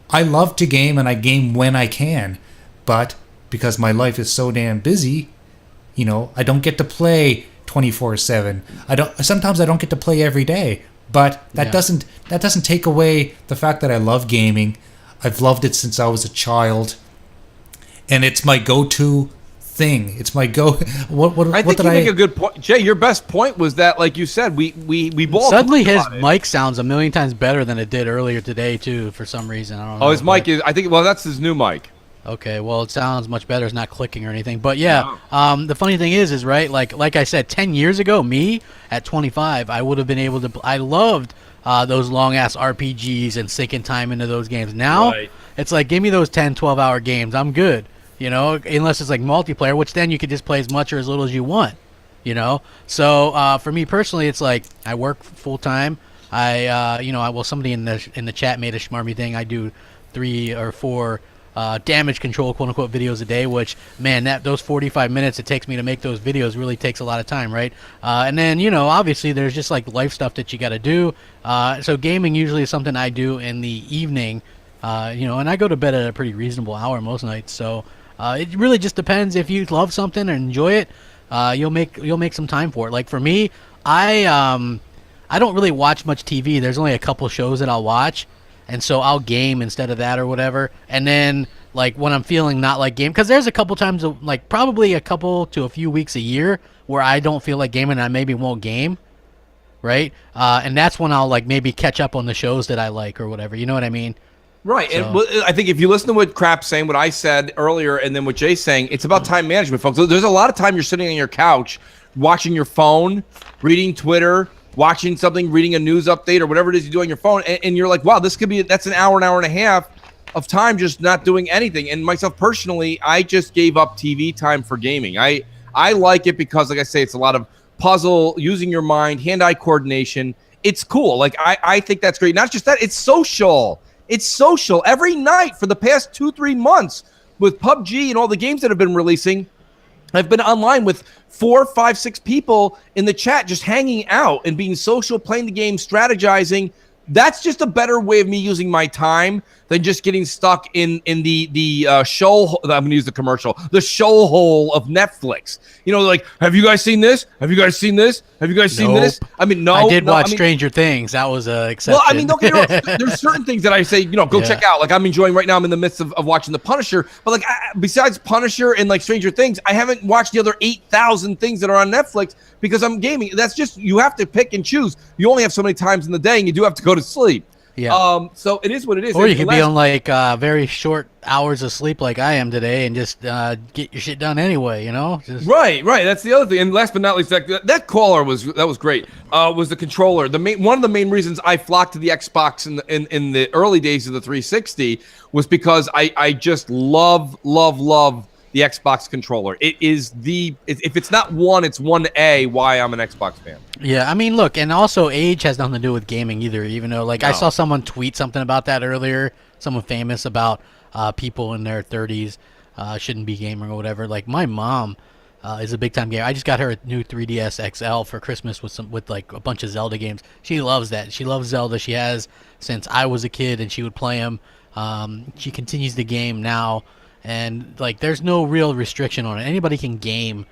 I love to game and I game when I can. But because my life is so damn busy, I don't get to play 24/7. Sometimes I don't get to play every day. But that doesn't take away the fact that I love gaming. I've loved it since I was a child, and it's my go-to thing. It's my go. I think you make a good point, Jay. Your best point was that, like you said, we both suddenly his mic sounds a million times better than it did earlier today too. For some reason, I don't know. Oh, his mic is. I think. Well, that's his new mic. Okay, well, it sounds much better. It's not clicking or anything. But yeah, the funny thing is right, like I said, 10 years ago, me at 25, I would have been able to. I loved those long ass RPGs and sinking time into those games. Now it's like, give me those 10, 12-hour games. I'm good. Unless it's like multiplayer, which then you could just play as much or as little as you want. So for me personally, it's like I work full time. Somebody in the chat made a schmarmy thing. I do 3 or 4 damage control quote unquote videos a day, which, man, those 45 minutes it takes me to make those videos really takes a lot of time, right? And then obviously there's just like life stuff that you got to do. So gaming usually is something I do in the evening, and I go to bed at a pretty reasonable hour most nights. So it really just depends. If you love something and enjoy it, you'll make some time for it. Like for me, I don't really watch much TV. There's only a couple shows that I'll watch. And so I'll game instead of that or whatever. And then, like, when I'm feeling not like game, because there's a couple times, like, probably a couple to a few weeks a year where I don't feel like gaming and I maybe won't game, right? And that's when I'll, like, maybe catch up on the shows that I like or whatever. You know what I mean? Right. So. And I think if you listen to what Crap's saying, what I said earlier, and then what Jay's saying, it's about time management, folks. There's a lot of time you're sitting on your couch watching your phone, reading Twitter, watching something, reading a news update or whatever it is you do on your phone, and you're like, wow, that's an hour and a half of time just not doing anything. And myself personally, I just gave up TV time for gaming. I like it because, like I say, it's a lot of puzzle, using your mind, hand-eye coordination. It's cool. Like, I think that's great. Not just that, it's social. It's social. Every night for the past 2-3 months with PUBG and all the games that have been releasing, I've been online with 4, 5, 6 people in the chat just hanging out and being social, playing the game, strategizing. That's just a better way of me using my time than just getting stuck in the show. I'm going to use the commercial, the show hole of Netflix. Like, have you guys seen this? Have you guys seen this? Have you guys seen this? I mean, no. I did watch Stranger Things. That was a exception. Well, I mean, don't get me wrong. There's certain things that I say, go check out. Like, I'm enjoying right now. I'm in the midst of watching The Punisher. But, like, besides Punisher and, like, Stranger Things, I haven't watched the other 8,000 things that are on Netflix because I'm gaming. That's just, you have to pick and choose. You only have so many times in the day, and you do have to go to sleep. Yeah. So it is what it is. Or you could be on like very short hours of sleep like I am today and just get your shit done anyway, Just... Right. That's the other thing. And last but not least, that caller was great. Was the controller. One of the main reasons I flocked to the Xbox in the early days of the 360 was because I just love the Xbox controller. It is if it's not one, it's 1A why I'm an Xbox fan. Yeah, I mean, look, and also age has nothing to do with gaming either, even though, like, I saw someone tweet something about that earlier, someone famous about people in their 30s shouldn't be gaming or whatever. Like, my mom is a big-time gamer. I just got her a new 3DS XL for Christmas with like a bunch of Zelda games. She loves that. She loves Zelda. She has since I was a kid, and she would play them. She continues to game now. And, like, there's no real restriction on it. Anybody can game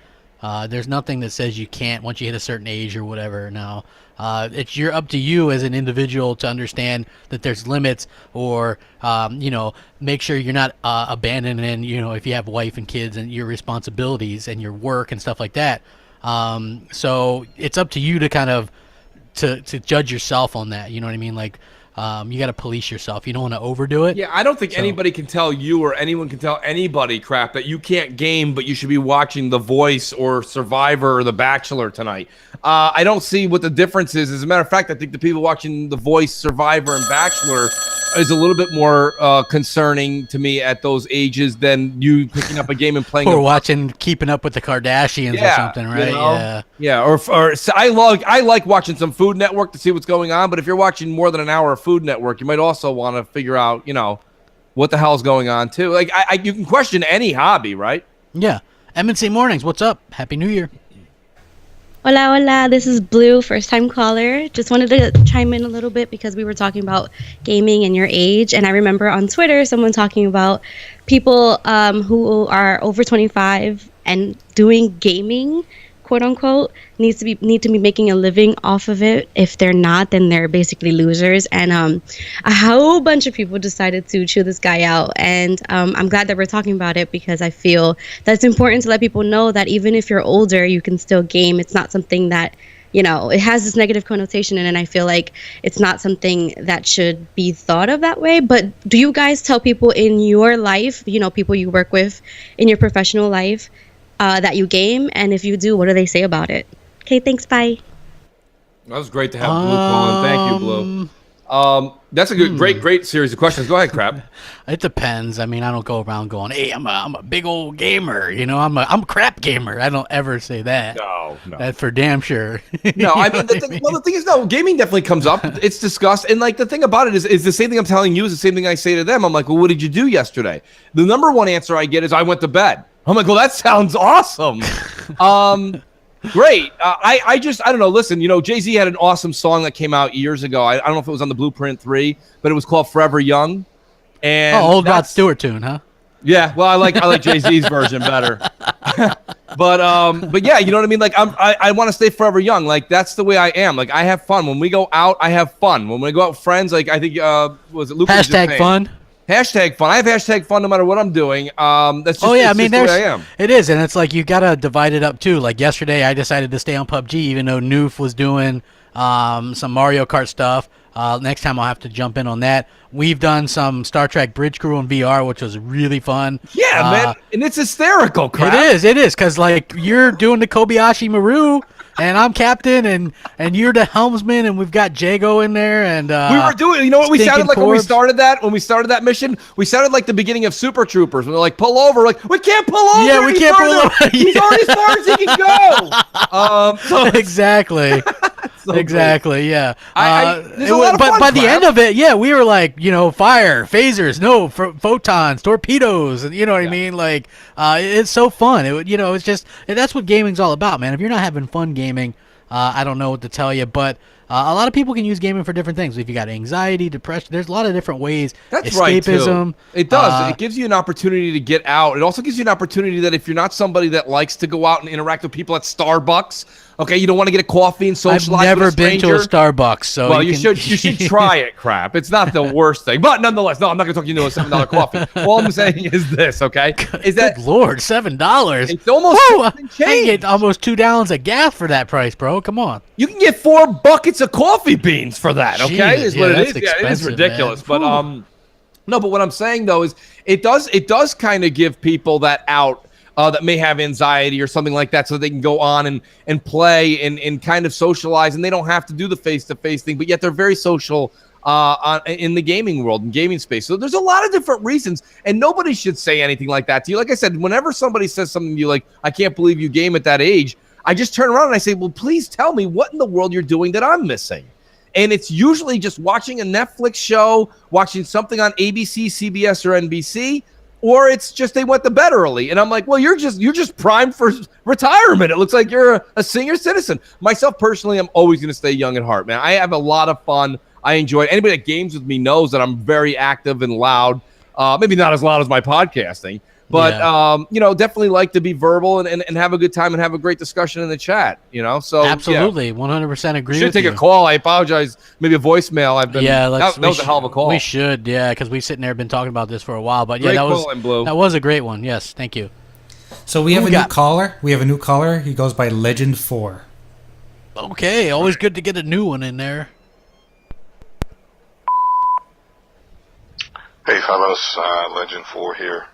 There's nothing that says you can't once you hit a certain age or whatever. Now, you're up to you as an individual to understand that there's limits, or make sure you're not abandoning, if you have wife and kids and your responsibilities and your work and stuff like that. So it's up to you to kind of to judge yourself on that. You know what I mean? Like, you got to police yourself. You don't want to overdo it. Yeah, I don't think anybody can tell you or anyone can tell anybody, Crap, that you can't game, but you should be watching The Voice or Survivor or The Bachelor tonight. I don't see what the difference is. As a matter of fact, I think the people watching The Voice, Survivor, and Bachelor is a little bit more concerning to me at those ages than you picking up a game and playing. Or watching Keeping Up with the Kardashians or something, right? Yeah. Or so I like watching some Food Network to see what's going on. But if you're watching more than an hour of Food Network, you might also want to figure out, what the hell's going on too. Like you can question any hobby, right? Yeah. M&C Mornings, what's up? Happy New Year. Hola, hola. This is Blue, first-time caller. Just wanted to chime in a little bit because we were talking about gaming and your age. And I remember on Twitter someone talking about people who are over 25 and doing gaming, quote unquote, need to be making a living off of it. If they're not, then they're basically losers. And a whole bunch of people decided to chew this guy out. And I'm glad that we're talking about it because I feel that's important to let people know that even if you're older, you can still game. It's not something that, it has this negative connotation in it, and I feel like it's not something that should be thought of that way. But do you guys tell people in your life, people you work with in your professional life, that you game? And if you do, what do they say about it? Okay, thanks, bye. That was great to have Blue call in. Thank you, Blue. That's a good, great series of questions. Go ahead, Crap. It depends. I mean, I don't go around going, "Hey, I'm a big old gamer." I'm a crap gamer. I don't ever say that. No. That's for damn sure. No, I mean, the thing is, no, gaming definitely comes up. It's discussed. And like the thing about it is the same thing I'm telling you is the same thing I say to them. I'm like, well, what did you do yesterday? The number one answer I get is I went to bed. I'm like, well, that sounds awesome. Great. I don't know. Listen, Jay-Z had an awesome song that came out years ago. I don't know if it was on the Blueprint 3, but it was called Forever Young. And old Rod Stewart tune, huh? Yeah. Well, I like Jay-Z's version better. But yeah, you know what I mean? Like I want to stay forever young. Like that's the way I am. Like I have fun. When we go out, I have fun. When we go out with friends, like I think was it Lucas? Hashtag fun. Hashtag fun. I have hashtag fun no matter what I'm doing. That's just, the way I am. It is, and it's like you gotta divide it up too. Like yesterday, I decided to stay on PUBG, even though Noof was doing some Mario Kart stuff. Next time I'll have to jump in on that. We've done some Star Trek Bridge Crew in VR, which was really fun. Yeah, man, and it's hysterical. Crap. It is, because like you're doing the Kobayashi Maru. And I'm captain, and you're the helmsman, and we've got Jago in there, and we were doing. You know what we sounded like Forbes. when we started that mission? We sounded like the beginning of Super Troopers. When they're like, pull over, like we can't pull over. Yeah, we can't pull over. He's already as far as he can go. Exactly. So exactly. Yeah. There's a lot of fun, by the end of it, yeah, we were like, fire, phasers, no, photons, torpedoes, and you know what I mean. Like, it's so fun. It's just that's what gaming's all about, man. If you're not having fun gaming, I don't know what to tell you, but a lot of people can use gaming for different things. If you got anxiety, depression, there's a lot of different ways. That's escapism. right, too. It does. It gives you an opportunity to get out. It also gives you an opportunity that if you're not somebody that likes to go out and interact with people at Starbucks, okay, you don't want to get a coffee and socialize. I've never with a been to a Starbucks, so well, you should try it. Crap, it's not the worst thing, but nonetheless, no, I'm not going to talk you into a $7 coffee. All I'm saying is this, okay? Is that good Lord, $7? It's almost I can get almost 2 gallons of gas for that price, bro. Come on. You can get 4 buckets of coffee beans for that. Okay, Jeez, is what it is. Yeah, it is ridiculous, man. but no. But what I'm saying though is it does kind of give people that out. That may have anxiety or something like that, so they can go on and play and kind of socialize, and they don't have to do the face-to-face thing, but yet they're very social in the gaming world and gaming space. So there's a lot of different reasons, and nobody should say anything like that to you. Like I said, whenever somebody says something to you like, I can't believe you game at that age, I just turn around and I say, well, please tell me what in the world you're doing that I'm missing. And it's usually just watching a Netflix show, watching something on ABC, CBS, or NBC, or it's just they went to bed early. And I'm like, well, you're just primed for retirement. It looks like you're a senior citizen. Myself, personally, I'm always going to stay young at heart, man. I have a lot of fun. I enjoy it. Anybody that games with me knows that I'm very active and loud. Maybe not as loud as my podcasting, But definitely like to be verbal and have a good time and have a great discussion in the chat. So absolutely, 100% agree. Should with take you. a call. I apologize. Maybe a voicemail. That was a hell of a call. We should, because we've sitting there been talking about this for a while. But great that was a great one. Yes, thank you. So we have a new caller. He goes by Legend 4. Okay, always good to get a new one in there. Hey fellas, Legend 4 here.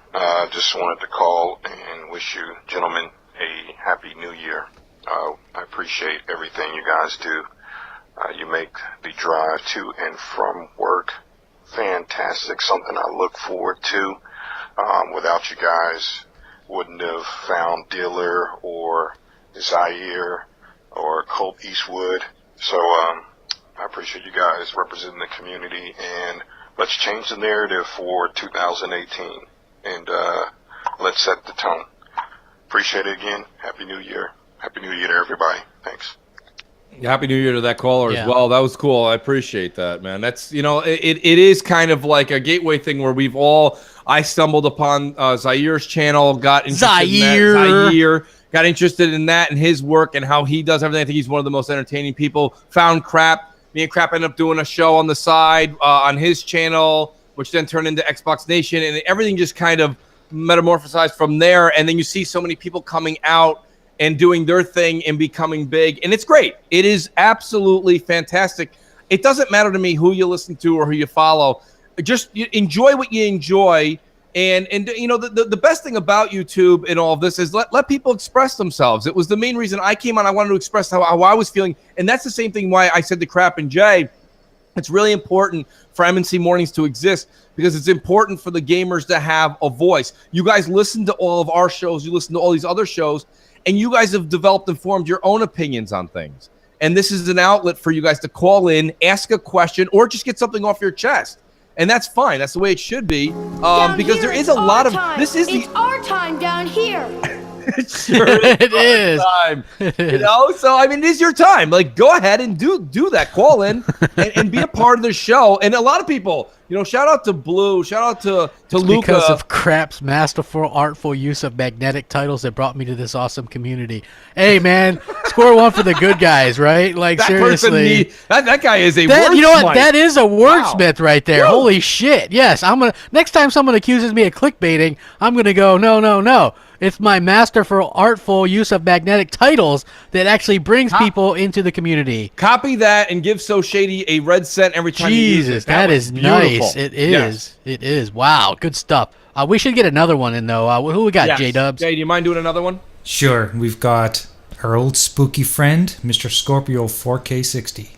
Just wanted to call and wish you gentlemen a happy new year. I appreciate everything you guys do. You make the drive to and from work fantastic, something I look forward to. Without you guys, wouldn't have found Diller or Zaire or Colt Eastwood. So I appreciate you guys representing the community, and let's change the narrative for 2018, and let's set the tone. Appreciate it again. Happy New Year. Happy New Year to everybody. Thanks. Happy New Year to that caller as well. That was cool. I appreciate that, man. That's, it is kind of like a gateway thing where I stumbled upon Zaire's channel, got interested in that. Zaire got interested in that and his work and how he does everything. I think he's one of the most entertaining people. Found Crap. Me and Crap ended up doing a show on the side on his channel, which then turned into Xbox Nation, and everything just kind of metamorphosized from there. And then you see so many people coming out and doing their thing and becoming big, and it's great. It is absolutely fantastic. It doesn't matter to me who you listen to or who you follow. Just enjoy what you enjoy. And the best thing about YouTube and all of this is let people express themselves. It was the main reason I came on. I wanted to express how I was feeling. And that's the same thing why I said to Crap and Jay, it's really important for M&C Mornings to exist, because it's important for the gamers to have a voice. You guys listen to all of our shows. You listen to all these other shows, and you guys have developed and formed your own opinions on things. And this is an outlet for you guys to call in, ask a question, or just get something off your chest. And that's fine. That's the way it should be. Because there is a lot of this is it's our time down here. Sure, it is. Time. So I mean, it is your time. Like, go ahead and do that. Call in and be a part of the show. And a lot of people, shout out to Blue, shout out to Luca. Because of Crap's masterful, artful use of magnetic titles that brought me to this awesome community. Hey, man, score one for the good guys, right? Like, that seriously. That guy is a wordsmith. You know what? That is a wordsmith right there. Woo. Holy shit. Yes, next time someone accuses me of clickbaiting, I'm going to go, no. It's my masterful, artful use of magnetic titles that actually brings people into the community. Copy that and give So Shady a red cent every time you use it. That is beautiful. Nice. It is. Yes. It is. Wow, good stuff. We should get another one in, though. Who we got, yes. J-Dubs? Jay, do you mind doing another one? Sure. We've got our old spooky friend, Mr. Scorpio 4K60.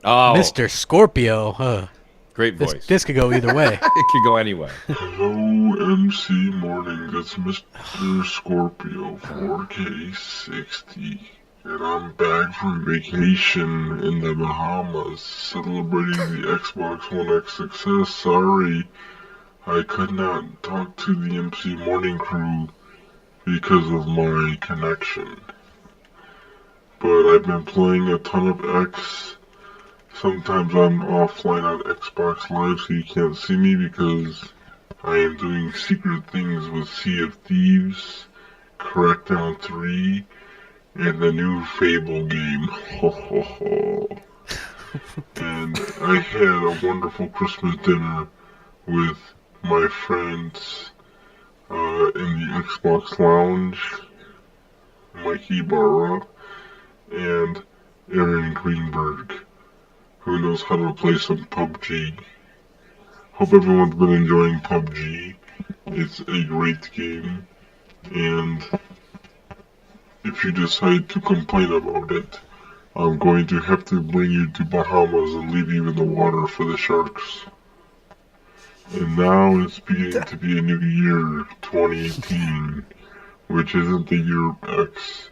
Oh. Mr. Scorpio, huh? Great voice. This could go either way. It could go anyway. Hello, M&C Mornings. It's Mr. Scorpio 4K60. And I'm back from vacation in the Bahamas, celebrating the Xbox One X success. Sorry, I could not talk to the MC Morning crew because of my connection. But I've been playing a ton of X. Sometimes I'm offline on Xbox Live so you can't see me because I am doing secret things with Sea of Thieves, Crackdown 3, and the new Fable game. And I had a wonderful Christmas dinner with my friends in the Xbox Lounge, Mikey Barra, and Aaron Greenberg, who knows how to play some PUBG. Hope everyone's been enjoying PUBG. It's a great game, and if you decide to complain about it, I'm going to have to bring you to Bahamas and leave you in the water for the sharks. And now it's beginning to be a new year, 2018, which isn't the year of X,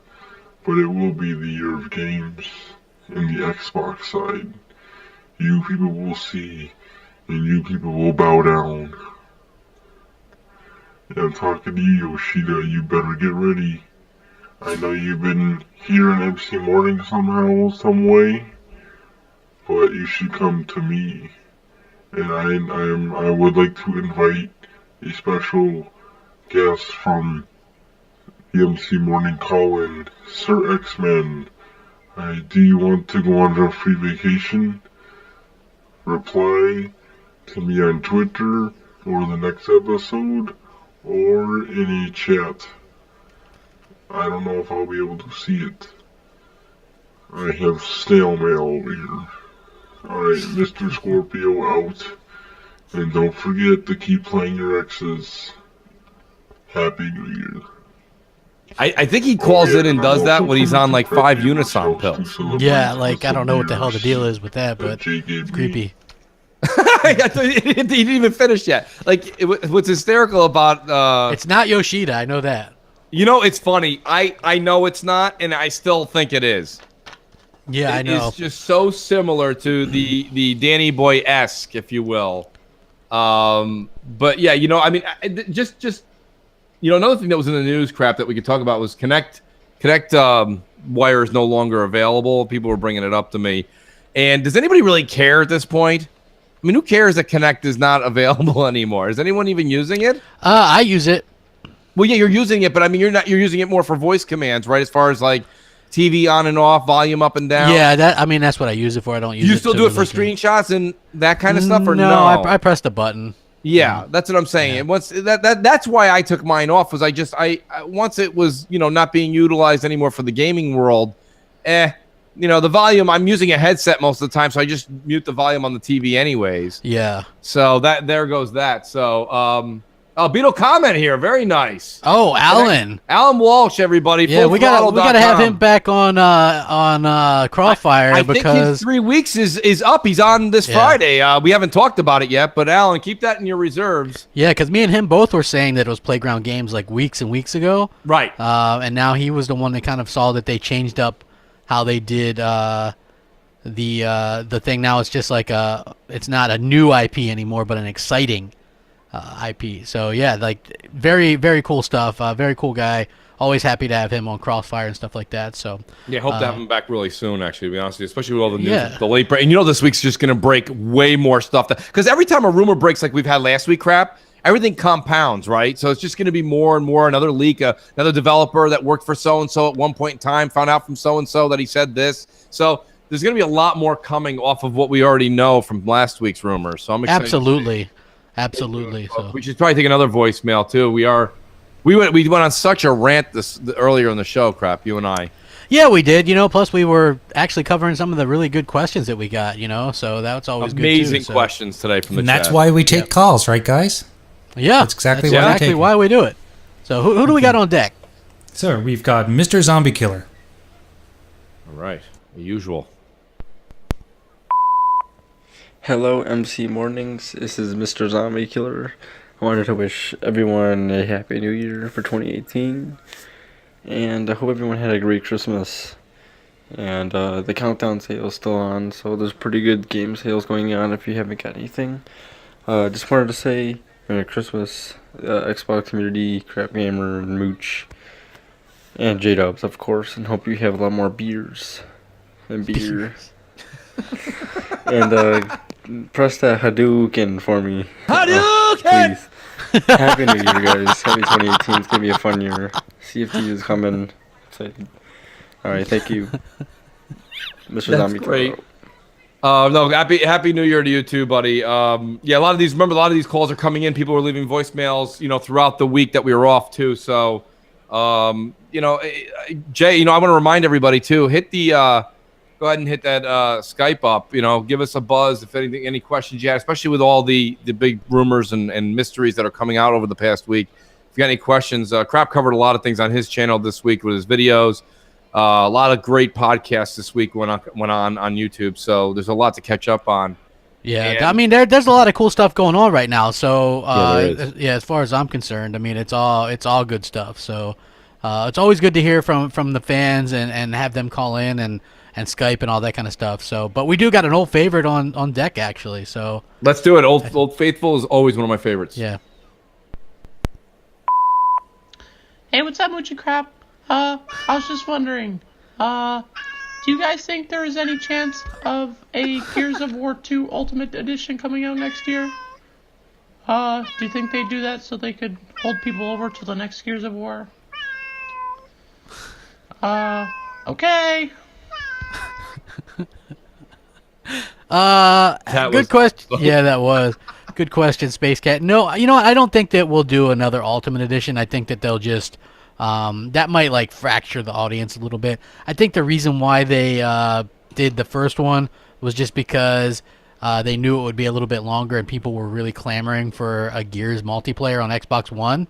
but it will be the year of games in the Xbox side. You people will see, and you people will bow down. And I'm talking to you, Yoshida, you better get ready. I know you've been here in MC Morning somehow, some way, but you should come to me. And I would like to invite a special guest from the M&C Morning Call and Sir X-Men. Do you want to go on a free vacation? Reply to me on Twitter or the next episode or in a chat. I don't know if I'll be able to see it. I have snail mail over here. Alright, Mr. Scorpio out. And don't forget to keep playing your exes. Happy New Year. I think he calls in and does that when he's on like 5 Unison pills. Yeah, like I don't know what the hell the deal is with that, but it's creepy. He didn't even finish yet. Like, what's hysterical about... it's not Yoshida, I know that. You know, it's funny. I know it's not, and I still think it is. Yeah, I know. It's just so similar to the Danny Boy-esque, if you will. But yeah, you know, I mean, just you know, another thing that was in the news crap that we could talk about was Connect wire is no longer available. People were bringing it up to me. And does anybody really care at this point? I mean, who cares that Connect is not available anymore? Is anyone even using it? I use it. Well, yeah, you're using it, but I mean, you're using it more for voice commands, right? As far as like TV on and off, volume up and down. Yeah, that's what I use it for. I don't use it. You still do it for screenshots and that kind of stuff, or no? No, I pressed the button. Yeah, that's what I'm saying. And once that's why I took mine off. Was I once it was, you know, not being utilized anymore for the gaming world. You know, the volume, I'm using a headset most of the time, so I just mute the volume on the TV anyways. Yeah. So there goes that. So Beetle comment here, very nice. Oh, Alan Walsh, everybody. Yeah, we gotta have him back on Crossfire I because think his 3 weeks is up. He's on this Friday. We haven't talked about it yet, but Alan, keep that in your reserves. Yeah, because me and him both were saying that it was Playground Games like weeks and weeks ago. Right. And now he was the one that kind of saw that they changed up how they did the thing. Now it's just like it's not a new IP anymore, but an exciting IP. So yeah, like very, very cool stuff. Very cool guy. Always happy to have him on Crossfire and stuff like that. So yeah, hope to have him back really soon. Actually, to be honest with you, especially with all the news, the late break. And you know, this week's just gonna break way more stuff. Because every time a rumor breaks, like we've had last week, crap, everything compounds, right? So it's just gonna be more and more. Another leak, another developer that worked for so and so at one point in time found out from so and so that he said this. So there's gonna be a lot more coming off of what we already know from last week's rumors. So I'm excited. Absolutely. So we should probably take another voicemail too. We went on such a rant earlier in the show, crap. You and I. Yeah, we did. You know, plus we were actually covering some of the really good questions that we got. You know, so that's always amazing good too, questions today from the and chat. that's why we take calls, right, guys? Yeah, that's exactly why we do it. So who do we got on deck? Sir, we've got Mr. Zombie Killer. All right, the usual. Hello, M&C Mornings. This is Mr. Zombie Killer. I wanted to wish everyone a happy new year for 2018. And I hope everyone had a great Christmas. And the countdown sale is still on, so there's pretty good game sales going on if you haven't got anything. Just wanted to say Merry Christmas, Xbox community, Crap Gamer, and Mooch, and J-Dubs, of course, and hope you have a lot more beers and beer. And press that Hadouken for me. Hadouken! Please. Happy New Year, guys. Happy 2018. It's going to be a fun year. CFT is coming. Excited. Alright, thank you. Mr. Zombie. Great. No, happy New Year to you too, buddy. Yeah, a lot of these calls are coming in. People are leaving voicemails, you know, throughout the week that we were off too. So, you know, Jay, you know, I want to remind everybody too, go ahead and hit that Skype up. You know, give us a buzz if any questions you have, especially with all the big rumors and mysteries that are coming out over the past week. If you got any questions, Crap covered a lot of things on his channel this week with his videos. A lot of great podcasts this week went on YouTube, so there's a lot to catch up on. Yeah, I mean there's a lot of cool stuff going on right now. So yeah, as far as I'm concerned, I mean it's all good stuff. So it's always good to hear from the fans and have them call in and Skype and all that kind of stuff. So, but we do got an old favorite on deck actually. So let's do it. Old Faithful is always one of my favorites. Yeah. Hey, what's up, Moochie Crap? I was just wondering, do you guys think there is any chance of a Gears of War 2 Ultimate Edition coming out next year? Do you think they do that so they could hold people over to the next Gears of War? Okay. Good question. Yeah, that was good question, Space Cat. No, you know what? I don't think that we'll do another Ultimate Edition. I think that they'll just that might like fracture the audience a little bit. I think the reason why they did the first one was just because they knew it would be a little bit longer and people were really clamoring for a Gears multiplayer on Xbox One.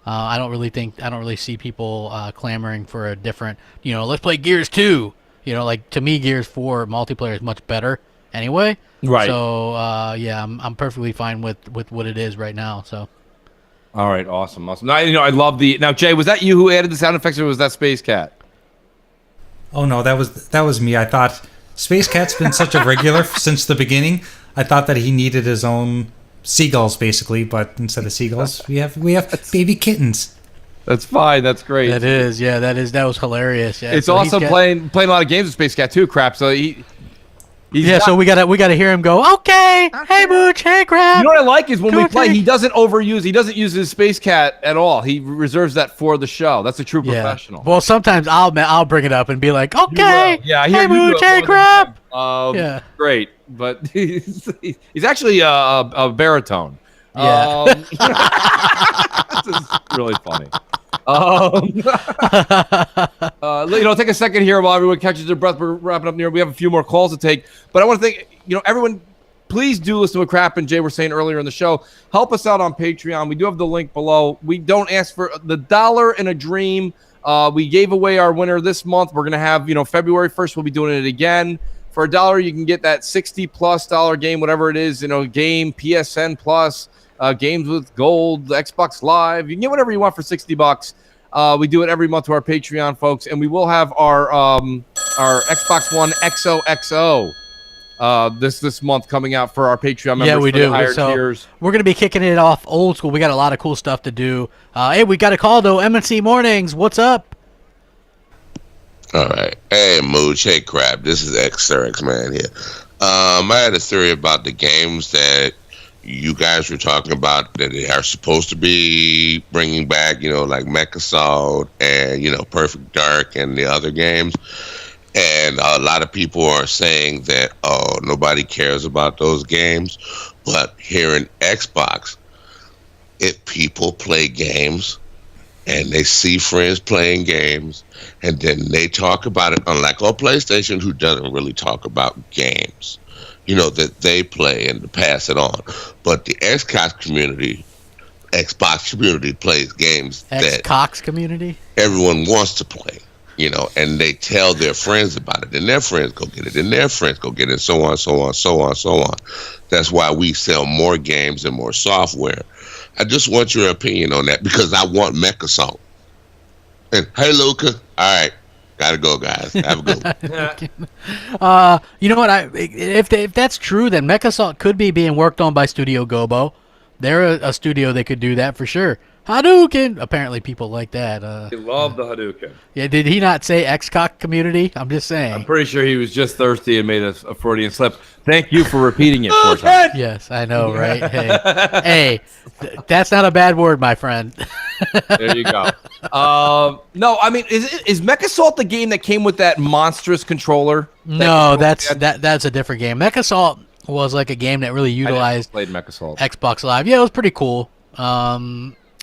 I don't really see people clamoring for a different, let's play Gears 2. Like to me, Gears 4 multiplayer is much better anyway. Right. So yeah, I'm perfectly fine with what it is right now. So. All right. Awesome. Now, I love now, Jay, was that you who added the sound effects, or was that Space Cat? Oh no, that was me. I thought Space Cat's been such a regular since the beginning. I thought that he needed his own seagulls, basically, but instead of seagulls, we have baby kittens. That's fine. That's great. That is, yeah. That was hilarious. Yeah. It's so also playing a lot of games with Space Cat too. Crap. So so we gotta hear him go. Okay. Hey Mooch. Hey Crap. You know what I like is when we play, he doesn't overuse. He doesn't use his Space Cat at all. He reserves that for the show. That's a true professional. Well, sometimes I'll bring it up and be like, okay. Yeah. Hey Mooch. Hey Crap. Yeah. Great, but he's actually a baritone. Yeah. This is really funny. Take a second here while everyone catches their breath. We're wrapping up near. We have a few more calls to take, but I want to thank everyone. Please do listen to what Crap and Jay were saying earlier in the show. Help us out on Patreon. We do have the link below. We don't ask for the $1 in a dream. We gave away our winner this month. We're gonna have February 1st. We'll be doing it again. For $1, you can get that $60+ game, whatever it is, game, PSN Plus, games with gold, Xbox Live. You can get whatever you want for $60. We do it every month to our Patreon folks, and we will have our Xbox One XOXO this month coming out for our Patreon members. Yeah, we do. Higher So tiers. we're gonna be kicking it off old school. We got a lot of cool stuff to do. Hey, we got a call though. M&C Mornings. What's up? All right. Hey, Mooch. Hey, Crab. This is X Man here. I had a theory about the games that you guys were talking about that they are supposed to be bringing back, like Mech Assault and, Perfect Dark and the other games. And a lot of people are saying that, nobody cares about those games. But here in Xbox, if people play games and they see friends playing games, and then they talk about it, unlike on PlayStation, who doesn't really talk about games, that they play and to pass it on. But the Xbox community plays games that Xbox community? Everyone wants to play, and they tell their friends about it, and their friends go get it, and their friends go get it, so on, so on, so on, so on. That's why we sell more games and more software. I just want your opinion on that because I want Mech Assault. And hey, Luca. All right. Gotta go, guys. Have a good one. You know what? If that's true, then Mech Assault could be being worked on by Studio Gobo. They're a studio that could do that for sure. Hadouken! Apparently people like that. They love the Hadouken. Yeah, did he not say Xcock community? I'm just saying. I'm pretty sure he was just thirsty and made a Freudian slip. Thank you for repeating it 4 times. Yes, I know, right? Hey, that's not a bad word, my friend. There you go. No, I mean, is Mech Assault the game that came with that monstrous controller? No, that's a different game. Mech Assault was like a game that really utilized played Mech Assault. Xbox Live. Yeah, it was pretty cool.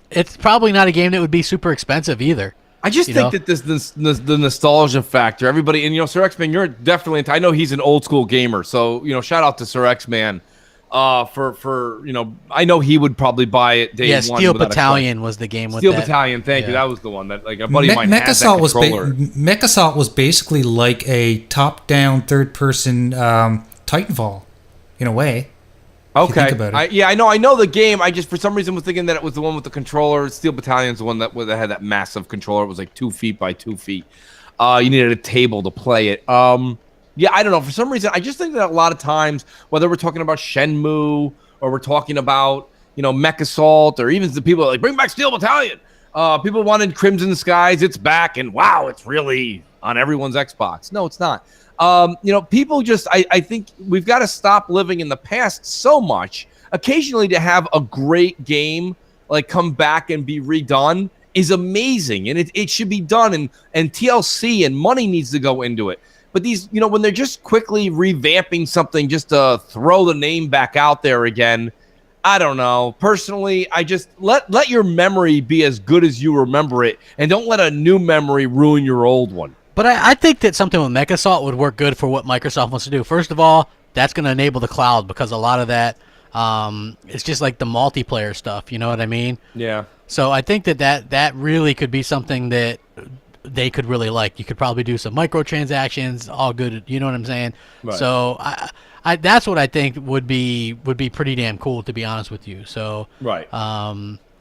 It's probably not a game that would be super expensive either. I just think that the nostalgia factor. Everybody, and Sir X-Man, you're definitely I know he's an old school gamer, so shout out to Sir X-Man. For I know he would probably buy it day one. Steel Battalion was the game with Steel that. Battalion. Thank you. That was the one that a buddy of mine had that controller. Mech Assault was basically like a top-down third-person Titanfall, in a way. Okay. Think about it. I know the game. I just for some reason was thinking that it was the one with the controller. Steel Battalion's the one that had that massive controller. It was like 2 feet by 2 feet. You needed a table to play it. Yeah, I don't know. For some reason, I just think that a lot of times, whether we're talking about Shenmue or we're talking about, Mech Assault, or even the people like, bring back Steel Battalion. People wanted Crimson Skies. It's back. And wow, it's really on everyone's Xbox. No, it's not. People just, I think we've got to stop living in the past so much. occasionally to have a great game like come back and be redone is amazing, and it should be done, and TLC and money needs to go into it. But these, when they're just quickly revamping something just to throw the name back out there again, I don't know. Personally, I just let your memory be as good as you remember it, and don't let a new memory ruin your old one. But I think that something with MechAssault would work good for what Microsoft wants to do. First of all, that's going to enable the cloud, because a lot of that, it's just like the multiplayer stuff. You know what I mean? Yeah. So I think that really could be something that they could really like. You could probably do some microtransactions, all good. You know what I'm saying? Right. So I that's what I think would be pretty damn cool, to be honest with you. So right.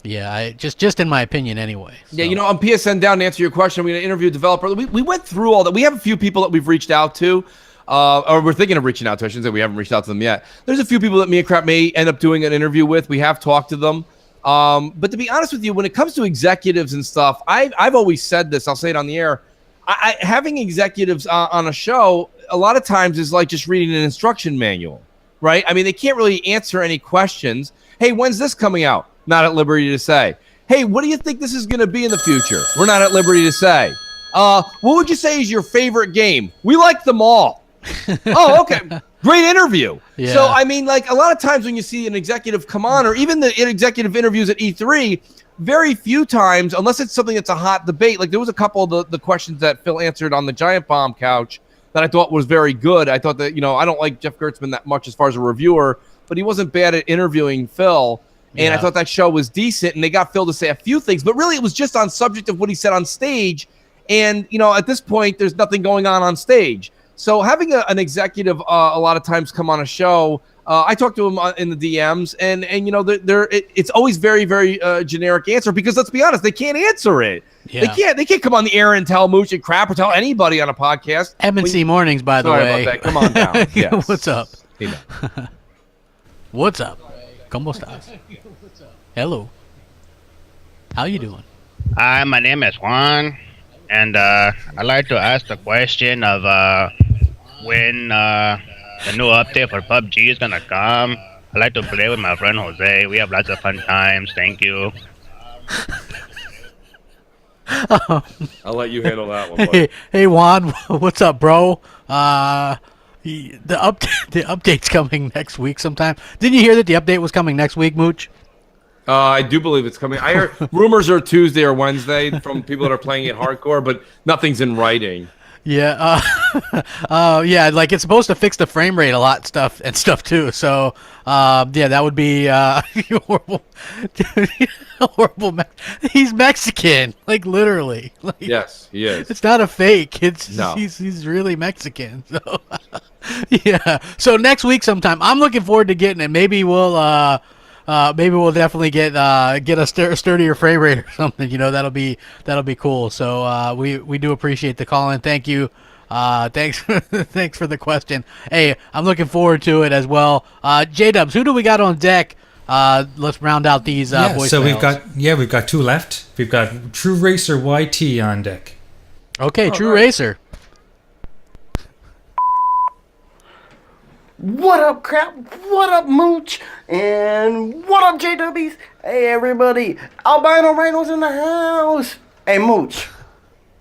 Yeah, just in my opinion, anyway. So. Yeah, on PSN Down, to answer your question, we're going to interview a developer. We went through all that. We have a few people that we've reached out to, or we're thinking of reaching out to. I shouldn't say we haven't reached out to them yet. There's a few people that me and Crap may end up doing an interview with. We have talked to them. But to be honest with you, when it comes to executives and stuff, I've always said this. I'll say it on the air. Having executives on a show a lot of times is like just reading an instruction manual, right? I mean, they can't really answer any questions. Hey, when's this coming out? Not at liberty to say. Hey, what do you think this is going to be in the future? We're not at liberty to say. What would you say is your favorite game? We like them all. Oh, okay. Great interview. Yeah. So, I mean, like a lot of times when you see an executive come on, or even the executive interviews at E3, very few times, unless it's something that's a hot debate, like there was a couple of the questions that Phil answered on the Giant Bomb couch that I thought was very good. I thought that, I don't like Jeff Gertzman that much as far as a reviewer, but he wasn't bad at interviewing Phil. And I thought that show was decent, and they got Phil to say a few things, but really it was just on subject of what he said on stage. And, at this point, there's nothing going on stage. So having an executive a lot of times come on a show, I talk to him in the DMs, and it's always very, very generic answer, because let's be honest, they can't answer it. Yeah. They can't come on the air and tell Mooch and Crap or tell anybody on a podcast. M&C Mornings, by the Sorry way. about that. Come on down. Yes. What's up? Hey, What's up? ¿Cómo estás? Hello. How you doing? Hi, my name is Juan, and I'd like to ask the question of when the new update for PUBG is gonna come. I like to play with my friend Jose. We have lots of fun times. Thank you. I'll let you handle that one. Hey Juan, what's up, bro? The update's coming next week sometime. Didn't you hear that the update was coming next week, Mooch? I do believe it's coming. I heard rumors are Tuesday or Wednesday from people that are playing it hardcore, but nothing's in writing. Yeah, yeah, like it's supposed to fix the frame rate a lot stuff too. So, yeah, that would be horrible. Horrible. He's Mexican, like literally. Like, yes, he is. It's not a fake. No. He's really Mexican. So, yeah. So next week sometime, I'm looking forward to getting it. Maybe we'll definitely get a sturdier frame rate or something. That'll be cool. So we do appreciate the call in. Thank you. Thanks for the question. Hey, I'm looking forward to it as well. J-Dubs, who do we got on deck? Let's round out these voicemails. So we've got two left. We've got True Racer YT on deck. Okay, True Racer. What up, Crap? What up, Mooch? And what up, JWs? Hey, everybody. Albino Rhinos in the house. Hey, Mooch.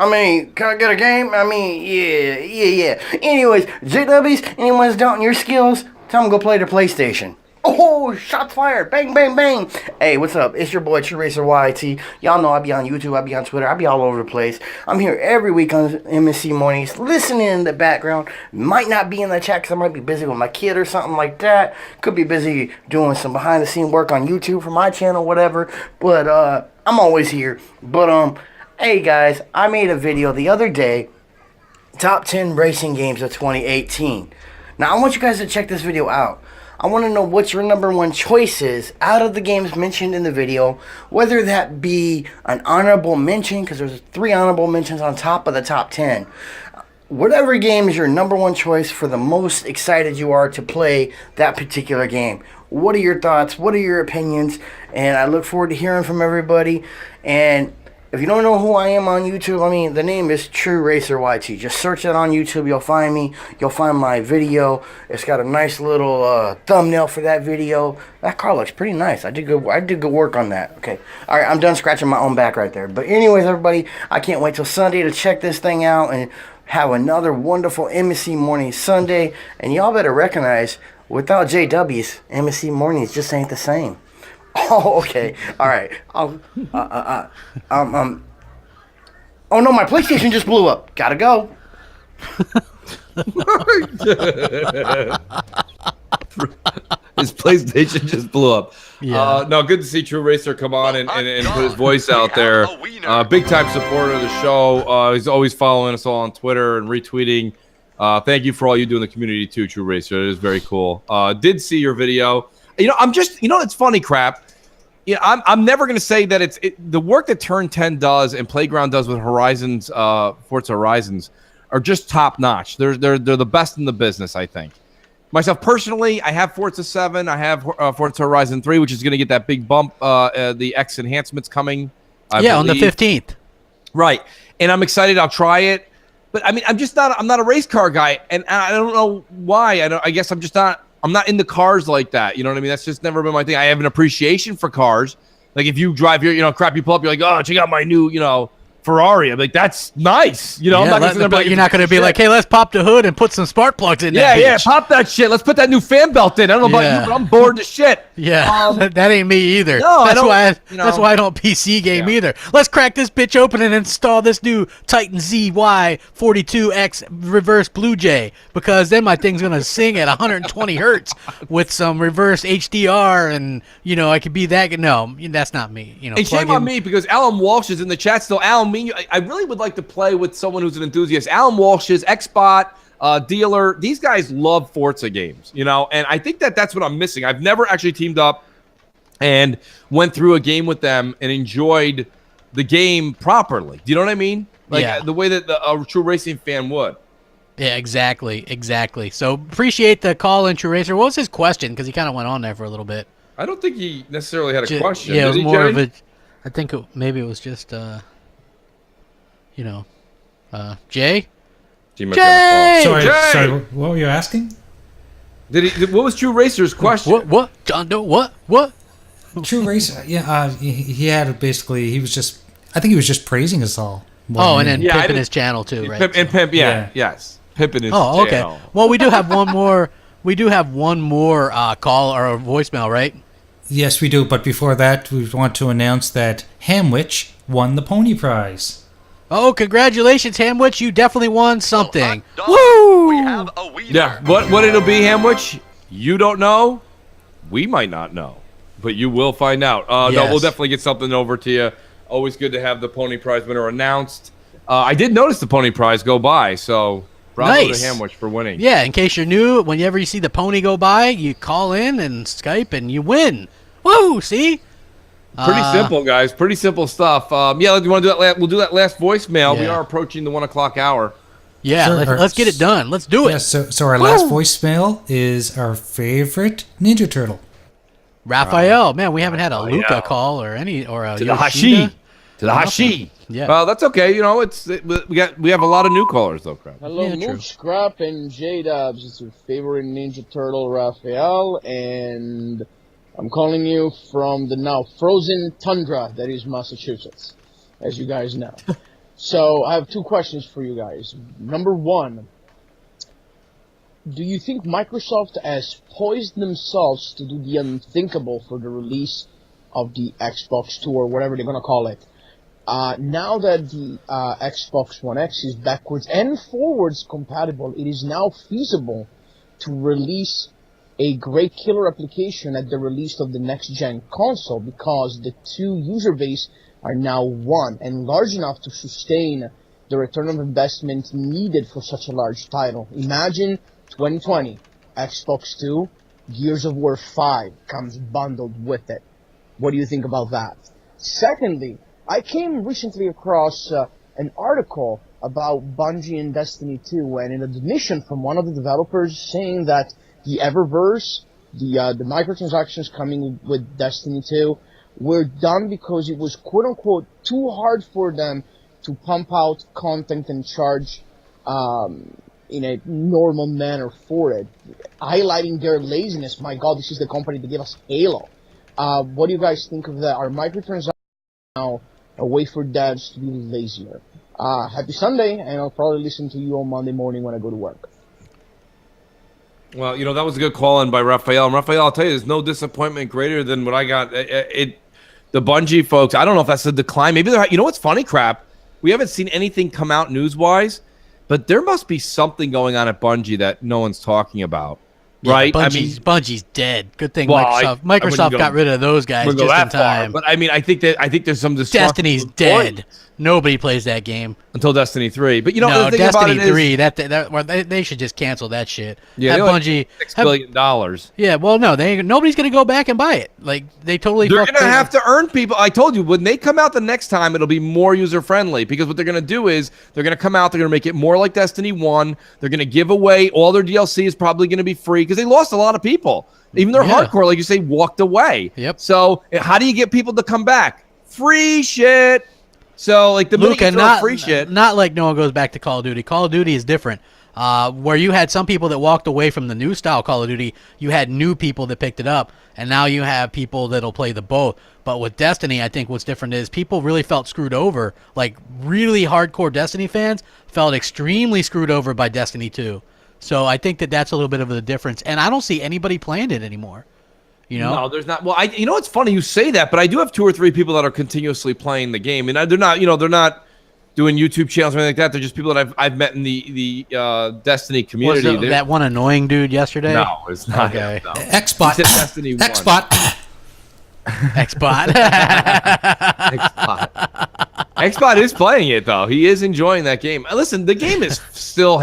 I mean, can I get a game? I mean, yeah. Anyways, JWs, anyone's doubting your skills, tell them to go play their PlayStation. Oh, shots fired. Bang, bang, bang. Hey, what's up? It's your boy, True Racer YT. Y'all know I be on YouTube, I be on Twitter, I be all over the place. I'm here every week on M&C Mornings, listening in the background. Might not be in the chat because I might be busy with my kid or something like that. Could be busy doing some behind-the-scene work on YouTube for my channel, whatever. But, I'm always here. But, hey, guys, I made a video the other day, Top 10 Racing Games of 2018. Now, I want you guys to check this video out. I want to know what your number one choice is out of the games mentioned in the video, whether that be an honorable mention, because there's 3 honorable mentions on top of the top 10. Whatever game is your number one choice for the most excited you are to play that particular game. What are your thoughts? What are your opinions? And I look forward to hearing from everybody. And If you don't know who I am on YouTube, I mean, the name is True Racer YT. Just search it on YouTube. You'll find me. You'll find my video. It's got a nice little thumbnail for that video. That car looks pretty nice. I did good work on that. Okay. All right, I'm done scratching my own back right there. But anyways, everybody, I can't wait till Sunday to check this thing out and have another wonderful M&C Morning Sunday. And y'all better recognize, without JW's, M&C Mornings just ain't the same. Oh, okay. All right. Oh no, my PlayStation just blew up. Gotta go. His PlayStation just blew up. Yeah. No, good to see True Racer come on and put his voice out there. Big time supporter of the show. He's always following us all on Twitter and retweeting. Thank you for all you do in the community too, True Racer. It is very cool. Did see your video. It's funny, crap. Yeah, I'm never going to say that the work that Turn 10 does and Playground does with Horizons, Forza Horizons, are just top notch. They're the best in the business, I think. Myself personally, I have Forza 7, I have Forza Horizon 3, which is going to get that big bump. The X enhancements coming. I believe. On the 15th. Right, and I'm excited. I'll try it, but I mean, I'm not a race car guy, and I don't know why. I guess I'm just not. I'm not into cars like that. You know what I mean? That's just never been my thing. I have an appreciation for cars. Like if you drive here, you pull up, you're like, oh, check out my new, Ferrari. I'm like, that's nice. You're not going to be like, hey, let's pop the hood and put some spark plugs in that bitch. Yeah, pop that shit. Let's put that new fan belt in. I don't know about you, but I'm bored to shit. Yeah, that ain't me either. No, that's why I don't PC game either. Let's crack this bitch open and install this new Titan ZY 42X reverse Blue Jay, because then my thing's gonna sing at 120 hertz with some reverse HDR, and I could be that. No, that's not me. And shame on me, because Alan Walsh is in the chat still. Alan, I really would like to play with someone who's an enthusiast. Alan Walsh is Xbot. Dealer, these guys love Forza games, and I think that's what I'm missing. I've never actually teamed up and went through a game with them and enjoyed the game properly. Do you know what I mean? The way that a true racing fan would. Yeah, exactly. So appreciate the call in, True Racer. What was his question? Because he kind of went on there for a little bit. I don't think he necessarily had a question. Yeah, it was more of a. I think maybe it was just, Jay. Sorry, what were you asking? What was True Racer's question? What? John Doe, what? True Racer, he had basically, I think he was just praising us all. And then pimping his channel too, right? Pimp, yes. Pimping his channel. Oh, okay. Well, we do have one more. We do have one more call or a voicemail, right? Yes, we do. But before that, we want to announce that Hamwich won the Pony Prize. Oh, congratulations, Hamwich! You definitely won something. Woo! We have a winner. Yeah, what it'll be, Hamwich? You don't know. We might not know, but you will find out. No, we'll definitely get something over to you. Always good to have the Pony Prize winner announced. I did notice the Pony Prize go by, so bravo to Hamwich for winning. Yeah, in case you're new, whenever you see the pony go by, you call in and Skype and you win. Woo! See? Pretty simple, guys. Pretty simple stuff. You want to do that? We'll do that last voicemail. Yeah. We are approaching the 1 o'clock hour. Yeah, Sure. let's get it done. Let's do it. Yeah, so our last voicemail is our favorite Ninja Turtle. Raphael. Man, we haven't had a Luca call or a to the Hashi. To the Hashi. Yeah. Well, that's okay. We have a lot of new callers though, Crap. Hello, Mooch, Scrap, and J-Dubs. It's your favorite Ninja Turtle, Raphael, and I'm calling you from the now frozen tundra that is Massachusetts, as you guys know. So I have two questions for you guys. Number one, do you think Microsoft has poised themselves to do the unthinkable for the release of the Xbox 2 or whatever they're going to call it? Now that the Xbox One X is backwards and forwards compatible, it is now feasible to release a great killer application at the release of the next-gen console, because the two user base are now one and large enough to sustain the return of investment needed for such a large title. Imagine 2020, Xbox 2, Gears of War 5 comes bundled with it. What do you think about that? Secondly, I came recently across an article about Bungie and Destiny 2, and an admission from one of the developers saying that the Eververse, the microtransactions coming with Destiny 2, were done because it was quote unquote too hard for them to pump out content and charge in a normal manner for it, highlighting their laziness. My God, this is the company that gave us Halo. What do you guys think of that? Are microtransactions now a way for devs to be lazier? Happy Sunday, and I'll probably listen to you on Monday morning when I go to work. Well, that was a good call in by Raphael. And Raphael, I'll tell you, there's no disappointment greater than what I got. The Bungie folks, I don't know if that's a decline. Maybe they're, what's funny, crap? We haven't seen anything come out news-wise, but there must be something going on at Bungie that no one's talking about, right? Bungie's dead. Good thing Microsoft got rid of those guys just in time. But I think there's some Destiny's dead. Nobody plays that game until Destiny 3. But no, the thing Destiny about it 3. They should just cancel that shit. Yeah, Bungie $6 billion. Yeah, well, no, nobody's gonna go back and buy it. Like they totally. They're gonna have to earn people. I told you when they come out the next time, it'll be more user friendly because what they're gonna do is they're gonna come out. They're gonna make it more like Destiny 1. They're gonna give away all their DLC is probably gonna be free because they lost a lot of people. Even their hardcore, like you say, walked away. Yep. So how do you get people to come back? Free shit. So like the Luca, not free shit. Not like no one goes back to Call of Duty. Call of Duty is different. Where you had some people that walked away from the new style Call of Duty, you had new people that picked it up, and now you have people that'll play the both. But with Destiny, I think what's different is people really felt screwed over. Like really hardcore Destiny fans felt extremely screwed over by Destiny 2. So I think that's a little bit of the difference, and I don't see anybody playing it anymore. No, there's not. Well, it's funny you say that, but I do have 2 or 3 people that are continuously playing the game, and they're not, they're not doing YouTube channels or anything like that. They're just people that I've met in the Destiny community. Was that one annoying dude yesterday? No, it's not. Okay. No. Xbot. Destiny 1. Xbot. Xbot. Xbot is playing it though. He is enjoying that game. Listen, the game is still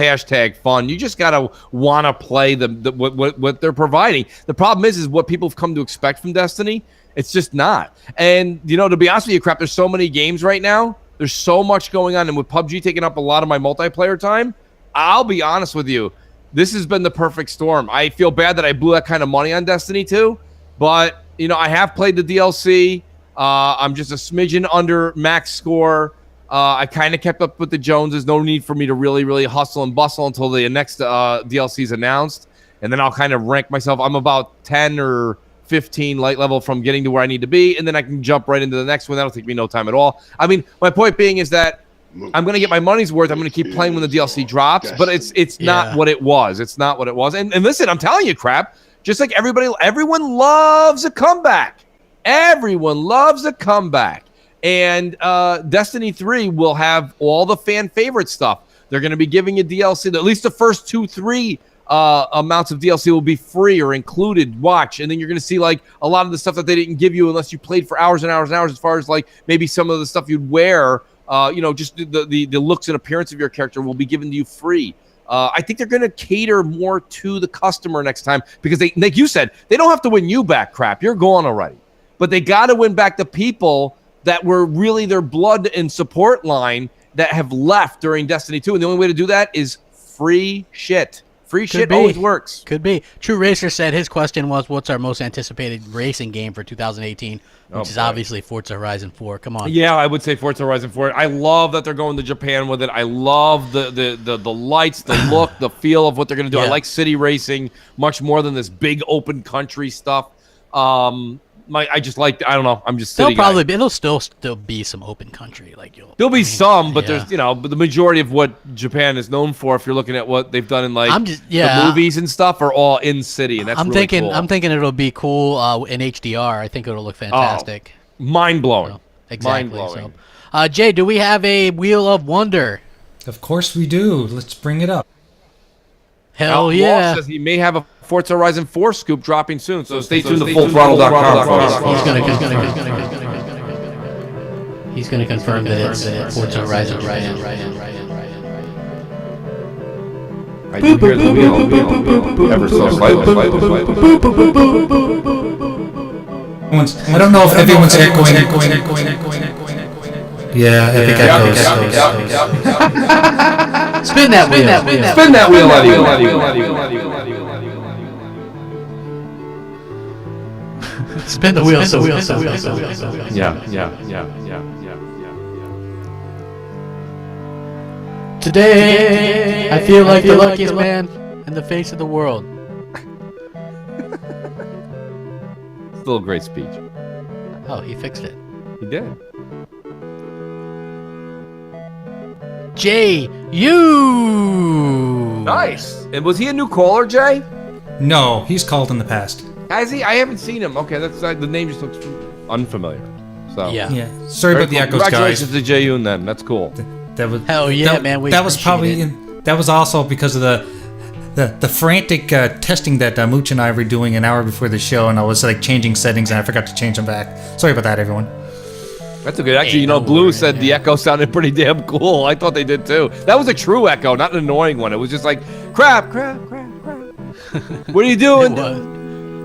#fun. You just gotta want to play what they're providing. The problem is what people have come to expect from Destiny. It's just not. And to be honest with you, crap, there's so many games right now. There's so much going on, and with PUBG taking up a lot of my multiplayer time, I'll be honest with you, this has been the perfect storm. I feel bad that I blew that kind of money on Destiny 2, but I have played the DLC. I'm just a smidgen under max score. I kind of kept up with the Joneses. No need for me to really, really hustle and bustle until the next DLC is announced. And then I'll kind of rank myself. I'm about 10 or 15 light level from getting to where I need to be. And then I can jump right into the next one. That'll take me no time at all. I mean, my point being is that I'm going to get my money's worth. I'm going to keep playing when the DLC drops. But it's not what it was. It's not what it was. And listen, I'm telling you, crap. Just like everyone loves a comeback. Everyone loves a comeback. And Destiny 3 will have all the fan favorite stuff. They're going to be giving you DLC. At least the first 2-3 amounts of DLC will be free or included. Watch. And then you're going to see like a lot of the stuff that they didn't give you unless you played for hours and hours and hours, as far as like maybe some of the stuff you'd wear, just the looks and appearance of your character will be given to you free. I think they're going to cater more to the customer next time because they, like you said, they don't have to win you back, crap. You're gone already. But they got to win back the people that were really their blood and support line that have left during Destiny 2. And the only way to do that is free shit. Free shit always works. Could be. True Racer said his question was, what's our most anticipated racing game for 2018? Which is obviously Forza Horizon 4. Come on. Yeah, I would say Forza Horizon 4. I love that they're going to Japan with it. I love the lights, the look, the feel of what they're going to do. Yeah. I like city racing much more than this big open country stuff. I just like, I don't know. I'm just sitting. It'll still be some open country. There'll be some, but there's but the majority of what Japan is known for, if you're looking at what they've done in the movies and stuff, are all in city, and that's really cool. I'm thinking it'll be cool in HDR. I think it'll look fantastic. Mind blowing. Exactly. Mind blowing. So, Jay, do we have a Wheel of Wonder? Of course we do. Let's bring it up. Hell Al yeah. Wall says he may have a Forza Horizon 4 scoop dropping soon, so stay tuned to fullthrottle.com. He's going to confirm that it's Forza Horizon. I do hear the wheel ever so slightly. I don't know if everyone's echoing. Yeah, I think echoes. Spin that wheel. Spin that wheel, Spin the wheel. Yeah. Today, I feel like the luckiest man in the face of the world. Still a great speech. Oh, he fixed it. He did. Jay, you. Nice. And was he a new caller, Jay? No, he's called in the past. Has he? I haven't seen him. Okay, that's the name just looks unfamiliar. So Yeah. Sorry about the echoes, guys. Congratulations to Jay Yoon then. That's cool. That was Hell yeah, that, man. We that was appreciate probably that was also because of the frantic testing that Mooch and I were doing an hour before the show, and I was like changing settings and I forgot to change them back. Sorry about that, everyone. That's okay. Actually, Blue said the echo sounded pretty damn cool. I thought they did too. That was a true echo, not an annoying one. It was just like crap. What are you doing?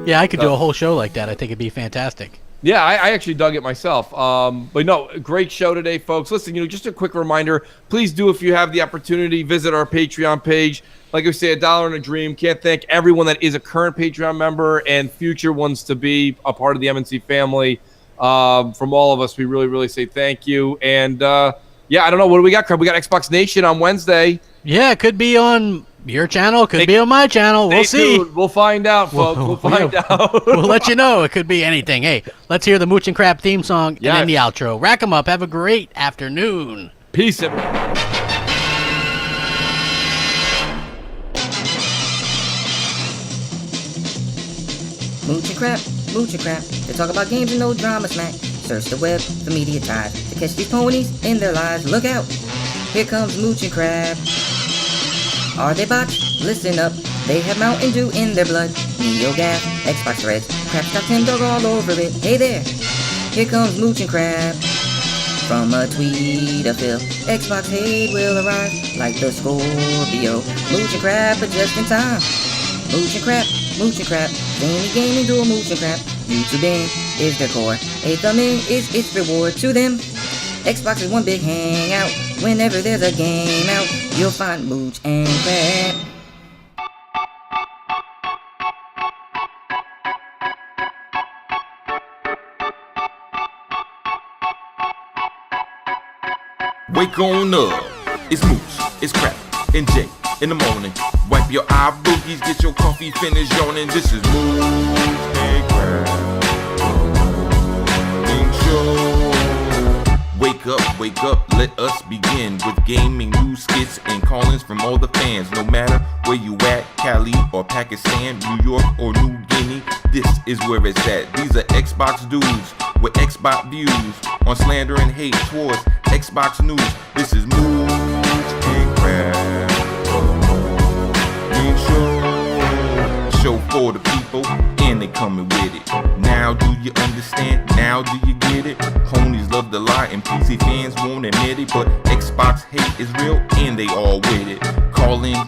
Yeah, I could do a whole show like that. I think it'd be fantastic. Yeah, I actually dug it myself. But no, great show today, folks. Listen, just a quick reminder. Please do, if you have the opportunity, visit our Patreon page. Like I say, $1 and a dream. Can't thank everyone that is a current Patreon member and future ones to be a part of the M&C family. From all of us, we really, really say thank you. And yeah, I don't know. What do we got, Crab? We got Xbox Nation on Wednesday. Yeah, it could be on your channel. Could be on my channel. We'll see. Tuned. We'll find out, folks. We'll find out. We'll let you know. It could be anything. Hey, let's hear the Mooch and Crap theme song and then the outro. Rack 'em up. Have a great afternoon. Peace. Mooch and crap. They talk about games and no drama smack. Search the web for media ties to catch these ponies in their lives. Look out, here comes Mooch and Crab. Are they bots? Listen up, they have Mountain Dew in their blood. NeoGaf, Xbox Threads, Crap's got Tim Dog all over it. Hey there, here comes Mooch and Crab. From a tweet of Phil, Xbox hate will arrive like the Scorpio. Mooch and Crab are just in time. Mooch and Crap, Zany Gaming Duel Mooch and Crap. YouTubing is their core. A thumb in is its reward to them. Xbox is one big hangout. Whenever there's a game out, you'll find Mooch and Crap. Wake on up, it's Mooch, it's Crap, and Jay in the morning. Wipe your eye boogies, get your coffee finished yawning. This is Mooch and Crap Show. Wake up, let us begin with gaming news, skits, and call-ins from all the fans. No matter where you at, Cali or Pakistan, New York or New Guinea, this is where it's at. These are Xbox dudes with Xbox views on slander and hate towards Xbox news. This is Mooch and Crap Show for the people, and they coming with it. Now do you understand? Now do you get it? Ponies love to lie and PC fans won't admit it, but Xbox hate is real and they all with it. Call in,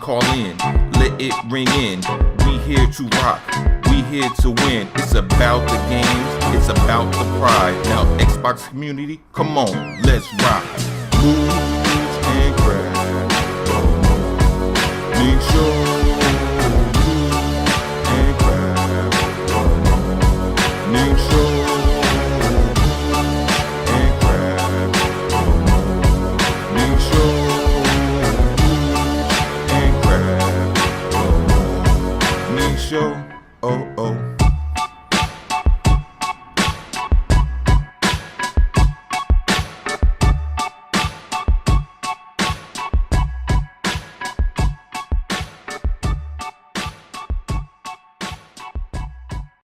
let it ring in. We here to rock, we here to win. It's about the games, it's about the pride. Now Xbox community, come on, let's rock. Mooch and Crap. Make sure